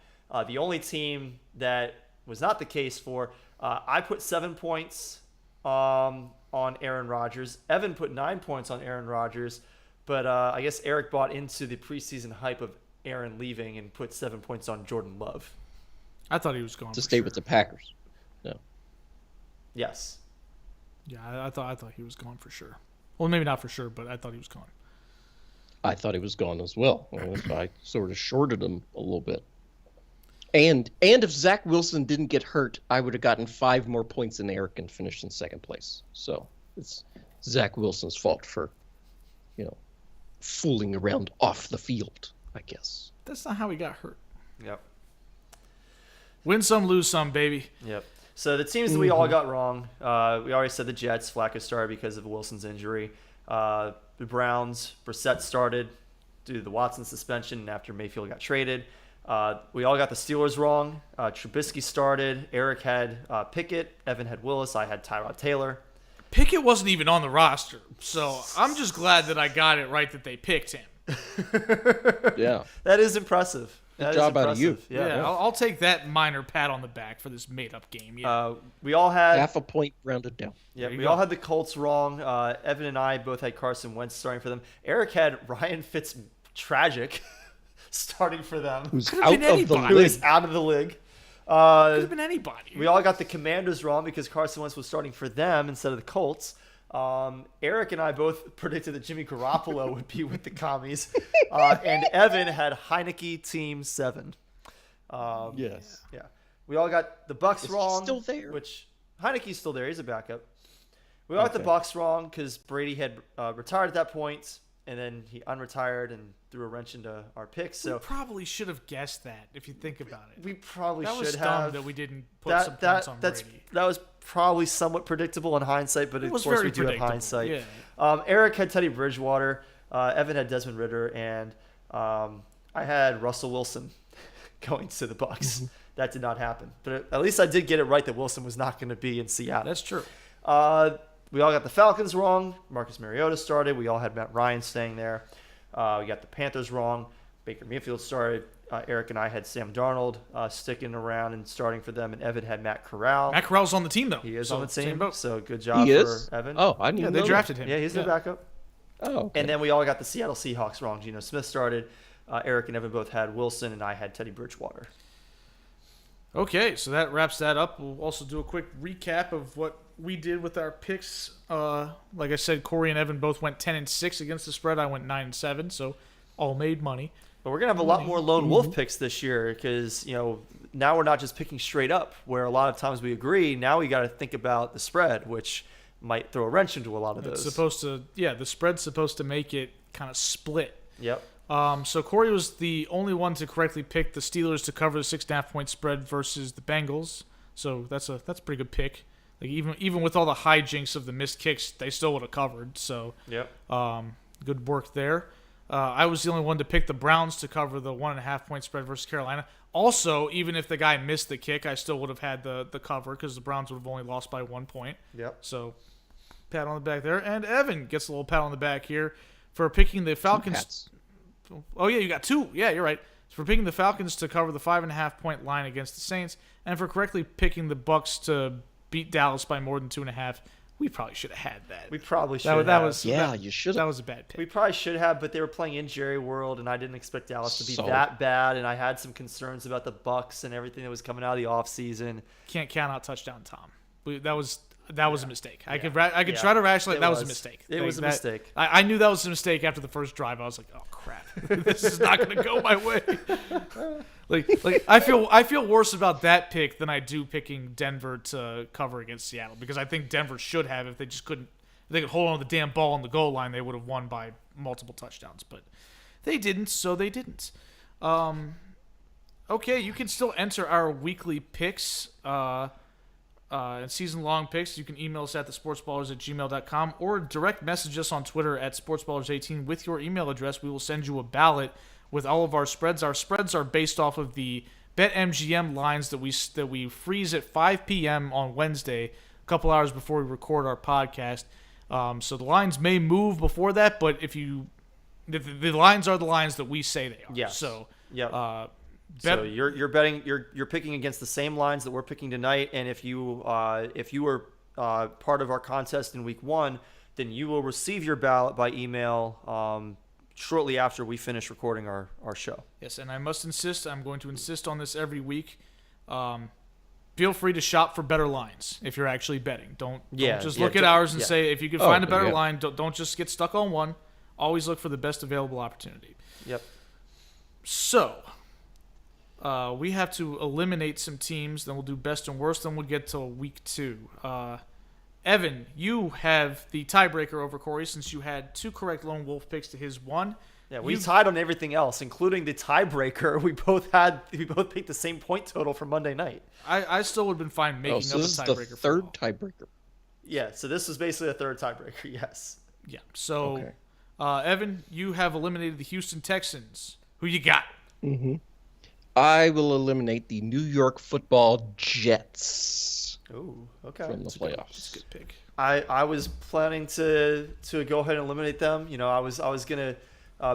The only team that was not the case for, I put 7 points on Aaron Rodgers. Evan put 9 points on Aaron Rodgers, but I guess Eric bought into the preseason hype of Aaron leaving and put 7 points on Jordan Love. I thought he was gone To for stay sure. with the Packers. No. Yes. Yeah, I thought he was gone for sure. Well, maybe not for sure, but I thought he was gone. I thought he was gone as well. I sort of shorted him a little bit. And if Zach Wilson didn't get hurt, I would have gotten 5 more points than Eric and finished in second place. So it's Zach Wilson's fault for, fooling around off the field, I guess. That's not how he got hurt. Yep. Win some, lose some, baby. Yep. So the teams that we all got wrong, we already said the Jets. Flacco started because of Wilson's injury. The Browns, Brissett started due to the Watson suspension after Mayfield got traded. We all got the Steelers wrong. Trubisky started. Eric had Pickett. Evan had Willis. I had Tyrod Taylor. Pickett wasn't even on the roster, so I'm just glad that I got it right that they picked him. Yeah. That is impressive. Good job out of you. Yeah, I'll take that minor pat on the back for this made-up game. Yeah. We all had Half a point rounded down. Yeah, There you we go. all had the Colts wrong. Evan and I both had Carson Wentz starting for them. Eric had Ryan Fitztragic starting for them. Who's Could've out been of the anybody. Who league. is out of the league. Could have been anybody. We all got the Commanders wrong because Carson Wentz was starting for them instead of the Colts. Eric and I both predicted that Jimmy Garoppolo would be with the commies. And Evan had Heineke Team 7. Yes. Yeah. We all got the Bucks Is he wrong. still there? Which Heineke's still there. He's a backup. We all got the Okay. Bucks wrong because Brady had retired at that point, and then he unretired and threw a wrench into our picks. We So probably should have guessed that if you think about it. we probably That was should dumb have. that we didn't put some points on Brady. That was probably somewhat predictable in hindsight, but It of was course very we do have predictable, hindsight. yeah. Eric had Teddy Bridgewater. Evan had Desmond Ridder, and I had Russell Wilson going to the Bucks. That did not happen, but at least I did get it right that Wilson was not going to be in Seattle. That's true. We all got the Falcons wrong. Marcus Mariota started. We all had Matt Ryan staying there. We got the Panthers wrong. Baker Mayfield started. Eric and I had Sam Darnold sticking around and starting for them, and Evan had Matt Corral. Matt Corral's on the team, though. He is So, on the same team, boat. so good job He for is? Evan. Oh, I didn't Yeah, know they that. drafted him. Yeah, he's the backup. Oh, okay. And then we all got the Seattle Seahawks wrong. Geno Smith started. Eric and Evan both had Wilson, and I had Teddy Bridgewater. Okay, so that wraps that up. We'll also do a quick recap of what we did with our picks. Like I said, Cory and Evan both went 10-6 against the spread. I went 9-7, so all made money. But we're going to have a lot more lone wolf picks this year because, now we're not just picking straight up where a lot of times we agree. Now we got to think about the spread, which might throw a wrench into a lot of It's those. supposed to, the spread's supposed to make it kind of split. Yep. So Cory was the only one to correctly pick the Steelers to cover the 6.5-point spread versus the Bengals. So that's a pretty good pick. Like even with all the hijinks of the missed kicks, they still would have covered. So good work there. I was the only one to pick the Browns to cover the 1.5-point spread versus Carolina. Also, even if the guy missed the kick, I still would have had the cover because the Browns would have only lost by 1 point. Yep. So pat on the back there. And Evan gets a little pat on the back here for picking the Falcons. Oh, yeah, you got 2. Yeah, you're right. For picking the Falcons to cover the 5.5-point line against the Saints, and for correctly picking the Bucks to beat Dallas by more than 2.5. We probably should have had that. We probably should have. You should have. That was a bad pick. We probably should have, but they were playing in Jerry World, and I didn't expect Dallas to be that bad, and I had some concerns about the Bucks and everything that was coming out of the offseason. Can't count out touchdown Tom. That was a mistake. I could try to rationalize that was a mistake. It was a mistake. I knew that was a mistake after the first drive. I was like, oh crap, this is not going to go my way. like I feel worse about that pick than I do picking Denver to cover against Seattle, because I think Denver should have, if they just couldn't, if they could hold on to the damn ball on the goal line, they would have won by multiple touchdowns. But they didn't, so they didn't. Okay, you can still enter our weekly picks. And season-long picks. You can email us at thesportsballers@gmail.com or direct message us on Twitter at sportsballers18 with your email address. We will send you a ballot with all of our spreads. Our spreads are based off of the BetMGM lines that we freeze at 5 p.m. on Wednesday, a couple hours before we record our podcast. So the lines may move before that, but if the lines are the lines that we say they are. Yes. So so you're betting you're picking against the same lines that we're picking tonight, and if you were part of our contest in week 1, then you will receive your ballot by email shortly after we finish recording our show. Yes, and I'm going to insist on this every week. Feel free to shop for better lines if you're actually betting. Don't just look at ours and say, if you can find a better line, don't just get stuck on one. Always look for the best available opportunity. Yep. So we have to eliminate some teams, then we'll do best and worst, then we'll get to week 2. Evan, you have the tiebreaker over Cory since you had 2 correct Lone Wolf picks to his 1. Yeah, we tied on everything else, including the tiebreaker. We both picked the same point total for Monday night. I still would have been fine making up a tiebreaker. This is the third tiebreaker. Yeah, so this was basically a third tiebreaker, yes. Yeah, so Evan, you have eliminated the Houston Texans. Who you got? Mm-hmm. I will eliminate the New York Football Jets. Oh, okay. From the playoffs. That's a good pick. I was planning to go ahead and eliminate them. You know, I was gonna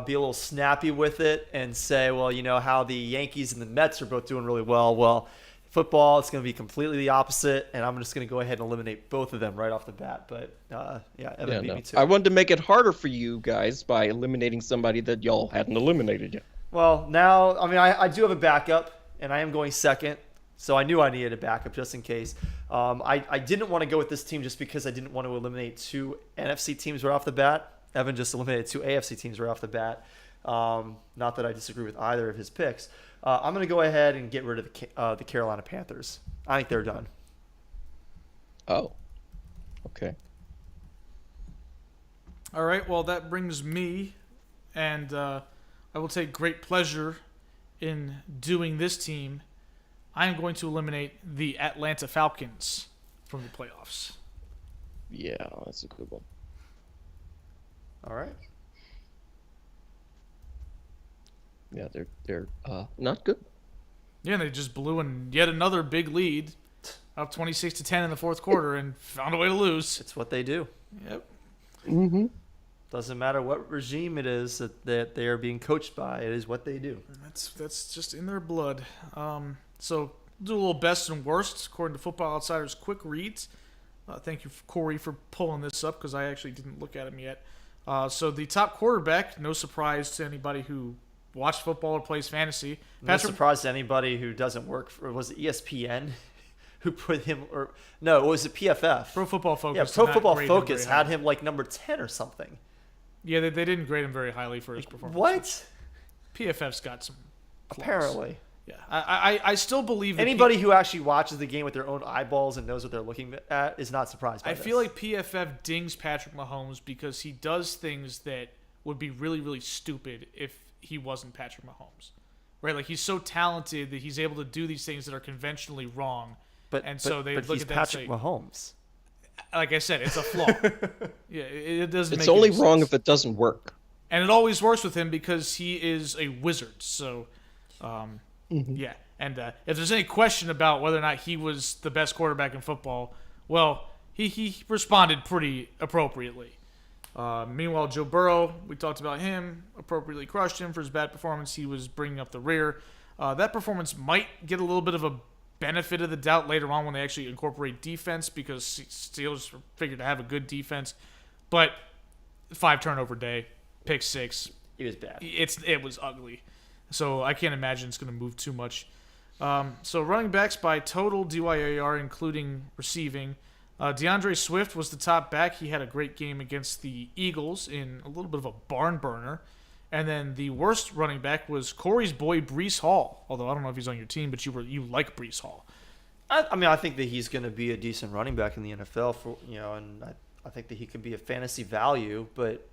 be a little snappy with it and say, well, you know how the Yankees and the Mets are both doing really well. Well, football, it's going to be completely the opposite, and I'm just going to go ahead and eliminate both of them right off the bat. But Evan beat me too. I wanted to make it harder for you guys by eliminating somebody that y'all hadn't eliminated yet. Well, now, I mean, I do have a backup, and I am going second, so I knew I needed a backup just in case. I didn't want to go with this team just because I didn't want to eliminate 2 NFC teams right off the bat. Evan just eliminated 2 AFC teams right off the bat. Not that I disagree with either of his picks. I'm going to go ahead and get rid of the Carolina Panthers. I think they're done. Oh, okay. All right, well, that brings me, and I will take great pleasure in doing this team. I am going to eliminate the Atlanta Falcons from the playoffs. Yeah, that's a good one. All right. Yeah, they're not good. Yeah, and they just blew in yet another big lead, up 26-10 in the fourth quarter, and found a way to lose. It's what they do. Yep. Mm-hmm. Doesn't matter what regime it is that they are being coached by. It is what they do. That's just in their blood. So we'll do a little best and worst according to Football Outsiders quick reads. Thank you, Cory, for pulling this up because I actually didn't look at him yet. So the top quarterback, no surprise to anybody who watched football or plays fantasy. No surprise to anybody who doesn't work for, was it ESPN who put him, or no, it was it PFF? Pro Football Focus. Yeah, Pro Football Focus had him like number 10 or something. Yeah, they didn't grade him very highly for his performance. What? PFF's got some flaws. Apparently. Yeah, I still believe that anybody who actually watches the game with their own eyeballs and knows what they're looking at is not surprised by I this. feel like PFF dings Patrick Mahomes because he does things that would be really, really stupid if he wasn't Patrick Mahomes, right? Like he's so talented that he's able to do these things that are conventionally wrong. But Look he's at that Patrick and say, Mahomes. like I said, it's a flaw. Yeah, it doesn't. It's make only any wrong sense. if it doesn't work. And it always works with him because he is a wizard. So, yeah. And if there's any question about whether or not he was the best quarterback in football, well, he responded pretty appropriately. Meanwhile, Joe Burrow, we talked about him, appropriately crushed him for his bad performance. He was bringing up the rear. That performance might get a little bit of a benefit of the doubt later on when they actually incorporate defense because Steelers figured to have a good defense. But 5 turnover day, pick 6. He was bad. It was ugly. So I can't imagine it's going to move too much. So running backs by total DYAR, including receiving. DeAndre Swift was the top back. He had a great game against the Eagles in a little bit of a barn burner. And then the worst running back was Cory's boy, Breece Hall. Although I don't know if he's on your team, but you like Breece Hall. I mean, I think that he's going to be a decent running back in the NFL and I think that he could be a fantasy value, but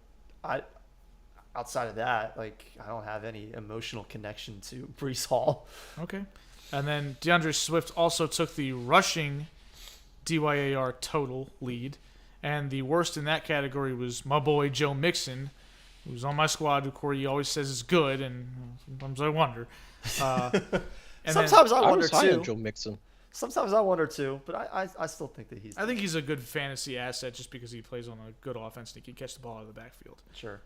outside of that, like I don't have any emotional connection to Breece Hall. Okay. And then DeAndre Swift also took the rushing DYAR total lead. And the worst in that category was my boy Joe Mixon, who's on my squad, who Cory always says is good, and sometimes I wonder. Sometimes I wonder was high on too. Joe Mixon. Sometimes I wonder too, but I still think that I think he's a good fantasy asset just because he plays on a good offense and he can catch the ball out of the backfield. Sure.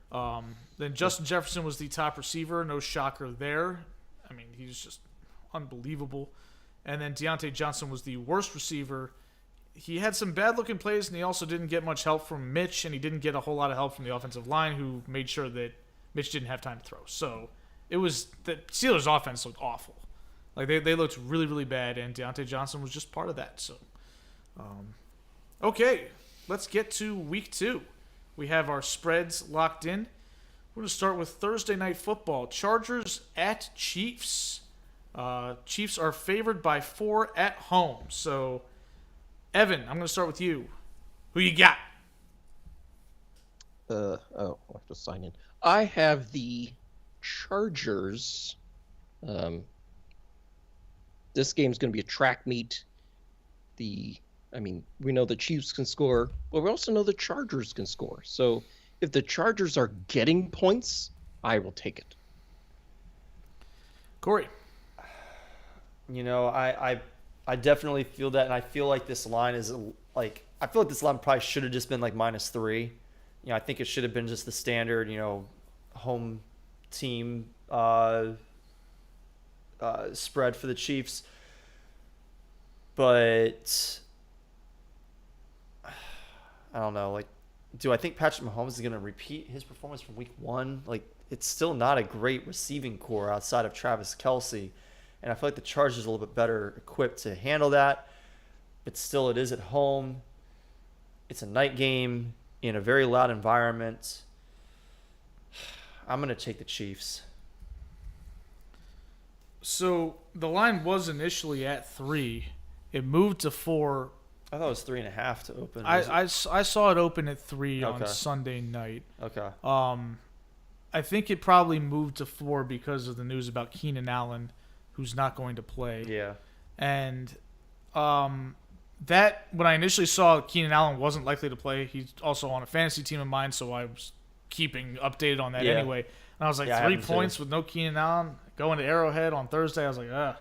Then Justin Jefferson was the top receiver. No shocker there. I mean, he's just unbelievable. And then Deontay Johnson was the worst receiver. He had some bad-looking plays, and he also didn't get much help from Mitch, and he didn't get a whole lot of help from the offensive line, who made sure that Mitch didn't have time to throw. So it was the Steelers' offense looked awful. Like they looked really, really bad, and Deontay Johnson was just part of that. So, okay, let's get to week 2. We have our spreads locked in. We're going to start with Thursday Night Football. Chargers at Chiefs. Chiefs are favored by 4 at home. So, Evan, I'm going to start with you. Who you got? I'll have to sign in. I have the Chargers. This game's going to be a track meet. We know the Chiefs can score, but we also know the Chargers can score. So if the Chargers are getting points, I will take it. Cory. You know, I definitely feel that, and I feel like this line is I feel like this line probably should have just been like -3. You know, I think it should have been just the standard, home team spread for the Chiefs. But I don't know. Like, do I think Patrick Mahomes is going to repeat his performance from week 1? Like, it's still not a great receiving core outside of Travis Kelce. And I feel like the Chargers are a little bit better equipped to handle that. But still, it is at home. It's a night game in a very loud environment. I'm going to take the Chiefs. So the line was initially at 3. It moved to 4. I thought it was 3.5 to open. I saw it open at 3 on Okay. Sunday night. Okay. I think it probably moved to 4 because of the news about Keenan Allen, who's not going to play. Yeah. And that when I initially saw Keenan Allen wasn't likely to play, he's also on a fantasy team of mine, so I was keeping updated on that Yeah. anyway. And I was like, Yeah, I 3 haven't points too. with no Keenan Allen going to Arrowhead on Thursday. I was like, ugh.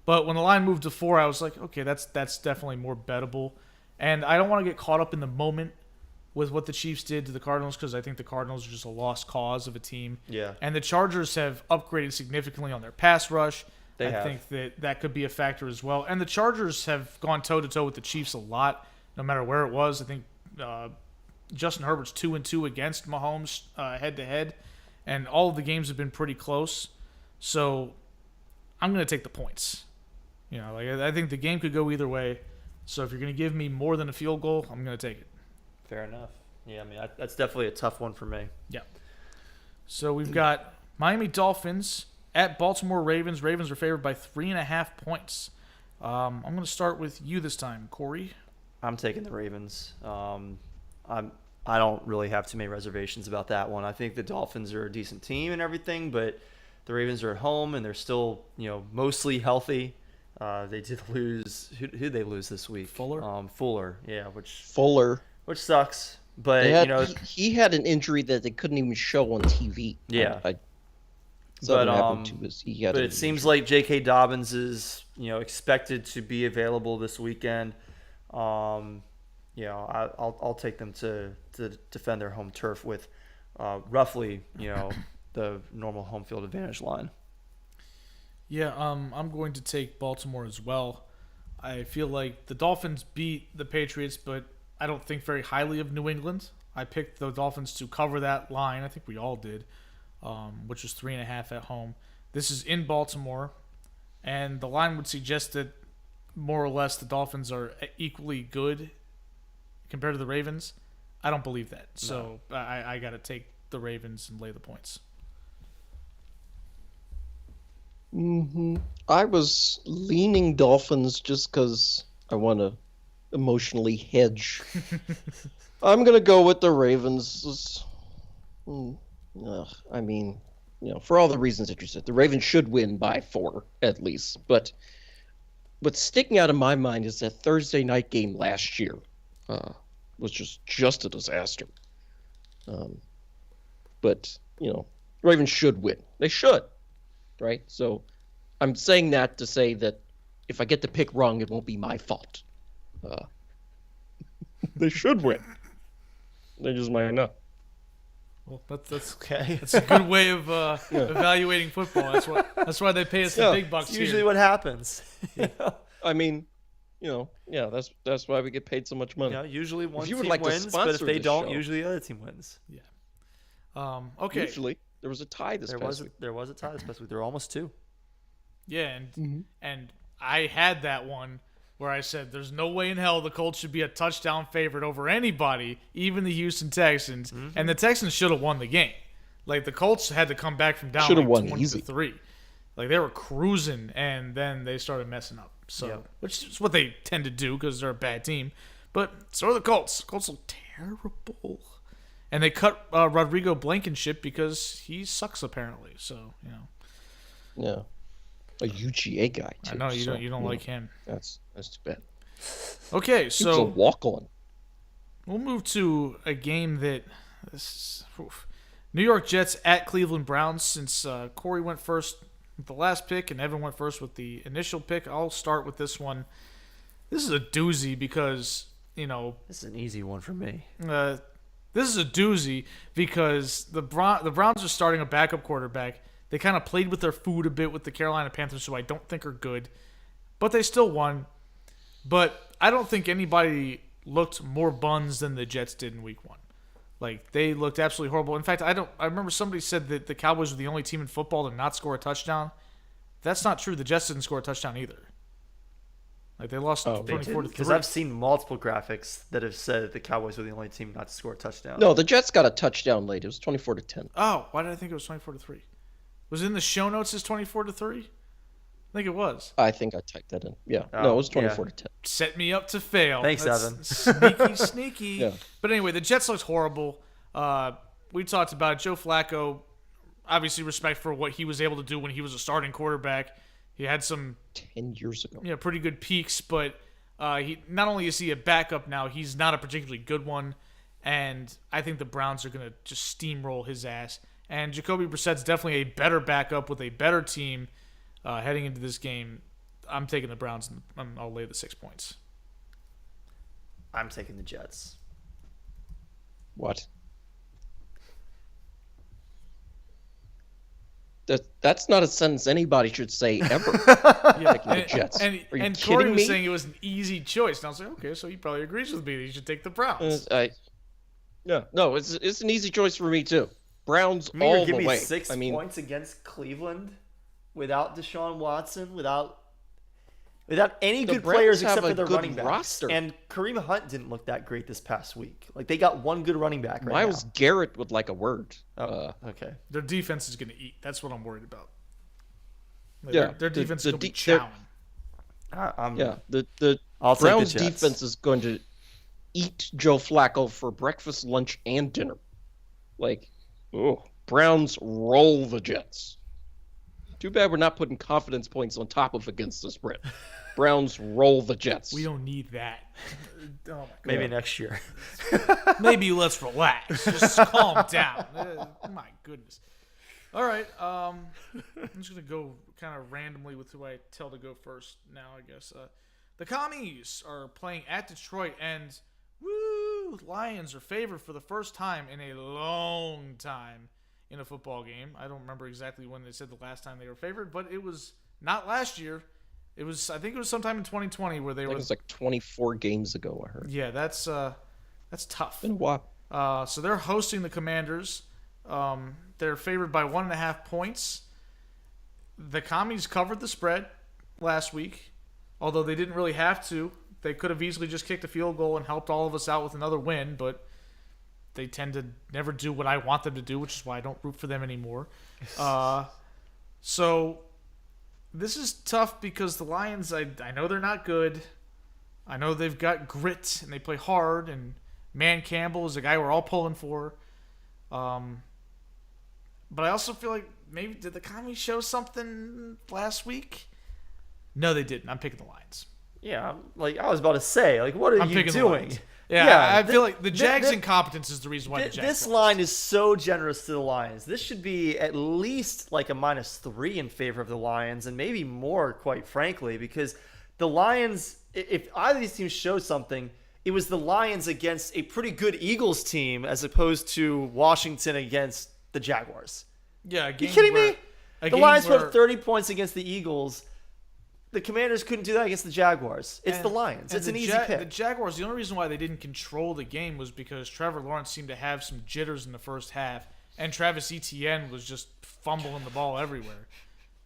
But when the line moved to 4, I was like, okay, that's definitely more bettable. And I don't want to get caught up in the moment with what the Chiefs did to the Cardinals because I think the Cardinals are just a lost cause of a team. Yeah. And the Chargers have upgraded significantly on their pass rush. They I have. think that could be a factor as well. And the Chargers have gone toe-to-toe with the Chiefs a lot, no matter where it was. I think Justin Herbert's 2-2 against Mahomes head-to-head, and all of the games have been pretty close. So I'm going to take the points. I think the game could go either way. So if you're going to give me more than a field goal, I'm going to take it. Fair enough. Yeah, I mean, that's definitely a tough one for me. Yeah. So we've got Miami Dolphins at Baltimore Ravens. Ravens are favored by 3.5 points. I'm going to start with you this time, Cory. I'm taking the Ravens. I don't really have too many reservations about that one. I think the Dolphins are a decent team and everything, but the Ravens are at home and they're still, mostly healthy. They did lose. Who did they lose this week? Fuller. Yeah, which sucks. But he had an injury that they couldn't even show on TV. Yeah. But it seems like J.K. Dobbins is expected to be available this weekend. I'll take them to defend their home turf with roughly the normal home field advantage line. Yeah, I'm going to take Baltimore as well. I feel like the Dolphins beat the Patriots, but I don't think very highly of New England. I picked the Dolphins to cover that line. I think we all did, which was 3.5 at home. This is in Baltimore, and the line would suggest that more or less the Dolphins are equally good compared to the Ravens. I don't believe that. So I got to take the Ravens and lay the points. I was leaning Dolphins just because I want to emotionally hedge. I'm going to go with the Ravens. I mean, for all the reasons that you said, the Ravens should win by 4 at least. But what's sticking out of my mind is that Thursday night game last year was just a disaster. But Ravens should win. They should, right? So I'm saying that to say that if I get the pick wrong, it won't be my fault. They should win. They just might not. Well, that's okay. That's a good way of evaluating football. That's why they pay us the big bucks. It's usually here. what happens. I mean, that's why we get paid so much money. Usually one team like wins, but if they don't, usually the other team wins. Yeah. Okay. Usually there was a tie this past week. There was a tie this past week. There were almost 2. Yeah, and I had that one where I said there's no way in hell the Colts should be a touchdown favorite over anybody, even the Houston Texans. And the Texans should have won the game. Like, the Colts had to come back from down 20-3. Like, they were cruising, and then they started messing up. So, which is what they tend to do because they're a bad team. But so are the Colts. Colts look terrible. And they cut Rodrigo Blankenship because he sucks apparently. So, Yeah. A UGA guy too. I know you don't like him. That's too bad. Okay, so he was a walk-on. We'll move to a game that New York Jets at Cleveland Browns. Since Cory went first with the last pick and Evan went first with the initial pick, I'll start with this one. This is a doozy because this is an easy one for me. This is a doozy because the Browns are starting a backup quarterback. They kind of played with their food a bit with the Carolina Panthers, who I don't think are good. But they still won. But I don't think anybody looked more buns than the Jets did in week 1. Like, they looked absolutely horrible. In fact, I remember somebody said that the Cowboys were the only team in football to not score a touchdown. That's not true. The Jets didn't score a touchdown either. Like, they lost 24-3. Because I've seen multiple graphics that have said the Cowboys were the only team not to score a touchdown. No, the Jets got a touchdown late. It was 24-10. Oh, why did I think it was 24-3? Was it in the show notes as 24-3? I think it was. I think I typed that in. Yeah. No, it was 24-10. Set me up to fail. Thanks, Evan. Sneaky. Yeah. But anyway, the Jets looked horrible. We talked about it. Joe Flacco, obviously respect for what he was able to do when he was a starting quarterback. He had some 10 years ago. Pretty good peaks, but he not only is he a backup now, he's not a particularly good one. And I think the Browns are going to just steamroll his ass. And Jacoby Brissett's definitely a better backup with a better team heading into this game. I'm taking the Browns, and I'll lay the 6 points. I'm taking the Jets. What? That's not a sentence anybody should say ever. Taking the Jets. And Cory was saying it was an easy choice. And I was like, okay, so he probably agrees with me that you should take the Browns. No, it's an easy choice for me too. Browns all the way. Give me 6 points against Cleveland without Deshaun Watson, without any good players except for their running backs. Roster. And Kareem Hunt didn't look that great this past week. Like, they got one good running back right Myles Garrett would like a word. Okay. Their defense is going to eat. That's what I'm worried about. Their defense is going to be chowing. The Browns defense is going to eat Joe Flacco for breakfast, lunch, and dinner. Like, Browns roll the Jets. Too bad we're not putting confidence points on top of against the spread. Browns roll the Jets. We don't need that. Oh my God. Maybe next year. Maybe let's relax. Just calm down. My goodness. All right. I'm just going to go kind of randomly with who I tell to go first now, I guess. The Commies are playing at Detroit, and Lions are favored for the first time in a long time in a football game. I don't remember exactly when they said the last time they were favored, but it was not last year. I think it was sometime in 2020 where they were. It was like 24 games ago, I heard. Yeah, that's tough. Been a while. So they're hosting the Commanders. They're favored by 1.5 points. The Commies covered the spread last week, although they didn't really have to. They could have easily just kicked a field goal and helped all of us out with another win, but they tend to never do what I want them to do, which is why I don't root for them anymore. So this is tough because the Lions, I know they're not good. I know they've got grit and they play hard, and Man Campbell is a guy we're all pulling for. But I also feel like maybe did the Commies show something last week? No, they didn't. I'm picking the Lions. Yeah, like I was about to say, like what are you doing? Yeah, I feel like the Jags' incompetence is the reason why the Jags this lost. line is so generous to the Lions. This should be at least like a -3 in favor of the Lions, and maybe more, quite frankly, because the Lions, if either of these teams showed something, it was the Lions against a pretty good Eagles team as opposed to Washington against the Jaguars. Yeah, you kidding me? The Lions put up 30 points against the Eagles. The Commanders couldn't do that against the Jaguars. It's the Lions. It's an easy pick. The Jaguars, the only reason why they didn't control the game was because Trevor Lawrence seemed to have some jitters in the first half, and Travis Etienne was just fumbling the ball everywhere.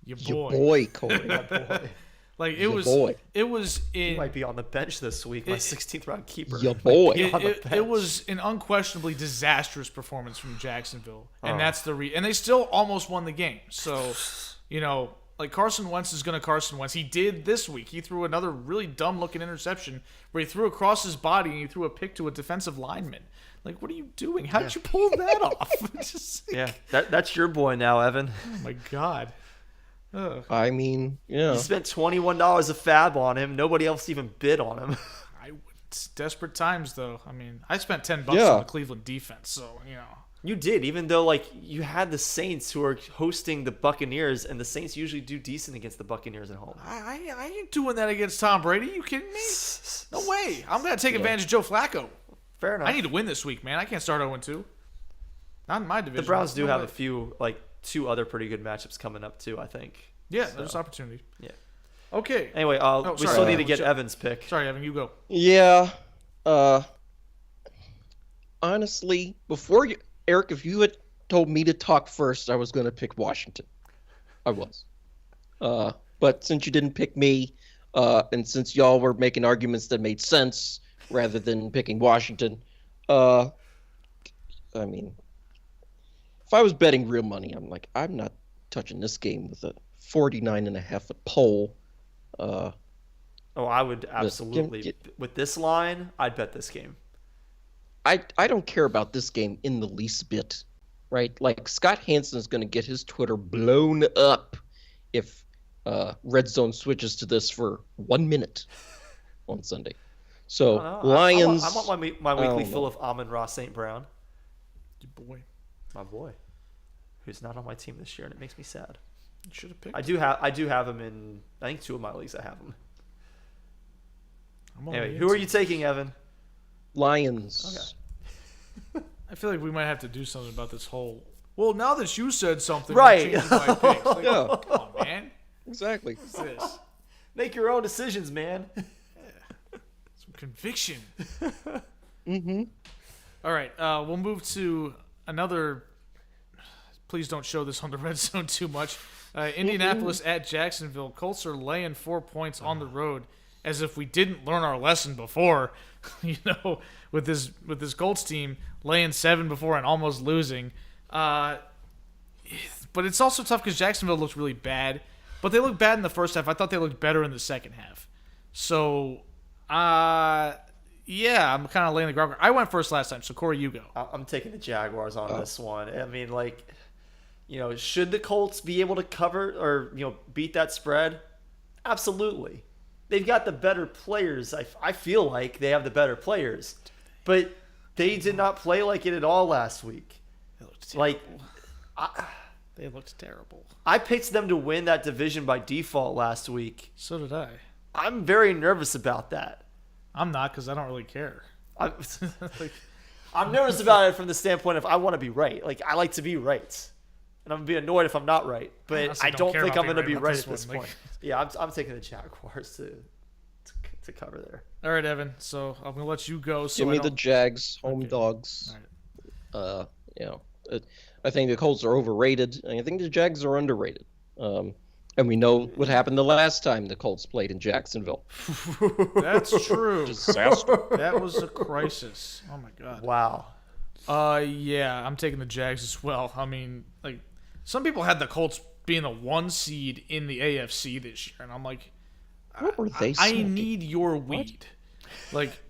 Your boy, Cory. My boy. Like Your boy. It was in. He might be on the bench this week. My 16th round keeper. Your boy. It was an unquestionably disastrous performance from Jacksonville, and that's the and they still almost won the game. So, like Carson Wentz is going to Carson Wentz. He did this week. He threw another really dumb-looking interception where he threw across his body and he threw a pick to a defensive lineman. Like, what are you doing? How did you pull that off? Yeah, that's your boy now, Evan. Oh my God. Ugh. I mean, You spent $21 a fab on him. Nobody else even bid on him. It's desperate times, though. I mean, I spent $10 Yeah. on the Cleveland defense, so You did, even though you had the Saints who are hosting the Buccaneers, and the Saints usually do decent against the Buccaneers at home. I ain't doing that against Tom Brady. You kidding me? No way. I'm gonna take advantage of Joe Flacco. Fair enough. I need to win this week, man. I can't start 0-2. Not in my division. The Browns do have a few, two other pretty good matchups coming up too, I think. Yeah, there's opportunity. Yeah. Okay. Anyway, we sorry, still need to get Evan's pick. Sorry, Evan, you go. yeah. Honestly, Eric, if you had told me to talk first, I was going to pick Washington. I was. But since you didn't pick me, and since y'all were making arguments that made sense rather than picking Washington, I mean, if I was betting real money, I'm not touching this game with a 49.5 at pole. I would absolutely. With this line, I'd bet this game. I don't care about this game in the least bit, right? Like, Scott Hansen is going to get his Twitter blown up if Red Zone switches to this for 1 minute on Sunday. So, Lions... I want my weekly full of Amon-Ra St. Brown. Your boy. My boy. Who's not on my team this year, and it makes me sad. You should have picked I do have him in, I think, 2 of my leagues I have him. Anyway, who are you taking, Evan? Lions. Okay. I feel like we might have to do something about this whole... Well, now that you said something... Right. I'm changing my picks. Like, Yeah. Come on, man. Exactly. What's this? Make your own decisions, man. Some conviction. Mm-hmm. All right, we'll move to another... Please don't show this on the red zone too much. Indianapolis at Jacksonville. Colts are laying 4 points on the road, as if we didn't learn our lesson before. With this Colts team laying 7 before and almost losing. But it's also tough because Jacksonville looks really bad. But they looked bad in the first half. I thought they looked better in the second half. So, Yeah, I'm kind of laying the groundwork. I went first last time, so Cory, you go. I'm taking the Jaguars on this one. I mean, should the Colts be able to cover or, beat that spread? Absolutely. They've got the better players. I feel like they have the better players. But they did not play like it at all last week. They looked terrible. They looked terrible. I picked them to win that division by default last week. So did I. I'm very nervous about that. I'm not, because I don't really care. I'm nervous about it from the standpoint of I want to be right. I like to be right. And I'm going to be annoyed if I'm not right. But I don't think I'm going to be right at this point. Yeah, I'm taking the Jaguars to cover there. All right, Evan. So I'm going to let you go. So Give me the Jags, home dogs. All right. I think the Colts are overrated. I think the Jags are underrated. And we know what happened the last time the Colts played in Jacksonville. That's true. Disaster. That was a crisis. Oh, my God. Wow. Yeah, I'm taking the Jags as well. I mean, some people had the Colts being the 1 seed in the AFC this year, and I'm like, what were they I smoking? need your weed.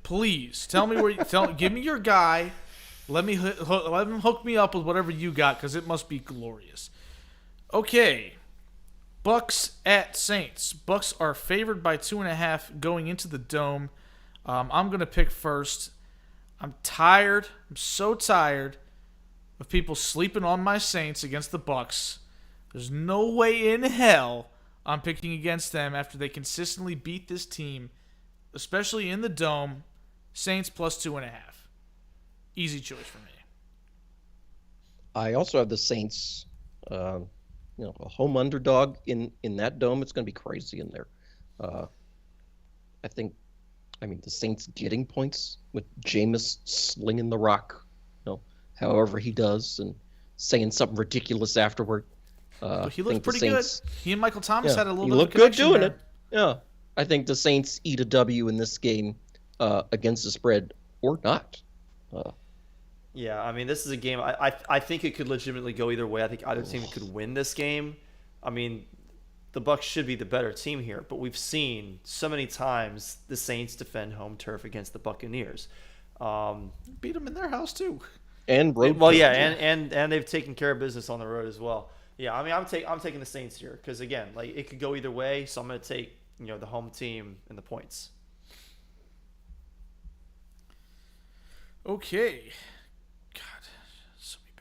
Please tell me give me your guy. Let him hook me up with whatever you got, because it must be glorious. Okay, Bucks at Saints. Bucks are favored by 2.5 going into the Dome. I'm gonna pick first. I'm tired. I'm so tired of people sleeping on my Saints against the Bucks. There's no way in hell I'm picking against them after they consistently beat this team, especially in the Dome. Saints plus 2.5. Easy choice for me. I also have the Saints. A home underdog in that Dome. It's going to be crazy in there. The Saints getting points with Jameis slinging the rock, however he does, and saying something ridiculous afterward. He looked pretty good. He and Michael Thomas had a little bit looked of connection good doing there. it. Yeah, I think the Saints eat a W in this game against the spread or not. Yeah, I mean, this is a game. I think it could legitimately go either way. I think either team could win this game. I mean, the Bucs should be the better team here, but we've seen so many times the Saints defend home turf against the Buccaneers. Beat them in their house too. And road. Well, yeah, and they've taken care of business on the road as well. Yeah, I mean, I'm taking the Saints here because again, it could go either way. So I'm going to take the home team and the points. Okay. God, so many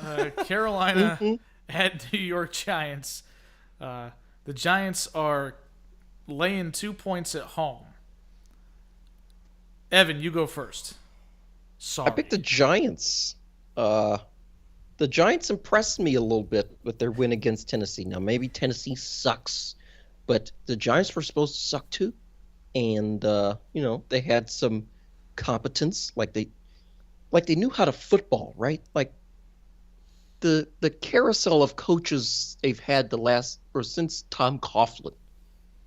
bad games. Carolina at New York Giants. The Giants are laying 2 points at home. Evan, you go first. Sorry. I picked the Giants. The Giants impressed me a little bit with their win against Tennessee. Now, maybe Tennessee sucks, but the Giants were supposed to suck too. And, they had some competence. They knew how to football, right? The carousel of coaches they've had since Tom Coughlin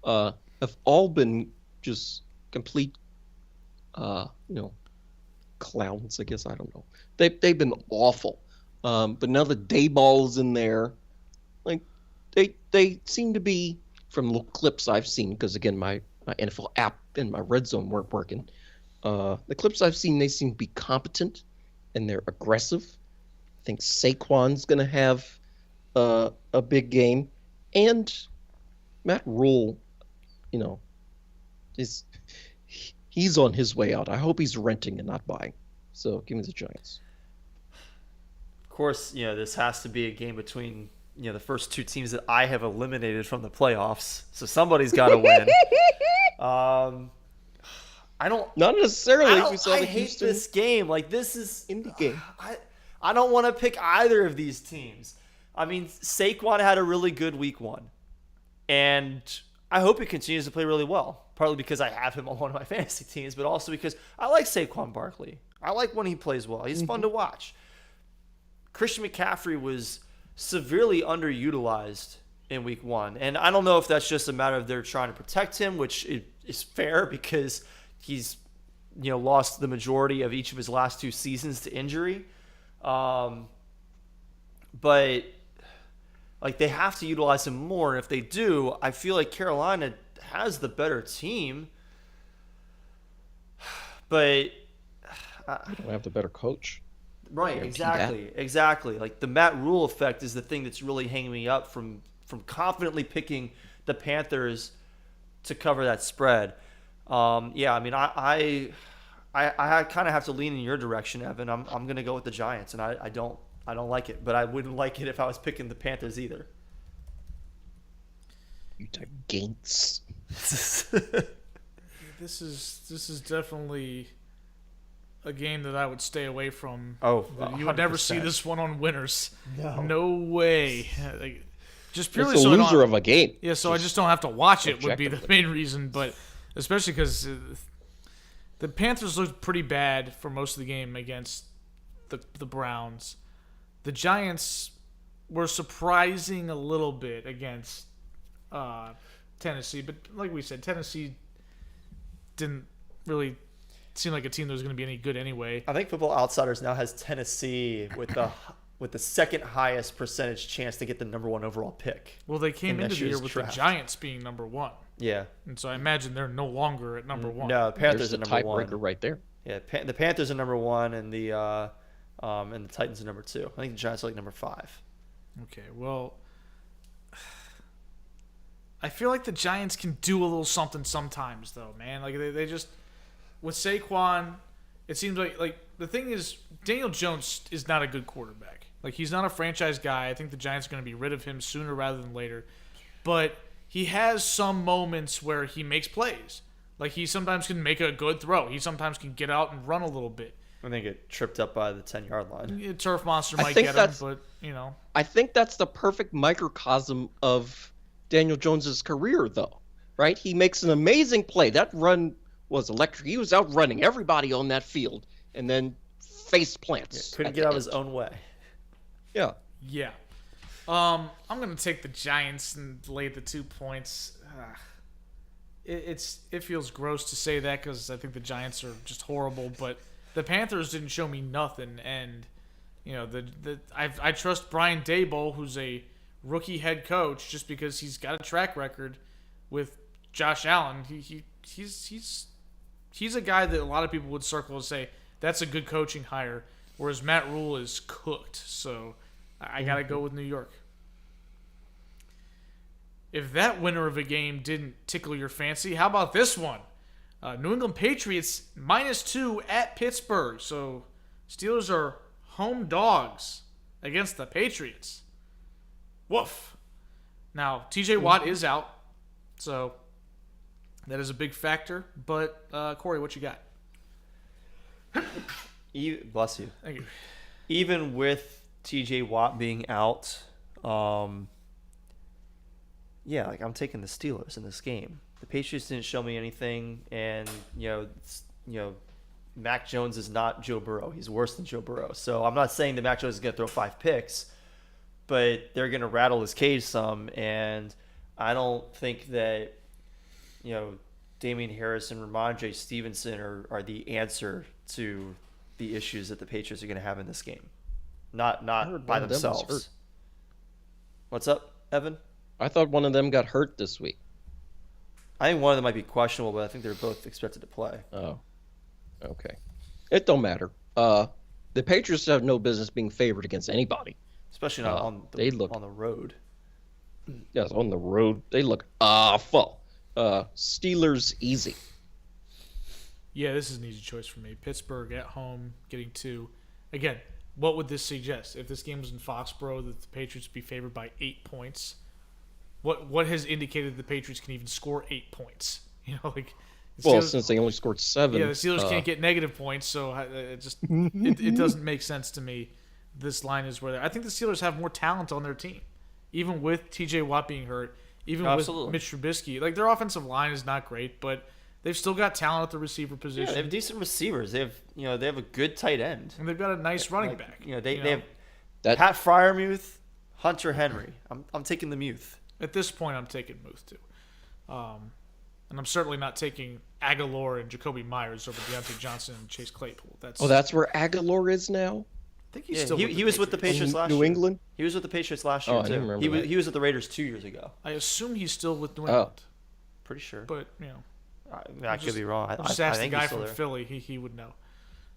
have all been just complete, clowns, I guess. I don't know. They've been awful. But now the Dayball's in there. They seem to be, from little clips I've seen, because again, my NFL app and my red zone weren't working. The clips I've seen, they seem to be competent and they're aggressive. I think Saquon's going to have a big game. And Matt Rule, he's on his way out. I hope he's renting and not buying. So give me the Giants. Of course, this has to be a game between the first two teams that I have eliminated from the playoffs. So somebody's got to win. Not necessarily. I hate this game. This is indie game. I don't want to pick either of these teams. I mean, Saquon had a really good week 1. And I hope he continues to play really well. Partly because I have him on one of my fantasy teams, but also because I like Saquon Barkley. I like when he plays well. He's fun to watch. Christian McCaffrey was severely underutilized in week 1. And I don't know if that's just a matter of they're trying to protect him, which is fair because he's lost the majority of each of his last 2 seasons to injury. But they have to utilize him more. And if they do, I feel like Carolina has the better team. But You don't have the better coach. right, exactly. Like the Matt Rule effect is the thing that's really hanging me up from confidently picking the Panthers to cover that spread. Yeah, I mean, I kind of have to lean in your direction, Evan. I'm gonna go with the Giants, and I don't like it, but I wouldn't like it if I was picking the Panthers either. You Gates. This is definitely a game that I would stay away from. Oh, you would never see 100%. this one on winners. No way. Like, just purely It's a so loser I don't, of a game. Yeah, so I just don't have to watch it would be the objectively. main reason, but especially because the Panthers looked pretty bad for most of the game against the Browns. The Giants were surprising a little bit against Tennessee, but like we said, Tennessee didn't really seem like a team that was going to be any good anyway. I think Football Outsiders now has Tennessee with the second highest percentage chance to get the number 1 overall pick. Well, they came in into next the year year's with draft. the Giants being number 1, Yeah. and so I imagine they're no longer at number 1. No, the Panthers There's are the number 1. tiebreaker right there. Yeah, the Panthers are number 1, and the Titans are number 2. I think the Giants are like number 5. Okay, well, I feel like the Giants can do a little something sometimes, though, man. Like they just with Saquon, it seems like the thing is Daniel Jones is not a good quarterback. Like he's not a franchise guy. I think the Giants are going to be rid of him sooner rather than later. But he has some moments where he makes plays. Like he sometimes can make a good throw. He sometimes can get out and run a little bit. And they get tripped up by the 10-yard line. A turf monster I might think get him, that's- but you know. I think that's the perfect microcosm of Daniel Jones's career, though, right? He makes an amazing play. That run was electric. He was out running everybody on that field, and then face plants. Couldn't at get the out of his end. own way. Yeah. I'm gonna take the Giants and lay the 2 points. It feels gross to say that because I think the Giants are just horrible, but the Panthers didn't show me nothing, and you know I trust Brian Daboll, who's a rookie head coach, just because he's got a track record with Josh Allen. He's a guy that a lot of people would circle and say that's a good coaching hire, whereas Matt Rule is cooked. So I got to go with New York. If that winner of a game didn't tickle your fancy, how about this one? New England Patriots -2 at Pittsburgh. So Steelers are home dogs against the Patriots. Woof. Now, TJ Watt is out, so that is a big factor. But, Cory, what you got? Bless you. Thank you. Even with TJ Watt being out, yeah, like I'm taking the Steelers in this game. The Patriots didn't show me anything, and Mac Jones is not Joe Burrow. He's worse than Joe Burrow. So I'm not saying that Mac Jones is going to throw 5 picks, but they're going to rattle his cage some, and I don't think that Damian Harris and Ramondre Stevenson are the answer to the issues that the Patriots are going to have in this game. Not by one of them was themselves. hurt. What's up, Evan? I thought one of them got hurt this week. I think one of them might be questionable, but I think they're both expected to play. Oh, okay. It don't matter. The Patriots have no business being favored against anybody. Especially not on they the look- on the road. Yes, on the road they look awful. Steelers easy. Yeah, this is an easy choice for me. Pittsburgh at home, getting 2. Again, what would this suggest? If this game was in Foxborough, that the Patriots would be favored by 8 points. What has indicated the Patriots can even score 8 points? The Well, Steelers- since they only scored 7. yeah, the Steelers can't get negative points, so it doesn't make sense to me. This line is where I think the Steelers have more talent on their team, even with TJ Watt being hurt, even Absolutely. with Mitch Trubisky. Like their offensive line is not great, but they've still got talent at the receiver Yeah, position, they have decent receivers. They have a good tight end. and they've got a nice running back. They have That- Pat Fryermuth, Hunter Henry. I'm taking the Muth. At this point, I'm taking Muth too, and I'm certainly not taking Aguilar and Jacoby Myers over Deontay Johnson and Chase Claypool. That's where Aguilar is now? I think he's Yeah, still. he was with the Patriots last New year. England? He was with the Patriots last Oh, year I too. didn't remember that. He was with the Raiders 2 years ago. I assume he's still with New Oh. England, Pretty sure. but I could be wrong. Just I ask the think guy he's still from there. Philly. He would know.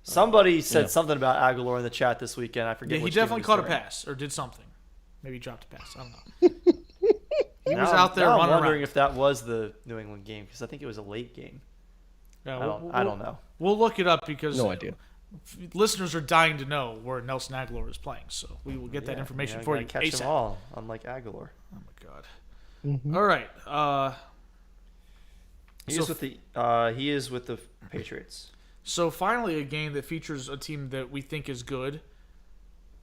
Somebody said something about Aguilar in the chat this weekend. I forget. Yeah, he which definitely game caught was a during. pass or did something. Maybe he dropped a pass. I don't know. He was out there now running I'm wondering around. if that was the New England game because I think it was a late game. Yeah, I don't know. We'll look it up because No idea. Listeners are dying to know where Nelson Aguilar is playing, so we will get that information for you. Catch ASAP. them all, unlike Aguilar. Oh my god! All right. He is with the Patriots. So finally, a game that features a team that we think is good.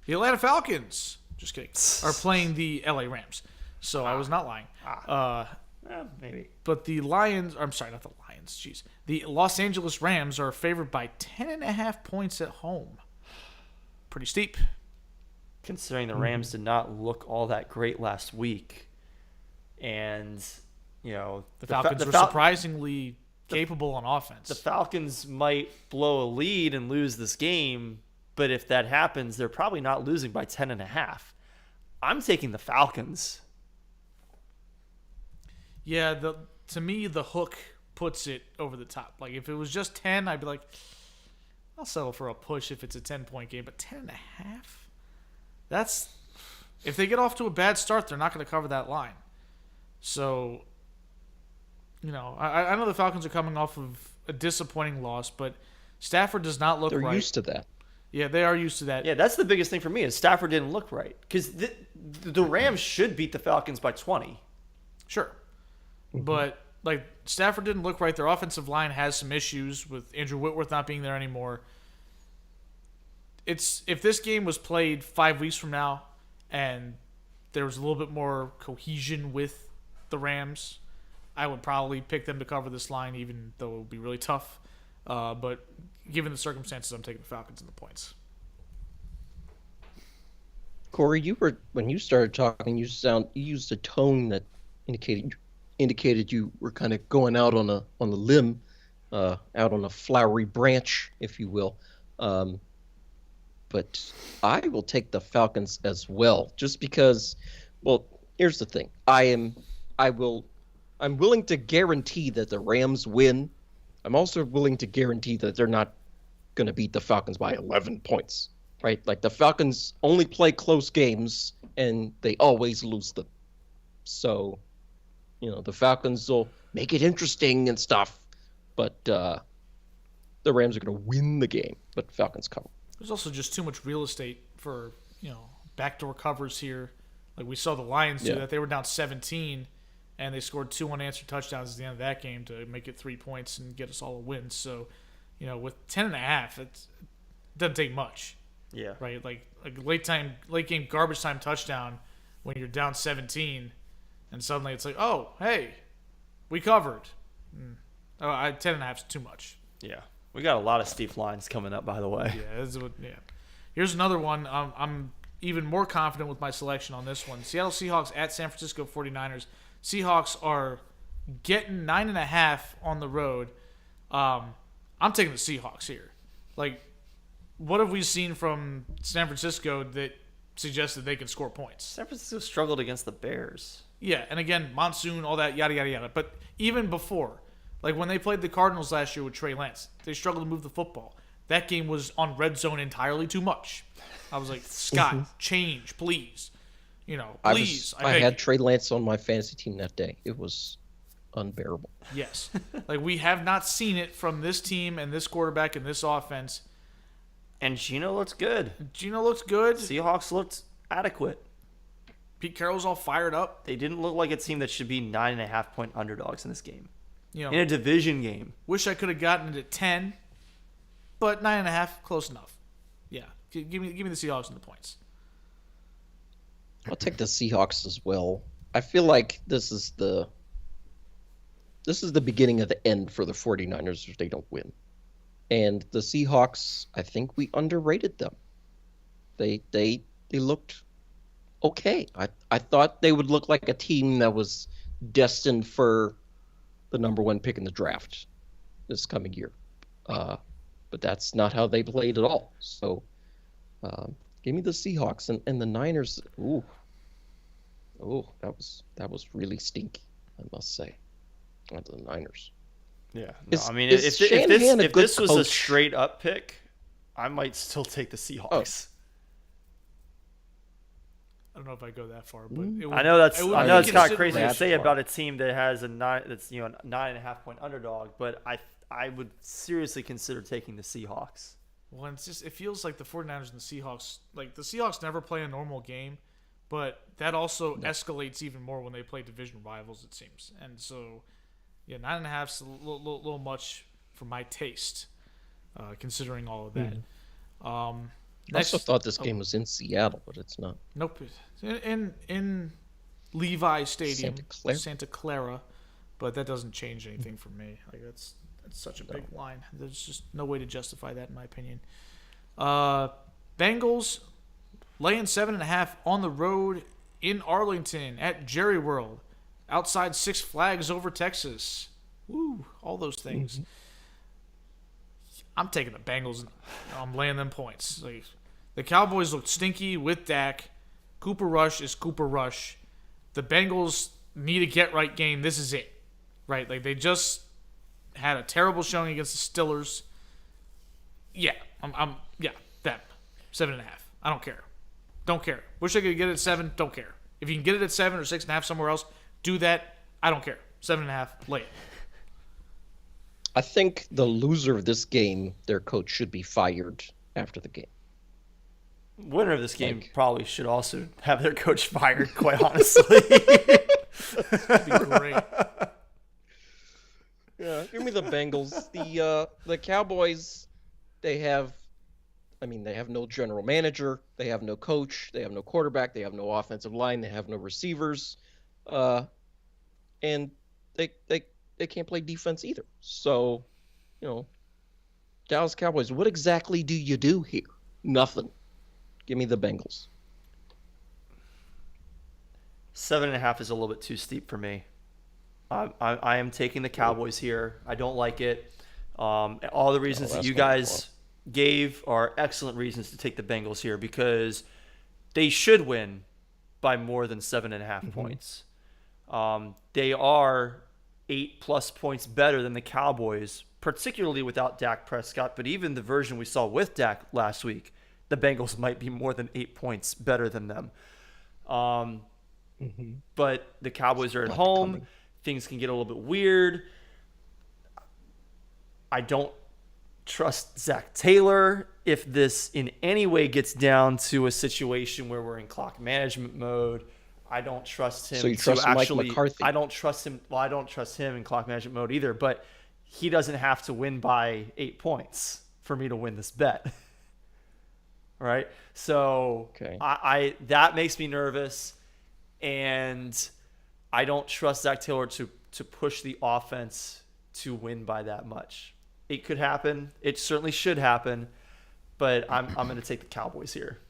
The Atlanta Falcons, just kidding, are playing the LA Rams. So I was not lying. Maybe. But the Lions, I'm sorry, not the Lions, jeez. The Los Angeles Rams are favored by 10.5 points at home. Pretty steep. Considering the Rams did not look all that great last week. And, the Falcons were surprisingly capable on offense. The Falcons might blow a lead and lose this game, but if that happens, they're probably not losing by 10.5. I'm taking the Falcons. Yeah, to me, the hook puts it over the top. Like, if it was just 10, I'd be like, I'll settle for a push if it's a 10-point game. But 10.5? That's... If they get off to a bad start, they're not going to cover that line. So, I know the Falcons are coming off of a disappointing loss, but Stafford does not look right. They're used to that. Yeah, they are used to that. Yeah, that's the biggest thing for me is Stafford didn't look right. Because the Rams should beat the Falcons by 20. Sure. But, Stafford didn't look right. Their offensive line has some issues with Andrew Whitworth not being there anymore. If this game was played 5 weeks from now and there was a little bit more cohesion with the Rams, I would probably pick them to cover this line, even though it would be really tough. But given the circumstances, I'm taking the Falcons in the points. Cory, when you started talking, you used a tone that indicated you were kind of going out on a limb, out on a flowery branch, if you will. But I will take the Falcons as well, just because. Well, here's the thing: I'm willing to guarantee that the Rams win. I'm also willing to guarantee that they're not going to beat the Falcons by 11 points, right? Like, the Falcons only play close games, and they always lose them. So, the Falcons will make it interesting and stuff, but the Rams are going to win the game, but the Falcons cover. There's also just too much real estate for, backdoor covers here. Like we saw the Lions do that. They were down 17, and they scored 2 unanswered touchdowns at the end of that game to make it 3 points and get us all a win. So, with 10.5, it doesn't take much. Yeah. Right? Like late game garbage time touchdown when you're down 17, and suddenly it's like, oh, hey, we covered. 10.5 is too much. Yeah. We got a lot of steep lines coming up, by the way. Yeah. Here's another one. I'm even more confident with my selection on this one. Seattle Seahawks at San Francisco 49ers. Seahawks are getting 9.5 on the road. I'm taking the Seahawks here. What have we seen from San Francisco that suggests that they can score points? San Francisco struggled against the Bears. Yeah, and again, monsoon, all that, yada, yada, yada. But even before, when they played the Cardinals last year with Trey Lance, they struggled to move the football. That game was on red zone entirely too much. I was like, Scott, change, please. Please. I had Trey Lance on my fantasy team that day. It was unbearable. Yes. We have not seen it from this team and this quarterback and this offense. And Geno looks good. Seahawks looked adequate. Pete Carroll's all fired up. They didn't look like a team that should be 9.5-point underdogs in this game. In a division game. Wish I could have gotten it at 10, but 9.5, close enough. Yeah, give me the Seahawks and the points. I'll take the Seahawks as well. I feel like this is the beginning of the end for the 49ers if they don't win. And the Seahawks, I think we underrated them. They looked okay. I thought they would look like a team that was destined for the number 1 pick in the draft this coming year. But that's not how they played at all. So give me the Seahawks and the Niners. Ooh, that was really stinky, I must say. The Niners. Yeah. No, Is- I mean, is Shanahan a if good this was a coach? straight up pick, I might still take the Seahawks. I don't know if I go that far, but it would, I know it's be kind of considered crazy to that say far. about a team that has a 9.5 point underdog, but I would seriously consider taking the Seahawks. Well, it's just it feels like the 49ers and the Seahawks, like the Seahawks never play a normal game, but that also escalates even more when they play division rivals, it seems. And so, yeah, 9.5's a little much for my taste, considering all of that. I also thought this game was in Seattle, but it's not. Nope, in Levi Stadium, Santa Clara? Clara, but that doesn't change anything for me. Like that's such a big line. There's just no way to justify that in my opinion. Bengals laying 7.5 on the road in Arlington at Jerry World, outside Six Flags over Texas. Woo, all those things. I'm taking the Bengals and I'm laying them points. Like the Cowboys look stinky with Dak. Cooper Rush is Cooper Rush. The Bengals need a get-right game. This is it, right? Like they just had a terrible showing against the Steelers. Yeah, I'm them 7.5. I don't care. Don't care. Wish I could get it at 7. Don't care. If you can get it at 7 or 6.5 somewhere else, do that. I don't care. 7.5. Lay it. I think the loser of this game, their coach should be fired after the game. Winner of this game probably should also have their coach fired, quite honestly. That'd be great. Yeah, give me the Bengals. The Cowboys, they have no general manager, they have no coach, they have no quarterback, they have no offensive line, they have no receivers, and they can't play defense either. So, Dallas Cowboys, what exactly do you do here? Nothing. Give me the Bengals. 7.5 is a little bit too steep for me. I am taking the Cowboys here. I don't like it. All the reasons that you guys gave are excellent reasons to take the Bengals here because they should win by more than 7.5 points. They are 8+ points better than the Cowboys, particularly without Dak Prescott. But even the version we saw with Dak last week, the Bengals might be more than 8 points better than them. But the Cowboys are at home. Things can get a little bit weird. I don't trust Zach Taylor if this in any way gets down to a situation where we're in clock management mode. I don't trust him. So you trust Mike McCarthy? I don't trust him. Well, I don't trust him in clock management mode either. But he doesn't have to win by 8 points for me to win this bet. Right? So I that makes me nervous, and I don't trust Zach Taylor to push the offense to win by that much. It could happen. It certainly should happen, but I'm going to take the Cowboys here,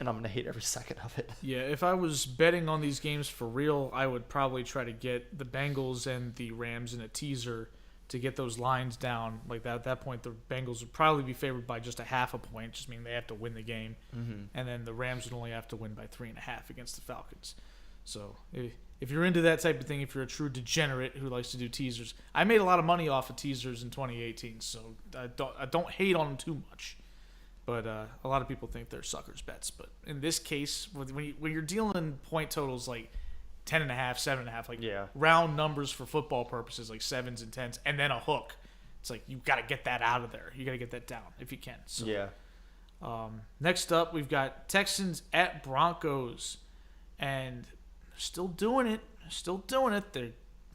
and I'm going to hate every second of it. Yeah, if I was betting on these games for real, I would probably try to get the Bengals and the Rams in a teaser to get those lines down. Like that, at that point, the Bengals would probably be favored by just 0.5 point, just meaning they have to win the game. And then the Rams would only have to win by 3.5 against the Falcons. So if you're into that type of thing, if you're a true degenerate who likes to do teasers, I made a lot of money off of teasers in 2018, so I don't hate on them too much. But a lot of people think they're suckers bets. But in this case, when you're dealing point totals like 10.5, 7.5, like round numbers for football purposes, like 7s and 10s, and then a hook, it's like you got to get that out of there. You got to get that down if you can. So, next up, we've got Texans at Broncos, and they're still doing it. They're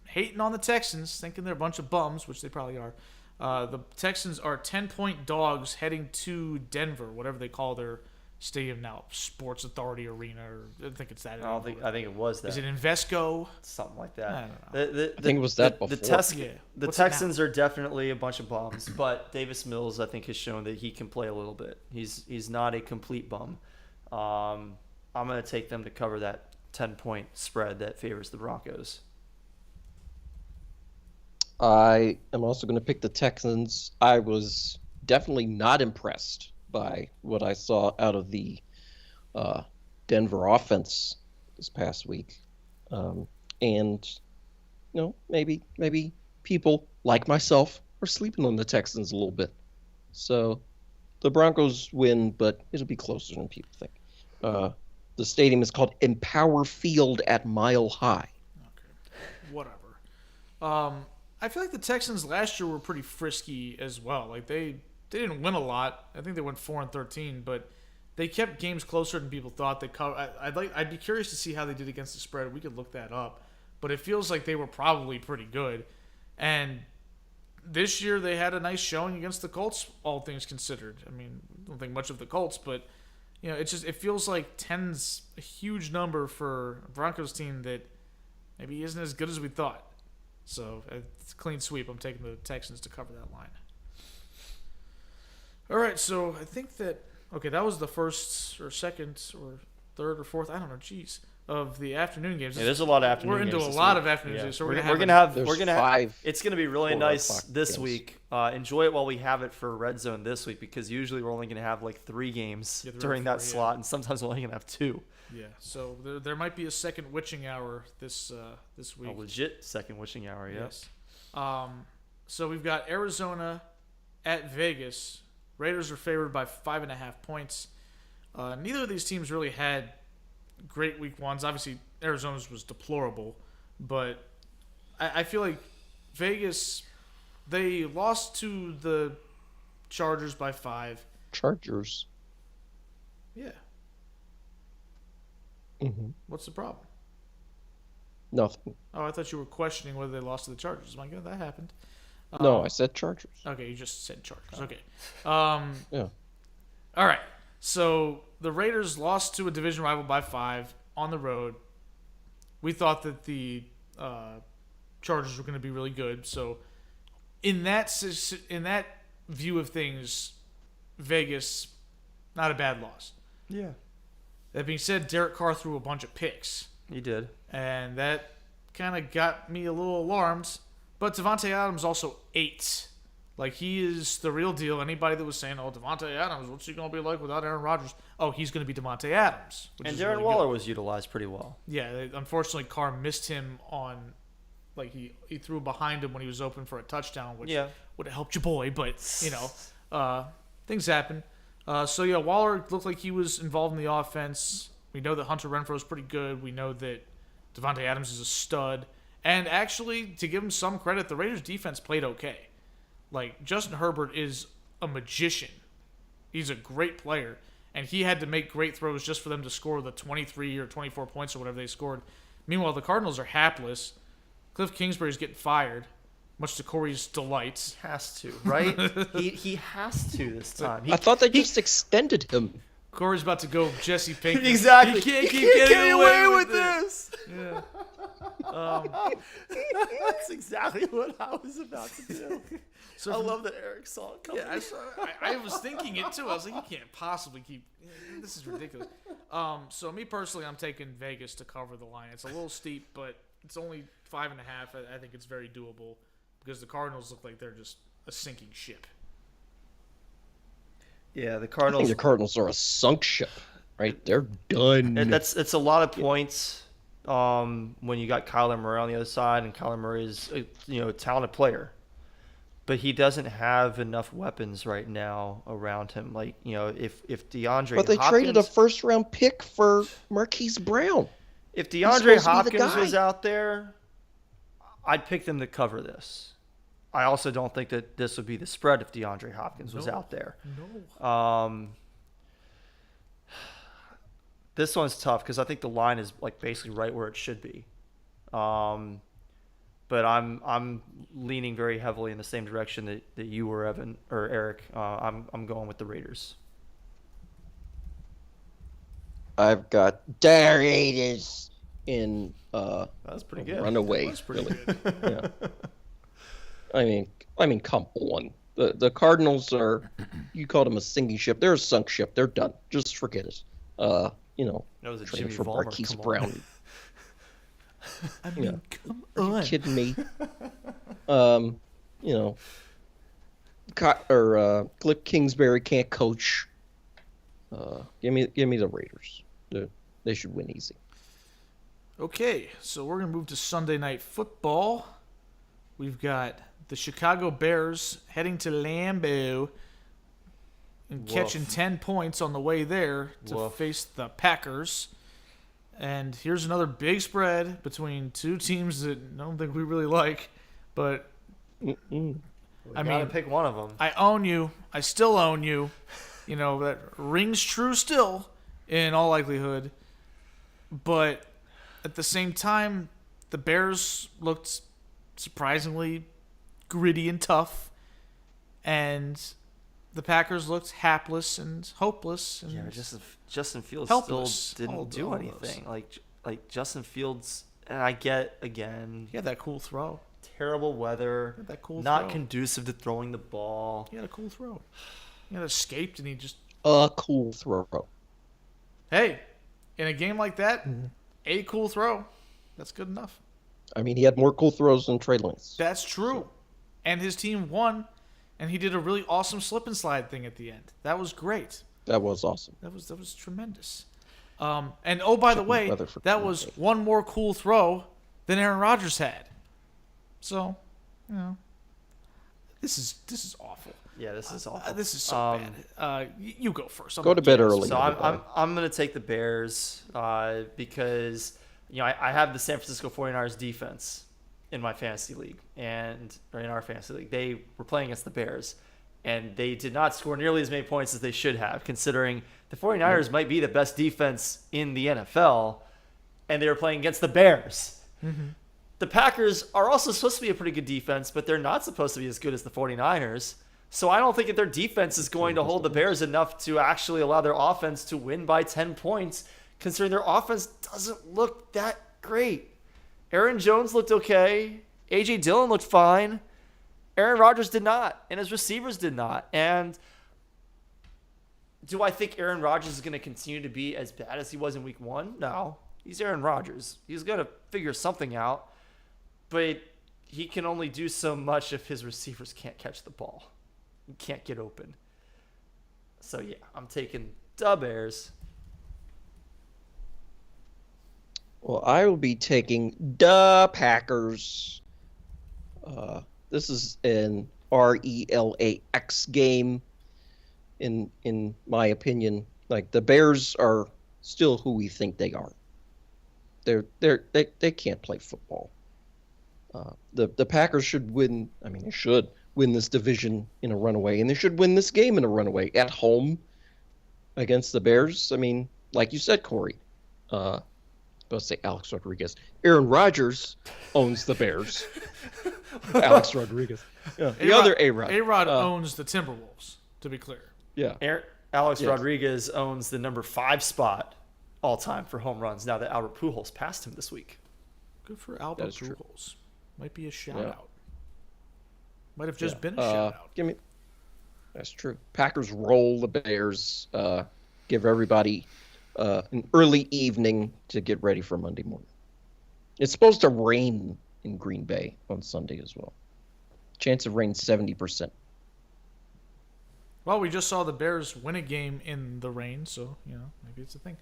hating on the Texans, thinking they're a bunch of bums, which they probably are. The Texans are 10-point dogs heading to Denver, whatever they call their stadium now, Sports Authority Arena, or I think it's that. I think it was that. Is it Invesco? Something like that. I don't know. I think it was that before. The Texans are definitely a bunch of bums, but Davis Mills, I think, has shown that he can play a little bit. He's not a complete bum. I'm going to take them to cover that 10-point spread that favors the Broncos. I am also going to pick the Texans. I was definitely not impressed by what I saw out of the Denver offense this past week. And maybe people like myself, are sleeping on the Texans a little bit. So the Broncos win, but it'll be closer than people think. The stadium is called Empower Field at Mile High. Okay, whatever. I feel like the Texans last year were pretty frisky as well. Like they didn't win a lot. I think they went 4-13, but they kept games closer than people thought. I'd be curious to see how they did against the spread. We could look that up, but it feels like they were probably pretty good. And this year they had a nice showing against the Colts, all things considered. I mean, I don't think much of the Colts, but it feels like 10's a huge number for a Broncos team that maybe isn't as good as we thought. So it's a clean sweep. I'm taking the Texans to cover that line. All right, so I think that that was the first or second or third or fourth, I don't know, of the afternoon games. Yeah, there's a lot of afternoon games. We're into a lot of afternoon games, so we're gonna have five. It's gonna be really nice this games. week. Enjoy it while we have it for Red Zone this week, because usually we're only gonna have like 3 games during that slot, and sometimes we're only gonna have 2. Yeah, so there might be a second witching hour this week. A legit second witching hour, yes. So we've got Arizona at Vegas. Raiders are favored by 5.5 points. Neither of these teams really had great week ones. Obviously, Arizona's was deplorable, but I feel like Vegas, they lost to the Chargers by 5. Chargers. Yeah. Mm-hmm. What's the problem? Nothing. Oh, I thought you were questioning whether they lost to the Chargers. My God, that happened. No, I said Chargers. Okay, you just said Chargers. Okay. Yeah. All right. So the Raiders lost to a division rival by 5 on the road. We thought that the Chargers were going to be really good. So in that view of things, Vegas, not a bad loss. Yeah. That being said, Derek Carr threw a bunch of picks. He did. And that kind of got me a little alarmed. But Davante Adams also ate. Like, he is the real deal. Anybody that was saying, Davante Adams, what's he going to be like without Aaron Rodgers? Oh, he's going to be Davante Adams. And Darren really Waller good. was utilized pretty well. Yeah, unfortunately, Carr missed him on, like, he threw behind him when he was open for a touchdown, which would have helped your boy. But, things happen. Waller looked like he was involved in the offense. We know that Hunter Renfrow is pretty good. We know that Davante Adams is a stud. And actually, to give him some credit, the Raiders' defense played okay. Like, Justin Herbert is a magician. He's a great player. And he had to make great throws just for them to score the 23 or 24 points or whatever they scored. Meanwhile, the Cardinals are hapless. Cliff Kingsbury's getting fired, much to Cory's delight. He has to, right? he has to this time. I thought they just extended him. Cory's about to go Jesse Pinkman. Exactly. He can't keep getting away with this. Yeah. That's exactly what I was about to do. I love that Eric saw it coming. Yeah, I was thinking it too. I was like, he can't possibly keep. This is ridiculous. So me personally, I'm taking Vegas to cover the line. It's a little steep, but it's only 5.5. I think it's very doable because the Cardinals look like they're just a sinking ship. Yeah, the I Cardinals. think the Cardinals are a sunk ship, right? They're done. And it's a lot of points when you got Kyler Murray on the other side, and Kyler Murray is a talented player, but he doesn't have enough weapons right now around him. Like if DeAndre, but they traded a first-round pick for Marquise Brown. If DeAndre Hopkins was out there, I'd pick them to cover this. I also don't think that this would be the spread if DeAndre Hopkins was out there. No. This one's tough because I think the line is like basically right where it should be. But I'm leaning very heavily in the same direction that you were, Evan or Eric. I'm going with the Raiders. I've got the Raiders in That's pretty good. runaway. That's pretty really. good. Yeah. I mean, come on. The Cardinals are, you called them a sinking ship. They're a sunk ship. They're done. Just forget it. That was a trading Jimmy for Vollmer. Marquise Brown. I mean, come Are on. you kidding me? Cliff Kingsbury can't coach. Give me the Raiders. They should win easy. Okay, so we're going to move to Sunday Night Football. We've got the Chicago Bears heading to Lambeau and catching 10 points on the way there to face the Packers. And here's another big spread between two teams that I don't think we really like, but I mean, pick one of them. I own you. I still own you. You know, that rings true still in all likelihood. But at the same time, the Bears looked surprisingly gritty and tough, and the Packers looked hapless and hopeless. And Justin Fields helpless. still didn't do anything. Like Justin Fields, and I get, again, he had that cool throw. Terrible weather, That cool not throw. conducive to throwing the ball. He had a cool throw. He had escaped, and he just... A cool throw. Hey, in a game like that, a cool throw, that's good enough. I mean, he had more cool throws than Trey Lance. That's true. And his team won, and he did a really awesome slip and slide thing at the end. That was great. That was awesome. That was tremendous. And oh, by the way, that was one more cool throw than Aaron Rodgers had. So, you know, this is awful. Yeah, this is awful. This is so bad. You go first. Go to bed early. So I'm going to take the Bears because, you know, I have the San Francisco 49ers defense in my fantasy league, or in our fantasy league. They were playing against the Bears, and they did not score nearly as many points as they should have, considering the 49ers might be the best defense in the NFL, and they were playing against the Bears. Mm-hmm. The Packers are also supposed to be a pretty good defense, but they're not supposed to be as good as the 49ers. So I don't think that their defense is going to hold the Bears enough to actually allow their offense to win by 10 points, considering their offense doesn't look that great. Aaron Jones looked okay. A.J. Dillon looked fine. Aaron Rodgers did not, and his receivers did not. And do I think Aaron Rodgers is going to continue to be as bad as he was in week 1? No. He's Aaron Rodgers. He's going to figure something out. But he can only do so much if his receivers can't catch the ball. He can't get open. So, yeah, I'm taking the Bears. Well, I will be taking the Packers. This is an RELAX game, in my opinion. Like, the Bears are still who we think they are. They can't play football. The Packers should win. I mean, they should win this division in a runaway, and they should win this game in a runaway at home against the Bears. I mean, like you said, Cory. Let's say Alex Rodriguez. Aaron Rodgers owns the Bears. Alex Rodriguez. Yeah. The other A-Rod. A-Rod owns the Timberwolves, to be clear. Yeah. Alex Rodriguez owns the number 5 spot all time for home runs now that Albert Pujols passed him this week. Good for Albert Pujols. Might be a shout-out. Might have just been a shout-out. That's true. Packers roll the Bears. Give everybody an early evening to get ready for Monday morning. It's supposed to rain in Green Bay on Sunday as well. Chance of rain 70%. Well, we just saw the Bears win a game in the rain, so, you know, maybe it's a thing.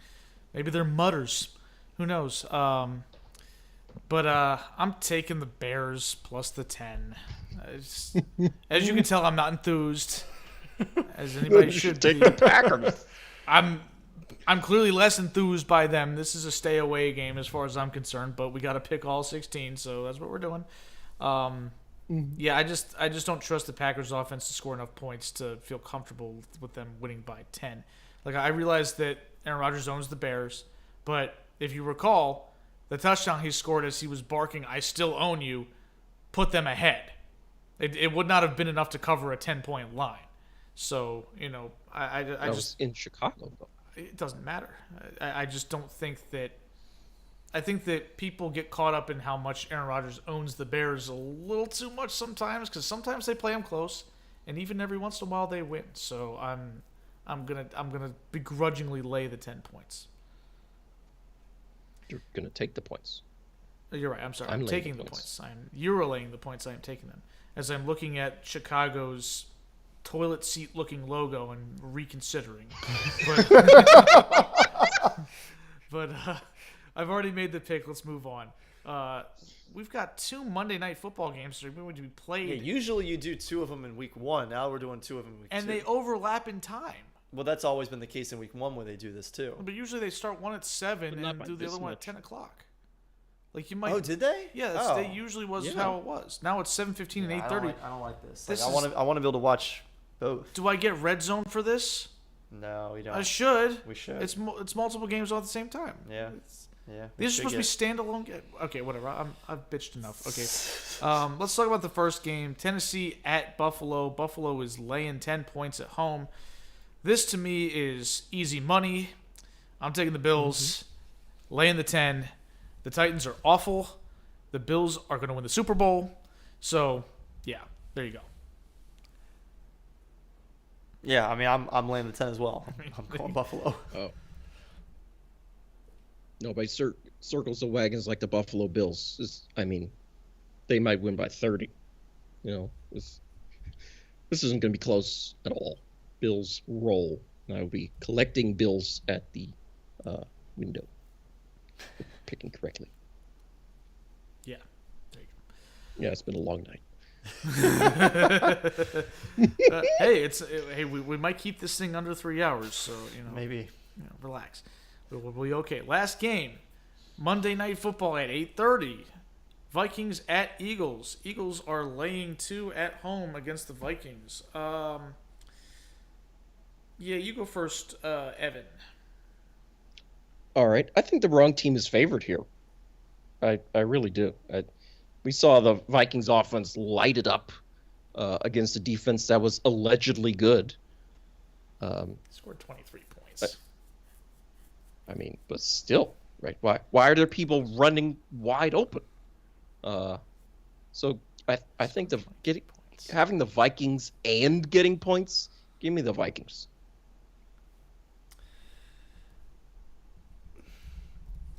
Maybe they're mutters. Who knows? But I'm taking the Bears plus the 10. As you can tell, I'm not enthused, as anybody should take be. the Packers. I'm clearly less enthused by them. This is a stay away game as far as I'm concerned, but we got to pick all 16, so that's what we're doing. Yeah, I just don't trust the Packers offense to score enough points to feel comfortable with them winning by 10. Like, I realize that Aaron Rodgers owns the Bears, but if you recall, the touchdown he scored as he was barking, "I still own you," put them ahead. It would not have been enough to cover a 10-point line. So, you know, I that just was in Chicago, though. It doesn't matter. I just don't think that. I think that people get caught up in how much Aaron Rodgers owns the Bears a little too much sometimes, because sometimes they play them close, and even every once in a while they win. So I'm gonna begrudgingly lay the 10 points. You're gonna take the points. You're right. I'm sorry. I'm taking the points. You're laying the points. I am taking them as I'm looking at Chicago's toilet seat looking logo and reconsidering. But I've already made the pick. Let's move on. We've got 2 Monday Night Football games that are going to be played. Yeah, usually you do 2 of them in week 1. Now we're doing 2 of them in week 2. And they overlap in time. Well, that's always been the case in week 1 where they do this too. But usually they start one at 7 and do the other one at 10 o'clock. Like you might. Oh, did they? Yeah, that usually was how it was. Now it's 7:15 and 8:30. I don't like this. This I want to be able to watch both. Do I get red zone for this? No, we don't. I should. We should. It's multiple games all at the same time. Yeah. Yeah. These are supposed to be standalone. Okay, whatever. I've bitched enough. Okay. Let's talk about the first game. Tennessee at Buffalo. Buffalo is laying 10 points at home. This to me is easy money. I'm taking the Bills, laying the 10. The Titans are awful. The Bills are going to win the Super Bowl. So, yeah, there you go. Yeah, I mean, I'm laying the 10 as well. I'm going Buffalo. Oh. Nobody circles the wagons like the Buffalo Bills. They might win by 30. This isn't going to be close at all. Bills roll. And I will be collecting bills at the window. Picking correctly. Yeah. There you go. Yeah, it's been a long night. Hey, we might keep this thing under 3 hours, so Maybe. Relax. We'll be okay. Last game, Monday Night Football at 8:30. Vikings at Eagles. Eagles are laying 2 at home against the Vikings. Yeah, you go first, Evan. All right. I think the wrong team is favored here. I really do. We saw the Vikings offense light it up against a defense that was allegedly good. Scored 23 points. But still, right? Why are there people running wide open? So I think having the Vikings and getting points, give me the Vikings.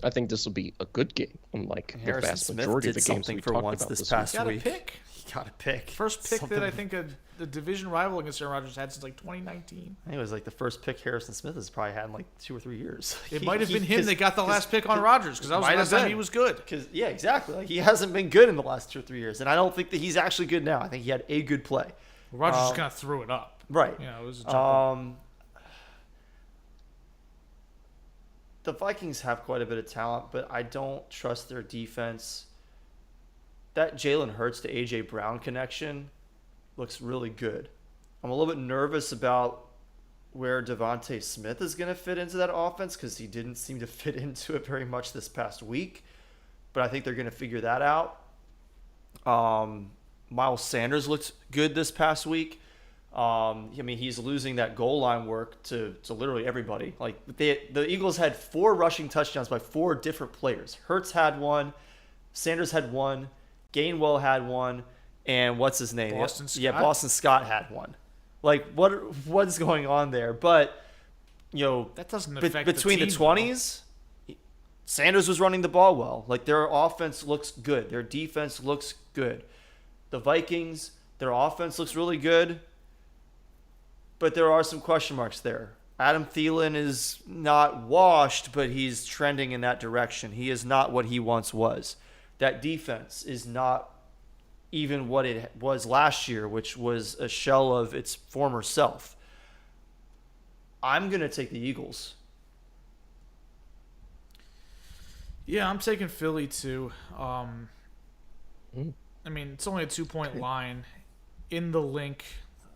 I think this will be a good game, unlike the vast majority of the games we talked about this past week. You got to pick. First pick that I think the division rival against Aaron Rodgers had since 2019. I think it was the first pick Harrison Smith has probably had in 2 or 3 years. It might have been him that got the last pick on Rodgers because that was the last time he was good. Yeah, exactly. He hasn't been good in the last 2 or 3 years, and I don't think that he's actually good now. I think he had a good play. Rodgers just kind of threw it up. Right. It was a jump The Vikings have quite a bit of talent, but I don't trust their defense. That Jalen Hurts to A.J. Brown connection looks really good. I'm a little bit nervous about where Devontae Smith is going to fit into that offense because he didn't seem to fit into it very much this past week. But I think they're going to figure that out. Miles Sanders looked good this past week. He's losing that goal line work to literally everybody. The Eagles had 4 rushing touchdowns by 4 different players. Hurts had 1, Sanders had 1, Gainwell had 1, and what's his name? Boston Scott? Yeah, Boston Scott had 1. What's going on there? But that doesn't affect between the 20s. Sanders was running the ball well. Their offense looks good. Their defense looks good. The Vikings, their offense looks really good. But there are some question marks there. Adam Thielen is not washed, but he's trending in that direction. He is not what he once was. That defense is not even what it was last year, which was a shell of its former self. I'm going to take the Eagles. Yeah, I'm taking Philly too. It's only a 2-point line in the link.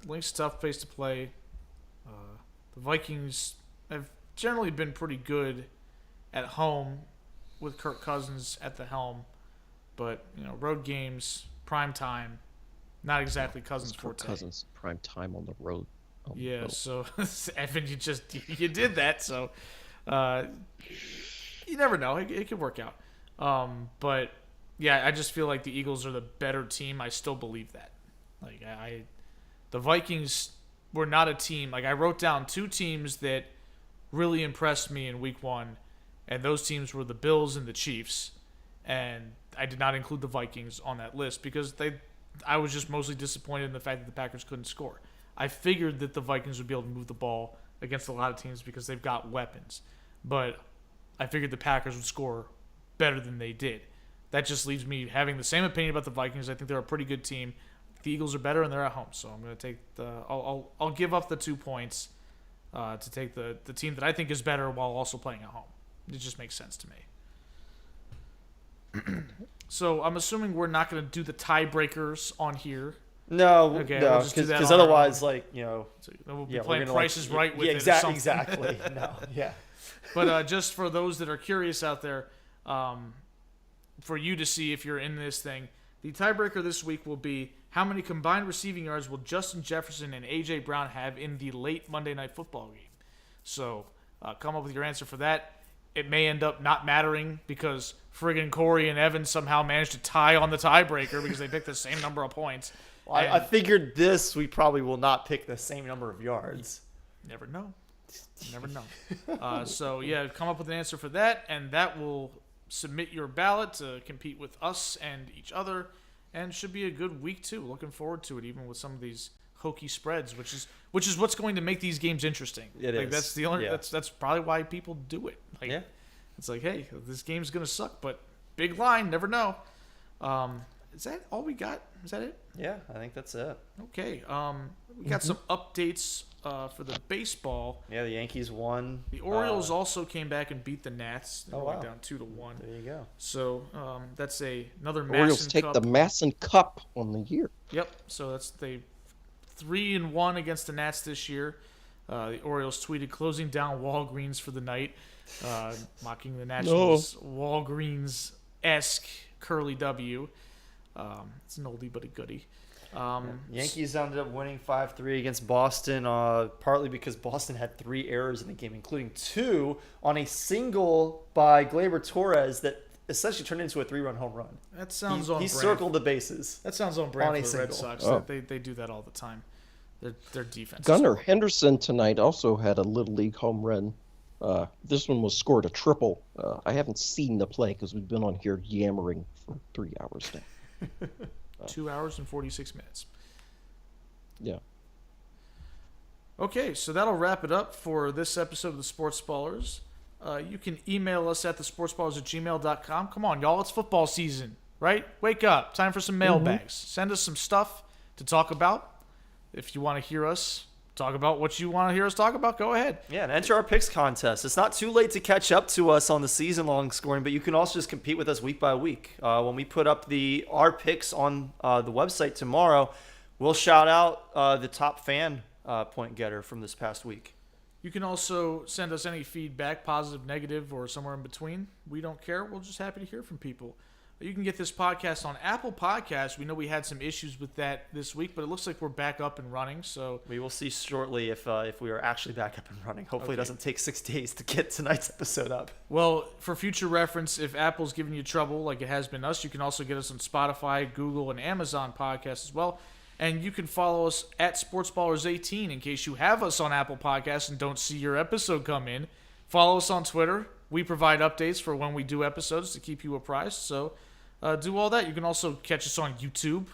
Link's a tough place to play. The Vikings have generally been pretty good at home with Kirk Cousins at the helm. But, road games, prime time, not exactly Cousins' forte. Cousins, prime time on the road. So, Evan, you did that. So, you never know. It could work out. But, yeah, I just feel like the Eagles are the better team. I still believe that. The Vikings were not a team. I wrote down 2 teams that really impressed me in week 1, and those teams were the Bills and the Chiefs. And I did not include the Vikings on that list because I was just mostly disappointed in the fact that the Packers couldn't score. I figured that the Vikings would be able to move the ball against a lot of teams because they've got weapons. But I figured the Packers would score better than they did. that just leaves me having the same opinion about the Vikings. I think they're a pretty good team. The Eagles are better, and they're at home. So I'm going to take I'll give up the 2 points to take the team that I think is better while also playing at home. It just makes sense to me. So I'm assuming we're not going to do the tiebreakers on here. No, Okay, no, we'll just do that because on our otherwise, own. like, you know, So we'll be yeah, playing we're gonna, Price is Right with it or something. Exactly. No, yeah. But just for those that are curious out there, for you to see if you're in this thing, the tiebreaker this week will be how many combined receiving yards will Justin Jefferson and A.J. Brown have in the late Monday Night Football game? So come up with your answer for that. It may end up not mattering because friggin' Cory and Evan somehow managed to tie on the tiebreaker because they picked the same number of points. Well, I figured we probably will not pick the same number of yards. Never know. Never know. So, yeah, come up with an answer for that, and that will submit your ballot to compete with us and each other, and should be a good week, too. Looking forward to it, even with some of these hokey spreads, which is what's going to make these games interesting. It is. That's the only. Yeah. That's probably why people do it. Like, Yeah. It's like, hey, this game's gonna suck, but big line, never know. Is that all we got? Is that it? Yeah, I think that's it. Okay. We got some updates for the baseball. Yeah, the Yankees won. The Orioles also came back and beat the Nats. They went wow. down 2-1. There you go. So that's another The Orioles Masson take Cup. the Masson Cup on the year. Yep. So that's 3-1 against the Nats this year. The Orioles tweeted closing down Walgreens for the night, mocking the Nationals' Walgreens-esque curly W. It's an oldie but a goodie. Yankees ended up winning 5-3 against Boston, partly because Boston had 3 errors in the game, including 2 on a single by Gleyber Torres that essentially turned into a 3-run home run. That sounds He brand. circled the bases. That sounds on brand on for a the Red single. Sox. Oh. They do that all the time. Their defense. Gunnar Henderson tonight also had a Little League home run. This one was scored a triple. I haven't seen the play because we've been on here yammering for 3 hours now. 2 hours and 46 minutes. Yeah. Okay, so that'll wrap it up for this episode of the Sports Ballers. You can email us at thesportsballers@gmail.com. Come on, y'all. It's football season, right? Wake up. Time for some mailbags. Send us some stuff to talk about. If you want to hear us talk about what you want to hear us talk about, go ahead. Yeah, and enter our picks contest. It's not too late to catch up to us on the season-long scoring, but you can also just compete with us week by week. When we put up our picks on the website tomorrow, we'll shout out the top fan point getter from this past week. You can also send us any feedback, positive, negative, or somewhere in between. We don't care. We're just happy to hear from people. You can get this podcast on Apple Podcasts. We know we had some issues with that this week, but it looks like we're back up and running. So We will see shortly if we are actually back up and running. Hopefully Okay. it doesn't take 6 days to get tonight's episode up. Well, for future reference, if Apple's giving you trouble like it has been us, you can also get us on Spotify, Google, and Amazon podcasts as well. And you can follow us at SportsBallers18 in case you have us on Apple Podcasts and don't see your episode come in. Follow us on Twitter. We provide updates for when we do episodes to keep you apprised. So do all that. You can also catch us on YouTube.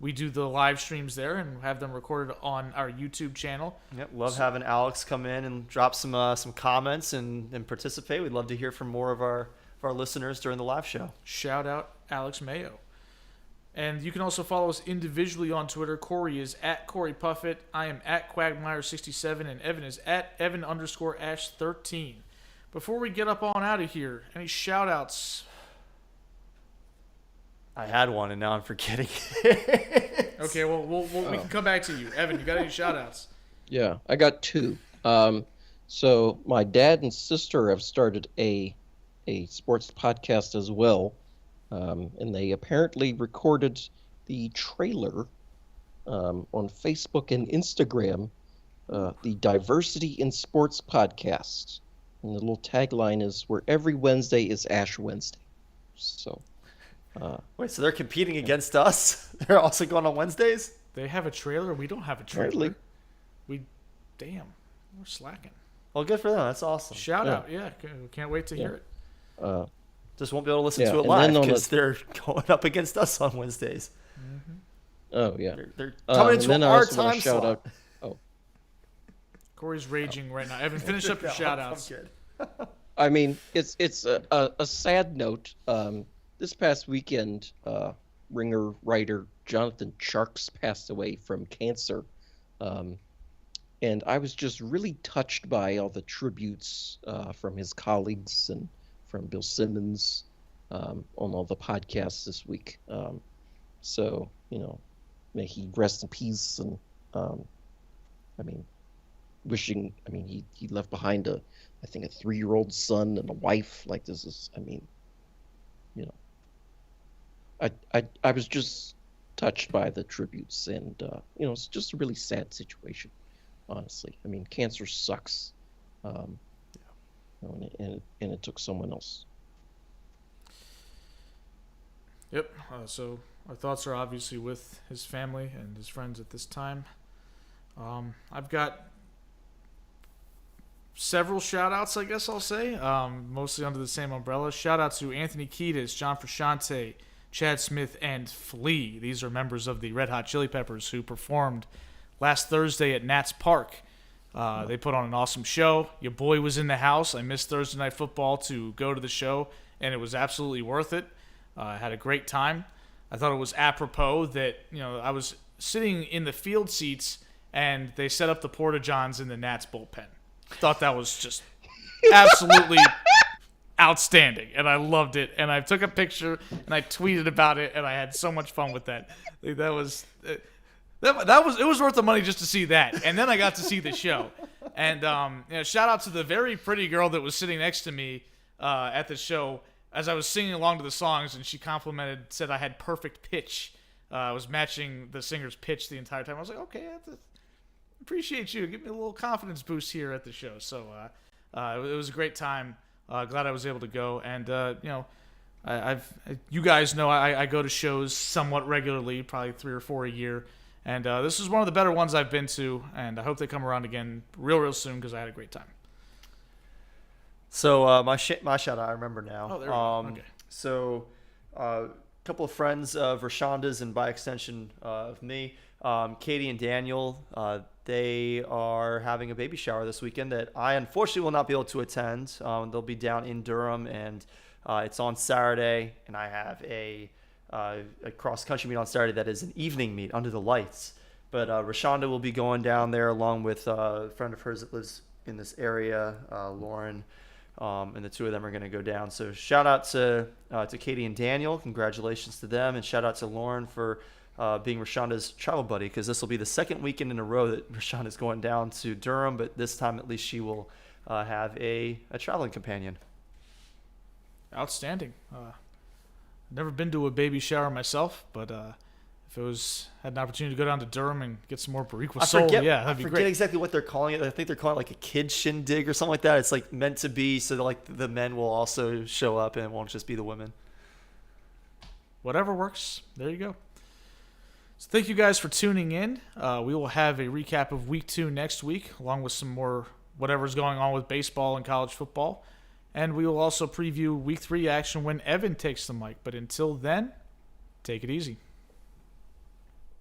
We do the live streams there and have them recorded on our YouTube channel. Yep, love having Alex come in and drop some comments and participate. We'd love to hear from more of our listeners during the live show. Shout out Alex Mayo. And you can also follow us individually on Twitter. Cory is at Cory Puffett. I am at Quagmire67. And Evan is at Evan_Ash13. Before we get up on out of here, any shout outs? I had one and now I'm forgetting it. Okay, well, we can come back to you. Evan, you got any shout outs? Yeah, I got 2. So my dad and sister have started a sports podcast as well. And they apparently recorded the trailer on Facebook and Instagram, the Diversity in Sports podcast. And the little tagline is, where every Wednesday is Ash Wednesday. So, Wait, so they're competing against us? They're also going on Wednesdays? They have a trailer. We don't have a trailer. apparently. Damn, we're slacking. Well, good for them. That's awesome. Shout out. Yeah, can't wait to hear it. Just won't be able to listen Yeah, to it and live then on because they're going up against us on Wednesdays. Oh, yeah. They're coming and into then I our also want time to shout slot. out. Cory's raging right now. Evan, finish up your No, shout I'm outs. good. I mean, it's a sad note. this past weekend, Ringer writer Jonathan Tjarks passed away from cancer. And I was just really touched by all the tributes from his colleagues and from Bill Simmons on all the podcasts this week. So, may he rest in peace. And he left behind I think a 3-year-old son and a wife. Like, this is, I was just touched by the tributes, and it's just a really sad situation, honestly. I mean, cancer sucks, and it took someone else. Yep. So our thoughts are obviously with his family and his friends at this time. I've got several shout-outs, I guess I'll say, mostly under the same umbrella. Shout-out to Anthony Kiedis, John Frusciante, Chad Smith, and Flea. These are members of the Red Hot Chili Peppers who performed last Thursday at Nats Park. They put on an awesome show. Your boy was in the house. I missed Thursday Night Football to go to the show, and it was absolutely worth it. I had a great time. I thought it was apropos that, I was sitting in the field seats, and they set up the Porta-Johns in the Nats bullpen. Thought that was just absolutely outstanding, and I loved it. And I took a picture and I tweeted about it, and I had so much fun with that. It was worth the money just to see that. And then I got to see the show. And shout out to the very pretty girl that was sitting next to me at the show as I was singing along to the songs, and she said I had perfect pitch. I was matching the singer's pitch the entire time. I was like, okay, appreciate you. Give me a little confidence boost here at the show. So it was a great time. Glad I was able to go. And, you guys know I go to shows somewhat regularly, probably 3 or 4 a year. And this is one of the better ones I've been to. And I hope they come around again real soon because I had a great time. So my shout-out, I remember now. Oh, there we go. Okay. So a couple of friends of Rashanda's and by extension of me, Katie and Daniel, they are having a baby shower this weekend that I unfortunately will not be able to attend. They'll be down in Durham, and it's on Saturday, and I have a cross-country meet on Saturday that is an evening meet under the lights. But Rashonda will be going down there along with a friend of hers that lives in this area, Lauren, and the two of them are going to go down. So shout out to Katie and Daniel. Congratulations to them, and shout out to Lauren for being Rashonda's travel buddy, because this will be the second weekend in a row that Rashonda's going down to Durham, but this time at least she will have a traveling companion. Outstanding. Never been to a baby shower myself, but if had an opportunity to go down to Durham and get some more Bariqua Soul, that'd be great. I forget exactly what they're calling it. I think they're calling it like a kid shindig or something like that. It's like meant to be so that like the men will also show up and it won't just be the women. Whatever works. There you go. So thank you guys for tuning in. We will have a recap of Week 2 next week, along with some more whatever's going on with baseball and college football. And we will also preview Week 3 action when Evan takes the mic. But until then, take it easy.